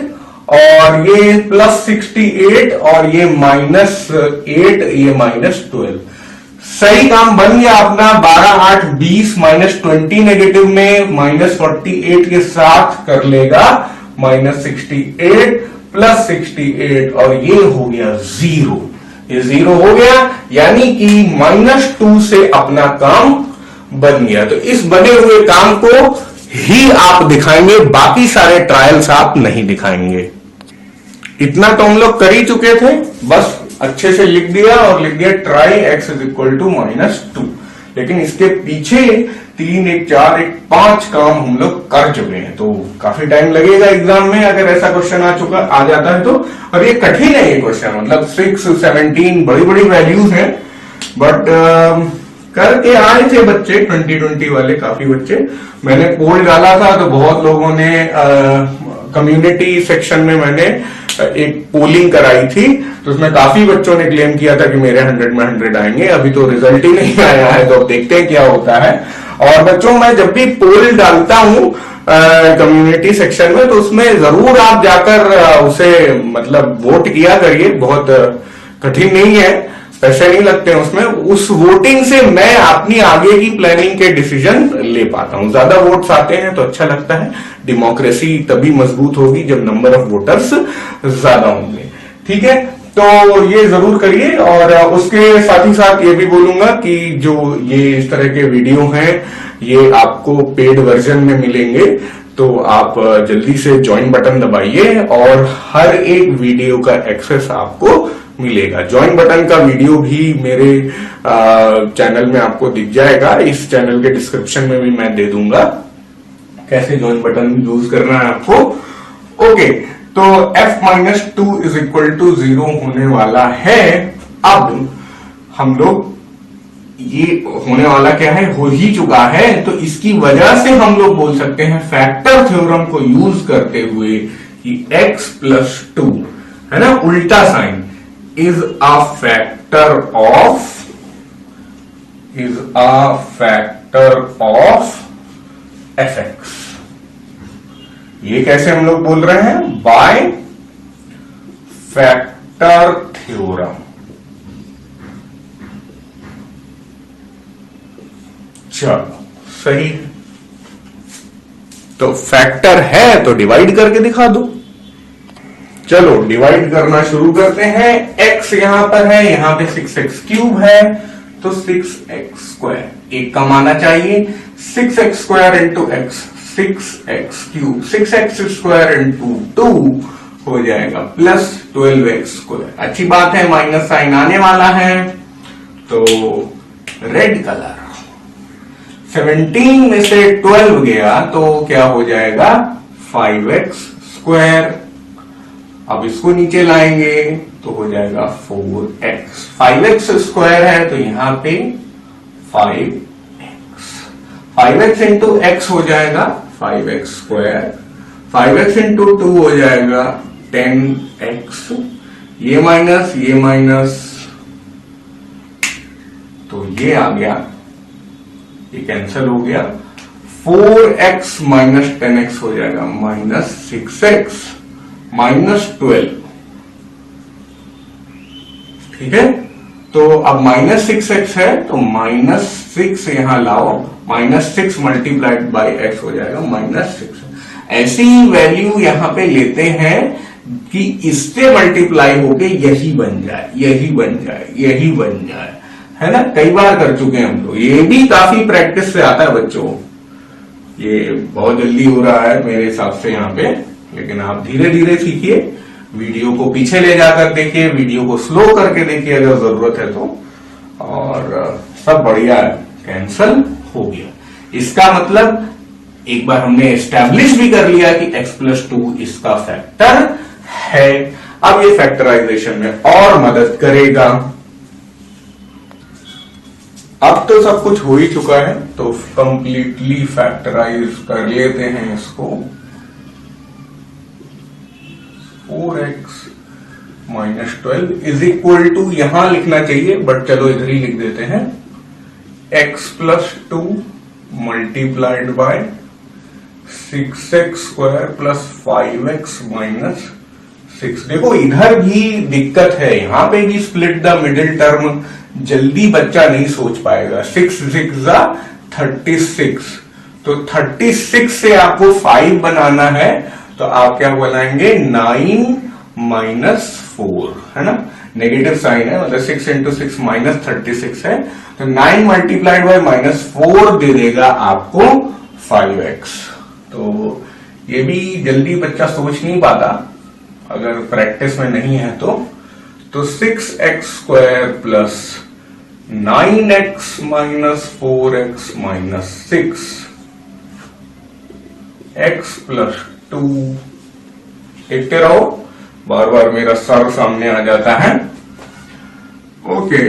और ये +68 और ये -8, ये -12। सही काम बन गया अपना। 12 8 20 -20 नेगेटिव में -48 के साथ कर लेगा -68 + 68 और ये हो गया 0। ये 0 हो गया, यानी कि -2 से अपना काम बन गया। तो इस बने हुए काम को ही आप दिखाएंगे, बाकी सारे ट्रायल्स आप नहीं दिखाएंगे। इतना तो हम लोग कर ही चुके थे, बस अच्छे से लिख दिया और लिख दिया ट्राई x = -2। लेकिन इसके पीछे 3 1 4 1 5 काम हम लोग कर चुके हैं, तो काफी टाइम लगेगा एग्जाम में अगर ऐसा क्वेश्चन आ जाता है तो। और ये कठिन है ये क्वेश्चन, मतलब 6 17 बड़ी बड़ी वैल्यूज हैं, बट करके आए थे बच्चे 2020 वाले, काफी बच्चे। मैंने पोल डाला था तो बहुत लोगों ने कम्युनिटी सेक्शन में मैंने एक पोलिंग कराई थी, तो उसमें काफी बच्चों ने क्लेम किया था कि मेरे 100 में 100 आएंगे। अभी तो रिजल्ट ही नहीं आया है, तो अब देखते हैं क्या होता है। और बच्चों, मैं जब भी पोल डालता हूं कम्युनिटी सेक्शन में, तो उसमें जरूर आप जाकर उसे मतलब वोट किया करिए। बहुत कठिन नहीं है, पैसे नहीं लगते हैं उसमें। उस वोटिंग से मैं अपनी आगे की प्लानिंग के डिसीजन ले पाता हूं। ज्यादा वोट्स आते हैं तो अच्छा लगता है। डेमोक्रेसी तभी मजबूत होगी जब नंबर ऑफ वोटर्स ज्यादा होंगे, ठीक है। तो ये जरूर करिए। और उसके साथ ही साथ ये भी बोलूंगा कि जो ये इस तरह के वीडियो हैं ये आपको पेड वर्जन में मिलेंगे, तो आप जल्दी से ज्वाइन बटन दबाइए और हर एक वीडियो का एक्सेस आपको मिलेगा। ज्वाइन बटन का वीडियो भी मेरे चैनल में आपको दिख जाएगा, इस चैनल के डिस्क्रिप्शन में भी मैं दे दूंगा कैसे ज्वाइन बटन यूज करना है आपको। ओके, तो f-2 = 0 होने वाला है। अब हम लोग ये होने वाला क्या है, हो ही चुका है, तो इसकी वजह से हम लोग बोल सकते हैं फैक्टर थ्योरम को यूज करते हुए कि x + 2 है ना, उल्टा sign is a factor of fx। ये कैसे हम लोग बोल रहे हैं, बाय फैक्टर थ्योरम। चलो सही, तो फैक्टर है तो डिवाइड करके दिखा दो। चलो डिवाइड करना शुरू करते हैं। x यहां पर है, यहां पे 6x³ है, तो 6x²। एक कम आना चाहिए, 6x² × x, 6x³, 6x² × 2 हो जाएगा प्लस 12x²। अच्छी बात है, माइनस साइन आने वाला है, तो रेड कलर 17 में से 12 गया तो क्या हो जाएगा 5x²। अब इसको नीचे लाएंगे तो हो जाएगा 4x। 5x² है तो यहां पे 5x। 5x इंटू x हो जाएगा 5x²। 5x इंटू 2 हो जाएगा 10x। ये माइनस तो ये आ गया, ये कैंसिल हो गया। 4x माइनस 10x हो जाएगा -6x -12। ठीक है, तो अब -6x है तो -6 यहां लाओ, -6 मल्टीप्लाइड बाई x हो जाएगा -6। ऐसी वैल्यू यहां पे लेते हैं कि इससे मल्टीप्लाई होके यही बन जाए, यही बन जाए, यही बन जाए, है ना। कई बार कर चुके हैं हम लोग, ये भी काफी प्रैक्टिस से आता है बच्चों। ये बहुत जल्दी हो रहा है मेरे हिसाब से यहाँ पे, लेकिन आप धीरे धीरे सीखिए, वीडियो को पीछे ले जाकर देखिए, वीडियो को स्लो करके देखिए अगर जरूरत है तो, और सब बढ़िया है। कैंसल हो गया, इसका मतलब एक बार हमने एस्टैब्लिश भी कर लिया कि x+2 इसका फैक्टर है। अब ये फैक्टराइजेशन में और मदद करेगा। अब तो सब कुछ हो ही चुका है, तो कंप्लीटली फैक्टराइज कर लेते हैं इसको। 4x - 12 इज इक्वल टू, यहां लिखना चाहिए बट चलो इधर ही लिख देते हैं, x+2 multiplied by 6x² plus 5x - 6। देखो इधर भी दिक्कत है, यहां पे भी स्प्लिट द मिडिल टर्म जल्दी बच्चा नहीं सोच पाएगा। 6 6 36, तो 36 से आपको 5 बनाना है, तो आप क्या बनाएंगे 9 - 4, है ना, नेगेटिव साइन है, मतलब 6 इंटू 6 -36 है, तो 9 मल्टीप्लाइड बाय -4 दे देगा आपको 5x। तो ये भी जल्दी बच्चा सोच नहीं पाता अगर प्रैक्टिस में नहीं है तो 6x² plus 9x - 4x - 6 x+2। देखते रहो, बार बार मेरा सर सामने आ जाता है। ओके,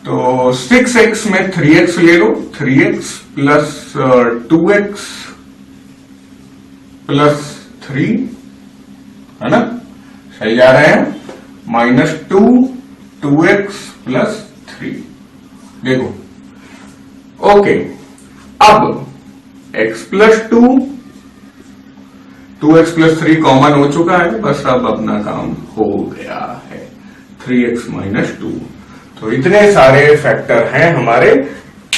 तो 6x में 3x ले लो, 3x प्लस 2x प्लस 3, है ना, सही जा रहे हैं, -2 2x प्लस 3। देखो, ओके, अब x+2 2x प्लस 3 कॉमन हो चुका है, बस अब अपना काम हो गया है, 3x - 2। तो इतने सारे फैक्टर हैं हमारे।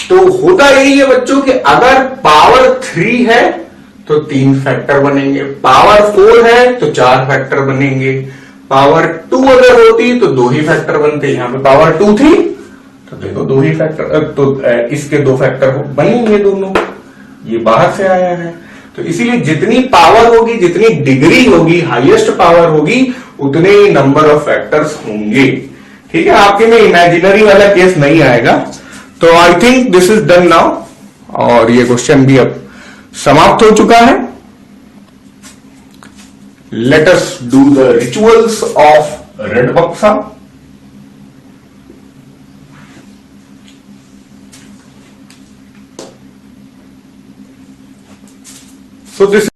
तो होता यही है बच्चों कि अगर पावर 3 है तो 3 फैक्टर बनेंगे, पावर 4 है तो 4 फैक्टर बनेंगे, पावर 2 अगर होती तो 2 ही फैक्टर बनते। यहां पे पावर 2 थी तो देखो 2 ही फैक्टर, तो इसके 2 फैक्टर बनेंगे दोनों, ये बाहर से आया है। तो इसीलिए जितनी पावर होगी, जितनी डिग्री होगी, हाईएस्ट पावर होगी, उतने ही नंबर ऑफ फैक्टर्स होंगे। ठीक है, आपके में इमेजिनरी वाला केस नहीं आएगा। तो I think this is done now, और ये क्वेश्चन भी अब समाप्त हो चुका है। Let us do the rituals of red बक्सा। So this